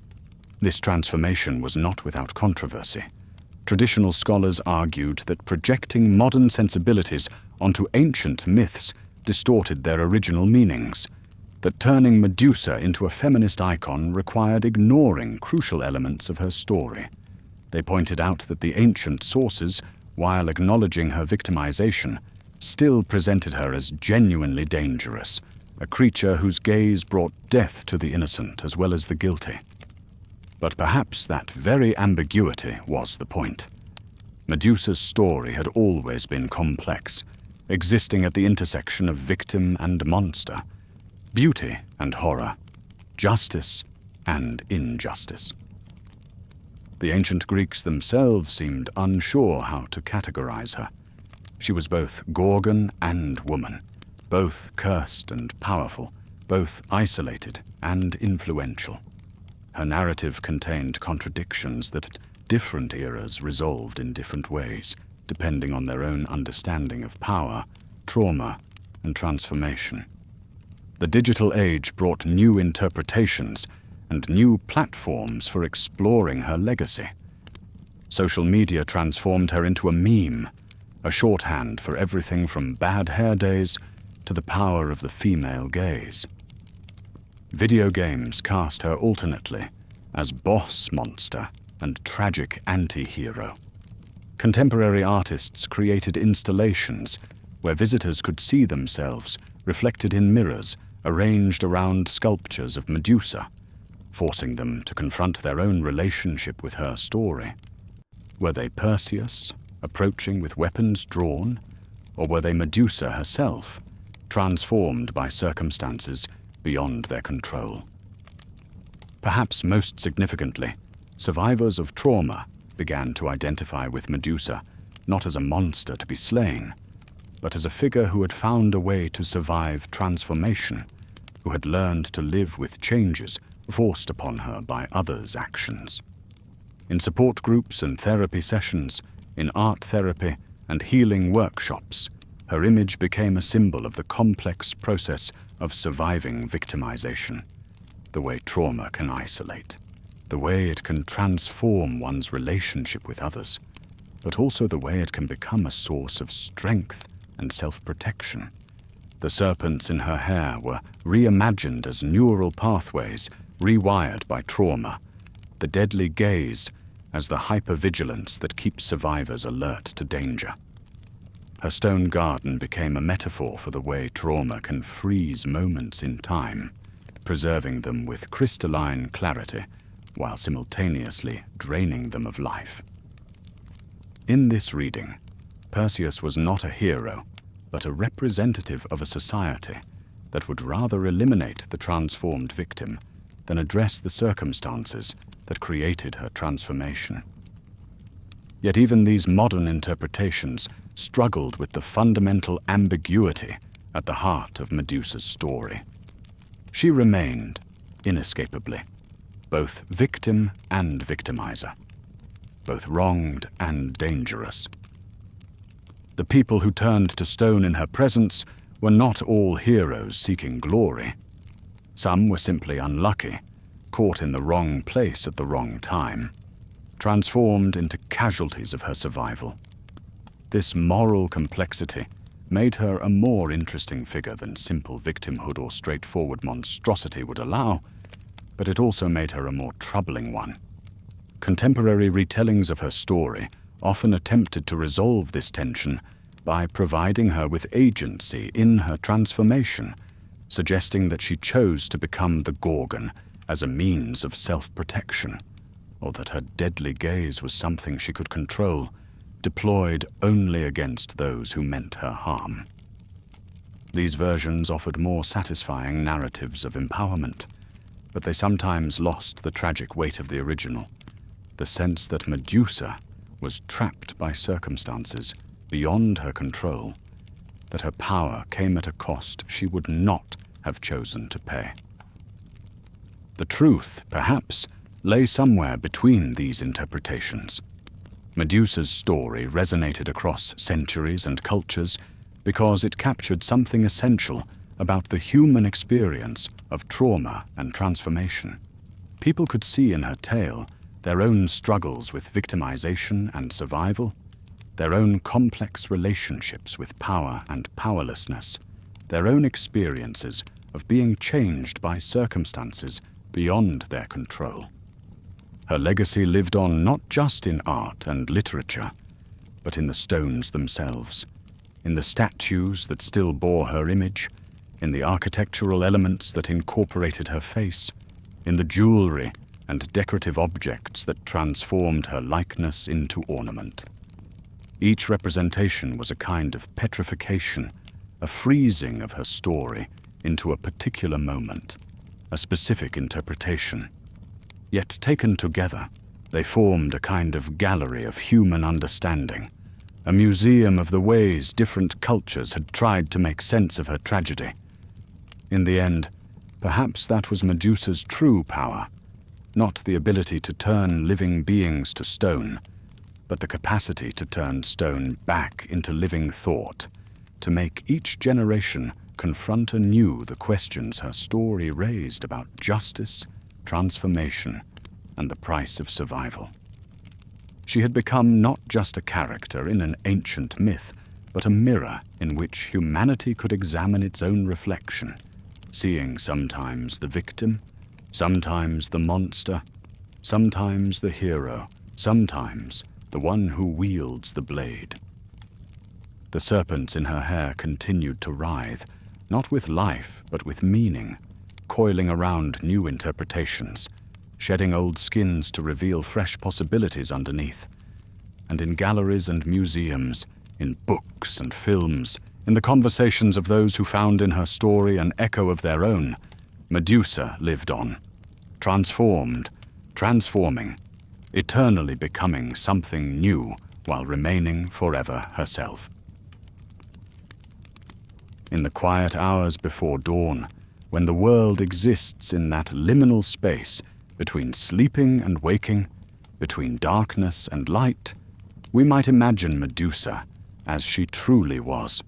This transformation was not without controversy. Traditional scholars argued that projecting modern sensibilities onto ancient myths distorted their original meanings, that turning Medusa into a feminist icon required ignoring crucial elements of her story. They pointed out that the ancient sources, while acknowledging her victimization, still presented her as genuinely dangerous, a creature whose gaze brought death to the innocent as well as the guilty. But perhaps that very ambiguity was the point. Medusa's story had always been complex, existing at the intersection of victim and monster, beauty and horror, justice and injustice. The ancient Greeks themselves seemed unsure how to categorize her. She was both Gorgon and woman, both cursed and powerful, both isolated and influential. Her narrative contained contradictions that at different eras resolved in different ways, depending on their own understanding of power, trauma, and transformation. The digital age brought new interpretations and new platforms for exploring her legacy. Social media transformed her into a meme, a shorthand for everything from bad hair days to the power of the female gaze. Video games cast her alternately as boss monster and tragic anti-hero. Contemporary artists created installations where visitors could see themselves reflected in mirrors arranged around sculptures of Medusa, forcing them to confront their own relationship with her story. Were they Perseus, approaching with weapons drawn, or were they Medusa herself, transformed by circumstances beyond their control? Perhaps most significantly, survivors of trauma began to identify with Medusa not as a monster to be slain, but as a figure who had found a way to survive transformation, who had learned to live with changes forced upon her by others' actions. In support groups and therapy sessions, in art therapy and healing workshops, Her image became a symbol of the complex process of surviving victimization, the way trauma can isolate, the way it can transform one's relationship with others, but also the way it can become a source of strength and self-protection. The serpents in her hair were reimagined as neural pathways rewired by trauma, the deadly gaze as the hypervigilance that keeps survivors alert to danger. Her stone garden became a metaphor for the way trauma can freeze moments in time, preserving them with crystalline clarity while simultaneously draining them of life. In this reading, Perseus was not a hero, but a representative of a society that would rather eliminate the transformed victim than address the circumstances that created her transformation. Yet even these modern interpretations struggled with the fundamental ambiguity at the heart of Medusa's story. She remained, inescapably, both victim and victimizer, both wronged and dangerous. The people who turned to stone in her presence were not all heroes seeking glory. Some were simply unlucky, caught in the wrong place at the wrong time, transformed into casualties of her survival. This moral complexity made her a more interesting figure than simple victimhood or straightforward monstrosity would allow, but it also made her a more troubling one. Contemporary retellings of her story often attempted to resolve this tension by providing her with agency in her transformation, suggesting that she chose to become the Gorgon as a means of self-protection, or that her deadly gaze was something she could control, deployed only against those who meant her harm. These versions offered more satisfying narratives of empowerment, but they sometimes lost the tragic weight of the original, the sense that Medusa was trapped by circumstances beyond her control, that her power came at a cost she would not have chosen to pay. The truth, perhaps, lay somewhere between these interpretations. Medusa's story resonated across centuries and cultures because it captured something essential about the human experience of trauma and transformation. People could see in her tale their own struggles with victimization and survival, their own complex relationships with power and powerlessness, their own experiences of being changed by circumstances beyond their control. Her legacy lived on not just in art and literature, but in the stones themselves, in the statues that still bore her image, in the architectural elements that incorporated her face, in the jewelry and decorative objects that transformed her likeness into ornament. Each representation was a kind of petrification, a freezing of her story into a particular moment, a specific interpretation. Yet taken together, they formed a kind of gallery of human understanding, a museum of the ways different cultures had tried to make sense of her tragedy. In the end, perhaps that was Medusa's true power, not the ability to turn living beings to stone, but the capacity to turn stone back into living thought, to make each generation confront anew the questions her story raised about justice, transformation, and the price of survival. She had become not just a character in an ancient myth, but a mirror in which humanity could examine its own reflection, seeing sometimes the victim, sometimes the monster, sometimes the hero, sometimes the one who wields the blade. The serpents in her hair continued to writhe, not with life, but with meaning, coiling around new interpretations, shedding old skins to reveal fresh possibilities underneath. And in galleries and museums, in books and films, in the conversations of those who found in her story an echo of their own, Medusa lived on, transformed, transforming, eternally becoming something new while remaining forever herself. In the quiet hours before dawn, when the world exists in that liminal space between sleeping and waking, between darkness and light, we might imagine Medusa as she truly was,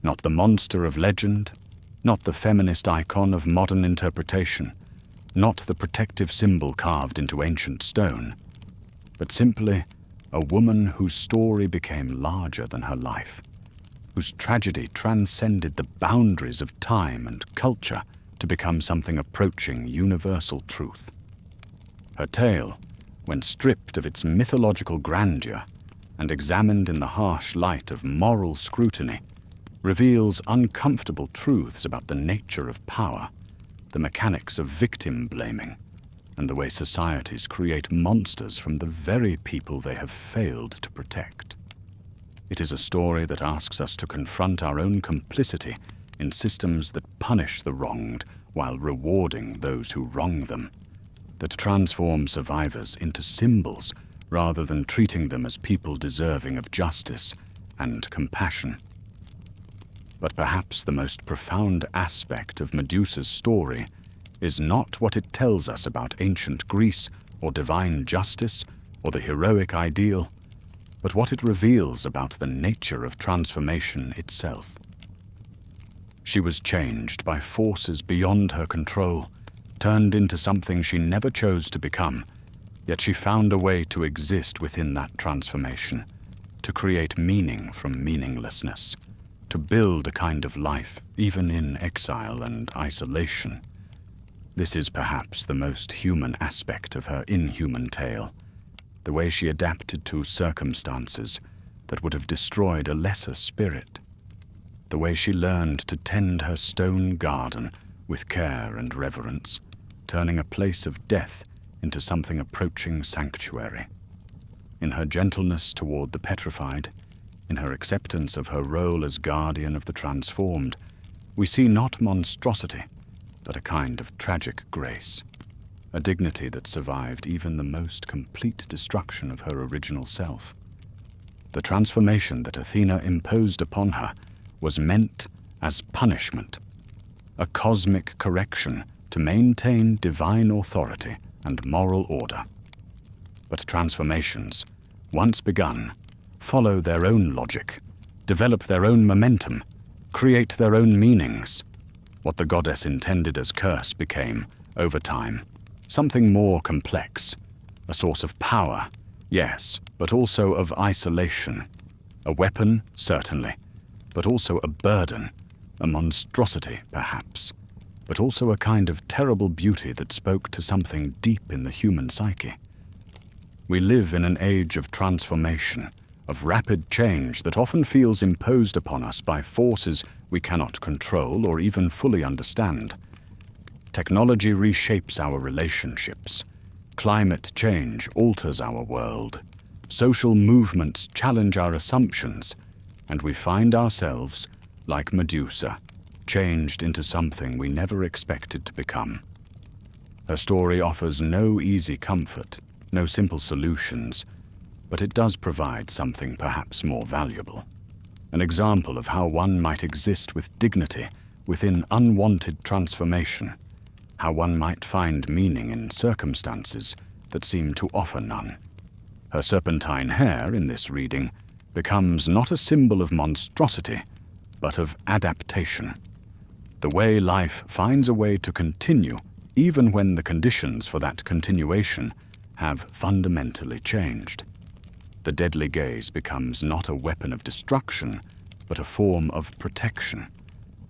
Not the monster of legend, not the feminist icon of modern interpretation, not the protective symbol carved into ancient stone, but simply a woman whose story became larger than her life, whose tragedy transcended the boundaries of time and culture to become something approaching universal truth. Her tale, when stripped of its mythological grandeur and examined in the harsh light of moral scrutiny, reveals uncomfortable truths about the nature of power, the mechanics of victim blaming, and the way societies create monsters from the very people they have failed to protect. It is a story that asks us to confront our own complicity in systems that punish the wronged while rewarding those who wrong them, that transform survivors into symbols rather than treating them as people deserving of justice and compassion. But perhaps the most profound aspect of Medusa's story is not what it tells us about ancient Greece or divine justice or the heroic ideal, but what it reveals about the nature of transformation itself. She was changed by forces beyond her control, turned into something she never chose to become, yet she found a way to exist within that transformation, to create meaning from meaninglessness, to build a kind of life even in exile and isolation. This is perhaps the most human aspect of her inhuman tale, the way she adapted to circumstances that would have destroyed a lesser spirit, the way she learned to tend her stone garden with care and reverence, turning a place of death into something approaching sanctuary. In her gentleness toward the petrified, in her acceptance of her role as guardian of the transformed, we see not monstrosity, but a kind of tragic grace, a dignity that survived even the most complete destruction of her original self. The transformation that Athena imposed upon her was meant as punishment, a cosmic correction to maintain divine authority and moral order. But transformations, once begun, follow their own logic, develop their own momentum, create their own meanings. What the goddess intended as curse became, over time, something more complex, a source of power, yes, but also of isolation, a weapon, certainly, but also a burden, a monstrosity, perhaps, but also a kind of terrible beauty that spoke to something deep in the human psyche. We live in an age of transformation, of rapid change that often feels imposed upon us by forces we cannot control or even fully understand. Technology reshapes our relationships. Climate change alters our world. Social movements challenge our assumptions, and we find ourselves, like Medusa, changed into something we never expected to become. Her story offers no easy comfort, no simple solutions, but it does provide something perhaps more valuable. An example of how one might exist with dignity within unwanted transformation, how one might find meaning in circumstances that seem to offer none. Her serpentine hair in this reading becomes not a symbol of monstrosity, but of adaptation. The way life finds a way to continue, even when the conditions for that continuation have fundamentally changed. The deadly gaze becomes not a weapon of destruction, but a form of protection,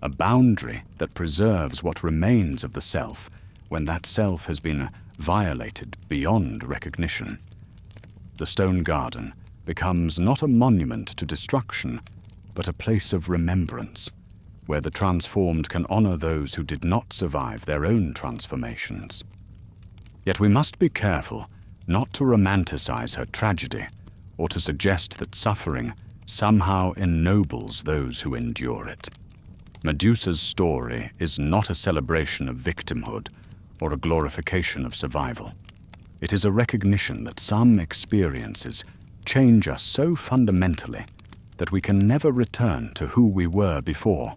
a boundary that preserves what remains of the self when that self has been violated beyond recognition. The stone garden becomes not a monument to destruction, but a place of remembrance, where the transformed can honor those who did not survive their own transformations. Yet we must be careful not to romanticize her tragedy, or to suggest that suffering somehow ennobles those who endure it. Medusa's story is not a celebration of victimhood or a glorification of survival. It is a recognition that some experiences change us so fundamentally that we can never return to who we were before,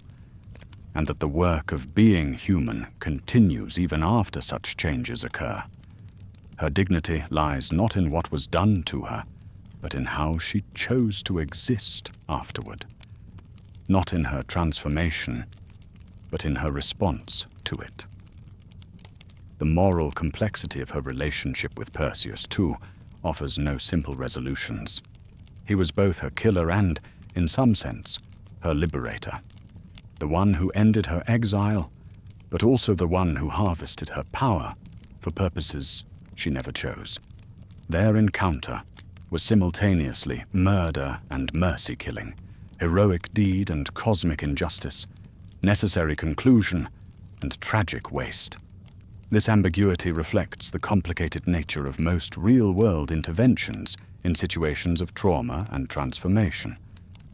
and that the work of being human continues even after such changes occur. Her dignity lies not in what was done to her, but in how she chose to exist afterward. not in her transformation, but in her response to it. The moral complexity of her relationship with Perseus, too, offers no simple resolutions. He was both her killer and, in some sense, her liberator. The one who ended her exile, but also the one who harvested her power for purposes she never chose. Their encounter was simultaneously murder and mercy-killing, heroic deed and cosmic injustice, necessary conclusion and tragic waste. This ambiguity reflects the complicated nature of most real-world interventions in situations of trauma and transformation,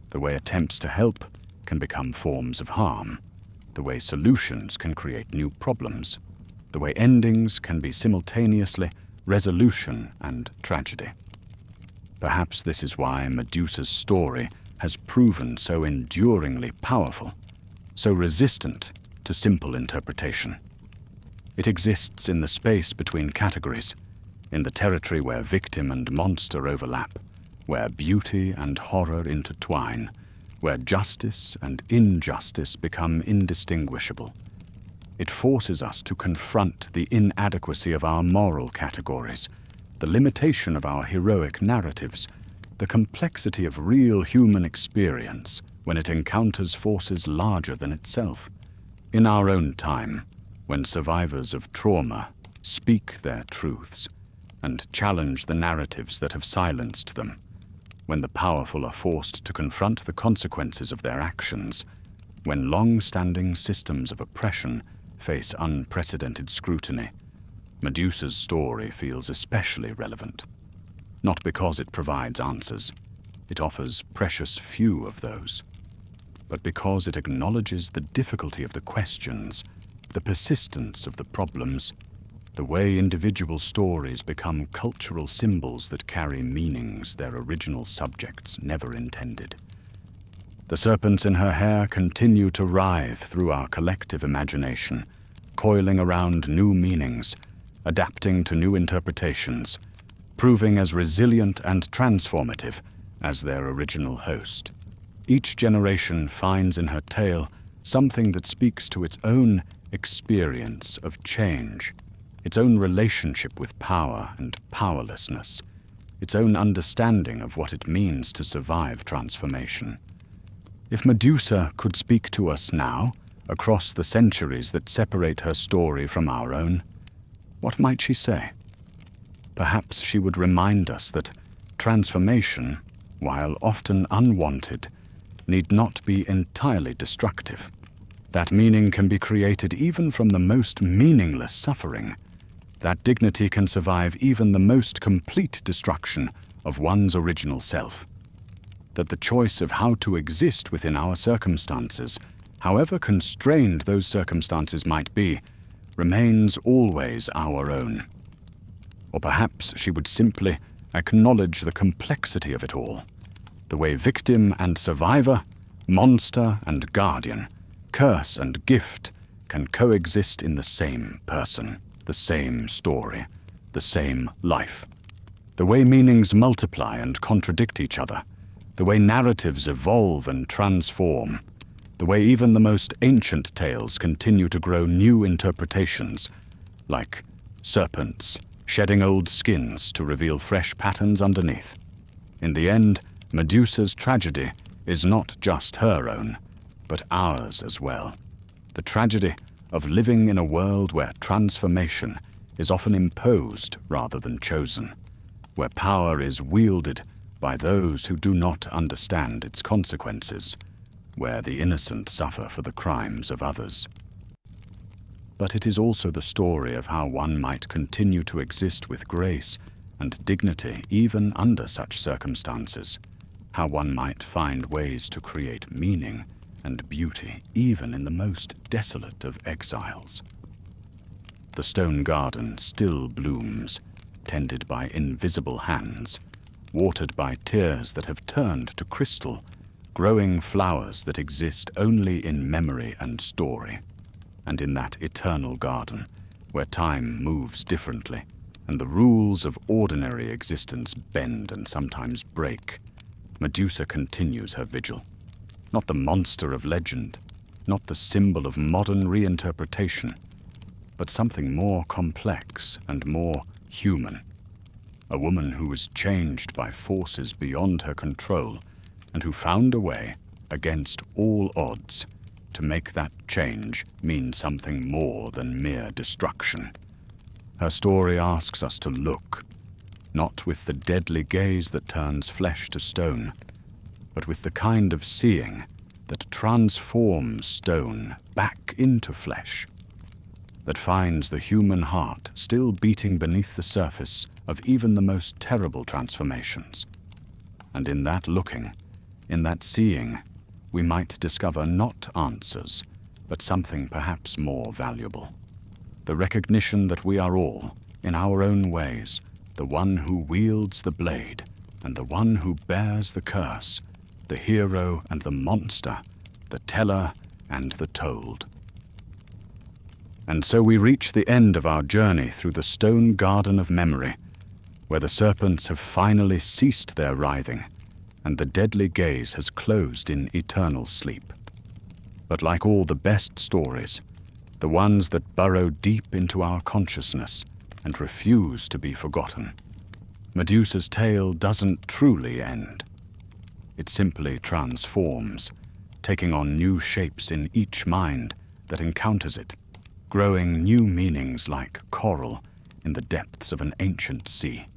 the way attempts to help can become forms of harm, the way solutions can create new problems, the way endings can be simultaneously resolution and tragedy. Perhaps this is why Medusa's story has proven so enduringly powerful, so resistant to simple interpretation. It exists in the space between categories, in the territory where victim and monster overlap, where beauty and horror intertwine, where justice and injustice become indistinguishable. It forces us to confront the inadequacy of our moral categories, the limitation of our heroic narratives, the complexity of real human experience when it encounters forces larger than itself. In our own time, when survivors of trauma speak their truths and challenge the narratives that have silenced them, when the powerful are forced to confront the consequences of their actions, when long-standing systems of oppression face unprecedented scrutiny, Medusa's story feels especially relevant. Not because it provides answers, it offers precious few of those, but because it acknowledges the difficulty of the questions, the persistence of the problems, the way individual stories become cultural symbols that carry meanings their original subjects never intended. The serpents in her hair continue to writhe through our collective imagination, coiling around new meanings, adapting to new interpretations, proving as resilient and transformative as their original host. Each generation finds in her tale something that speaks to its own experience of change, its own relationship with power and powerlessness, its own understanding of what it means to survive transformation. If Medusa could speak to us now, across the centuries that separate her story from our own, what might she say? Perhaps she would remind us that transformation, while often unwanted, need not be entirely destructive. That meaning can be created even from the most meaningless suffering. That dignity can survive even the most complete destruction of one's original self. That the choice of how to exist within our circumstances, however constrained those circumstances might be, remains always our own. Or perhaps she would simply acknowledge the complexity of it all, the way victim and survivor, monster and guardian, curse and gift can coexist in the same person, the same story, the same life. The way meanings multiply and contradict each other, the way narratives evolve and transform, the way even the most ancient tales continue to grow new interpretations, like serpents shedding old skins to reveal fresh patterns underneath. In the end, Medusa's tragedy is not just her own, but ours as well. The tragedy of living in a world where transformation is often imposed rather than chosen, where power is wielded by those who do not understand its consequences, where the innocent suffer for the crimes of others. But it is also the story of how one might continue to exist with grace and dignity even under such circumstances, how one might find ways to create meaning and beauty even in the most desolate of exiles. The stone garden still blooms, tended by invisible hands, watered by tears that have turned to crystal, growing flowers that exist only in memory and story. And in that eternal garden, where time moves differently, and the rules of ordinary existence bend and sometimes break, Medusa continues her vigil. not the monster of legend, not the symbol of modern reinterpretation, but something more complex and more human. A woman who was changed by forces beyond her control and who found a way, against all odds, to make that change mean something more than mere destruction. Her story asks us to look, not with the deadly gaze that turns flesh to stone, but with the kind of seeing that transforms stone back into flesh, that finds the human heart still beating beneath the surface of even the most terrible transformations. And in that looking, in that seeing, we might discover not answers, but something perhaps more valuable. The recognition that we are all, in our own ways, the one who wields the blade and the one who bears the curse, the hero and the monster, the teller and the told. And so we reach the end of our journey through the stone garden of memory, where the serpents have finally ceased their writhing, and the deadly gaze has closed in eternal sleep. But like all the best stories, the ones that burrow deep into our consciousness and refuse to be forgotten, Medusa's tale doesn't truly end. It simply transforms, taking on new shapes in each mind that encounters it, growing new meanings like coral in the depths of an ancient sea.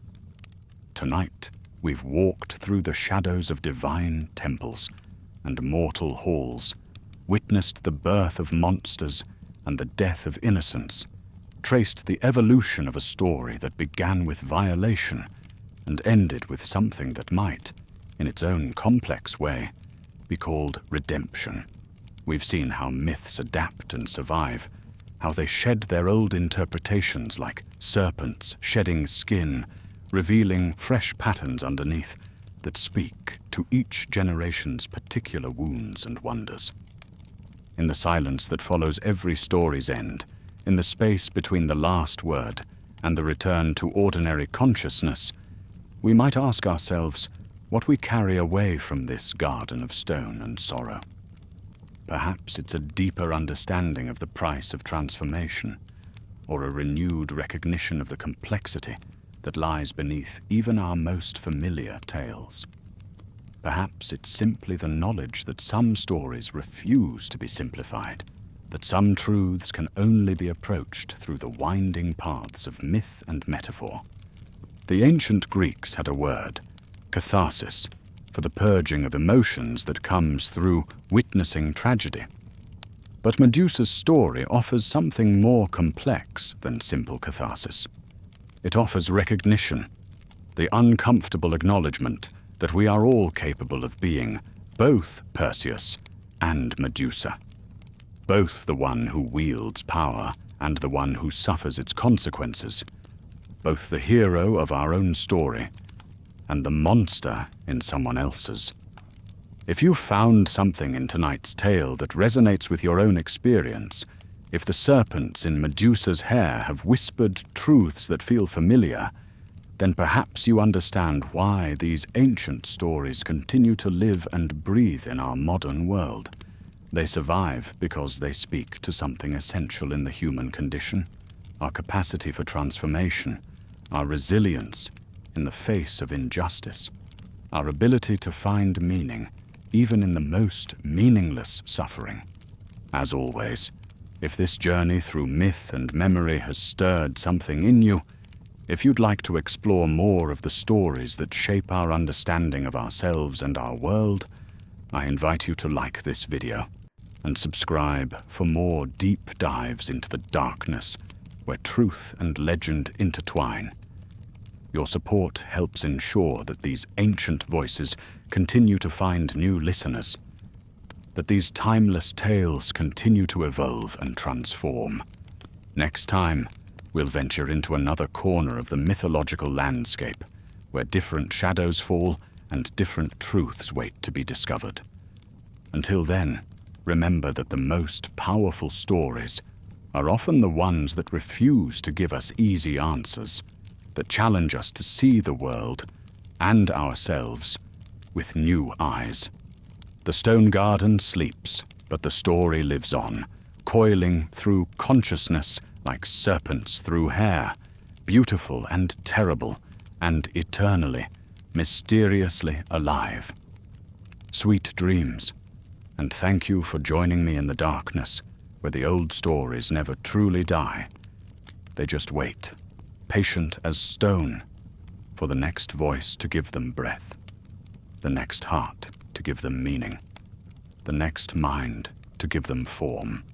Tonight, we've walked through the shadows of divine temples and mortal halls, witnessed the birth of monsters and the death of innocence, traced the evolution of a story that began with violation and ended with something that might, in its own complex way, be called redemption. We've seen how myths adapt and survive, how they shed their old interpretations like serpents shedding skin, revealing fresh patterns underneath that speak to each generation's particular wounds and wonders. In the silence that follows every story's end, in the space between the last word and the return to ordinary consciousness, we might ask ourselves what we carry away from this garden of stone and sorrow. Perhaps it's a deeper understanding of the price of transformation, or a renewed recognition of the complexity that lies beneath even our most familiar tales. Perhaps it's simply the knowledge that some stories refuse to be simplified, that some truths can only be approached through the winding paths of myth and metaphor. The ancient Greeks had a word, catharsis, for the purging of emotions that comes through witnessing tragedy. But Medusa's story offers something more complex than simple catharsis. It offers recognition, the uncomfortable acknowledgement that we are all capable of being both Perseus and Medusa, both the one who wields power and the one who suffers its consequences, both the hero of our own story and the monster in someone else's. If you found something in tonight's tale that resonates with your own experience, if the serpents in Medusa's hair have whispered truths that feel familiar, then perhaps you understand why these ancient stories continue to live and breathe in our modern world. They survive because they speak to something essential in the human condition, our capacity for transformation, our resilience in the face of injustice, our ability to find meaning even in the most meaningless suffering. As always, if this journey through myth and memory has stirred something in you, if you'd like to explore more of the stories that shape our understanding of ourselves and our world, I invite you to like this video and subscribe for more deep dives into the darkness where truth and legend intertwine. Your support helps ensure that these ancient voices continue to find new listeners, that these timeless tales continue to evolve and transform. Next time, we'll venture into another corner of the mythological landscape, where different shadows fall and different truths wait to be discovered. Until then, remember that the most powerful stories are often the ones that refuse to give us easy answers, that challenge us to see the world and ourselves with new eyes. The stone garden sleeps, but the story lives on, coiling through consciousness like serpents through hair, beautiful and terrible, and eternally, mysteriously alive. Sweet dreams, and thank you for joining me in the darkness, where the old stories never truly die. They just wait, patient as stone, for the next voice to give them breath, the next heart to give them meaning, the next mind to give them form.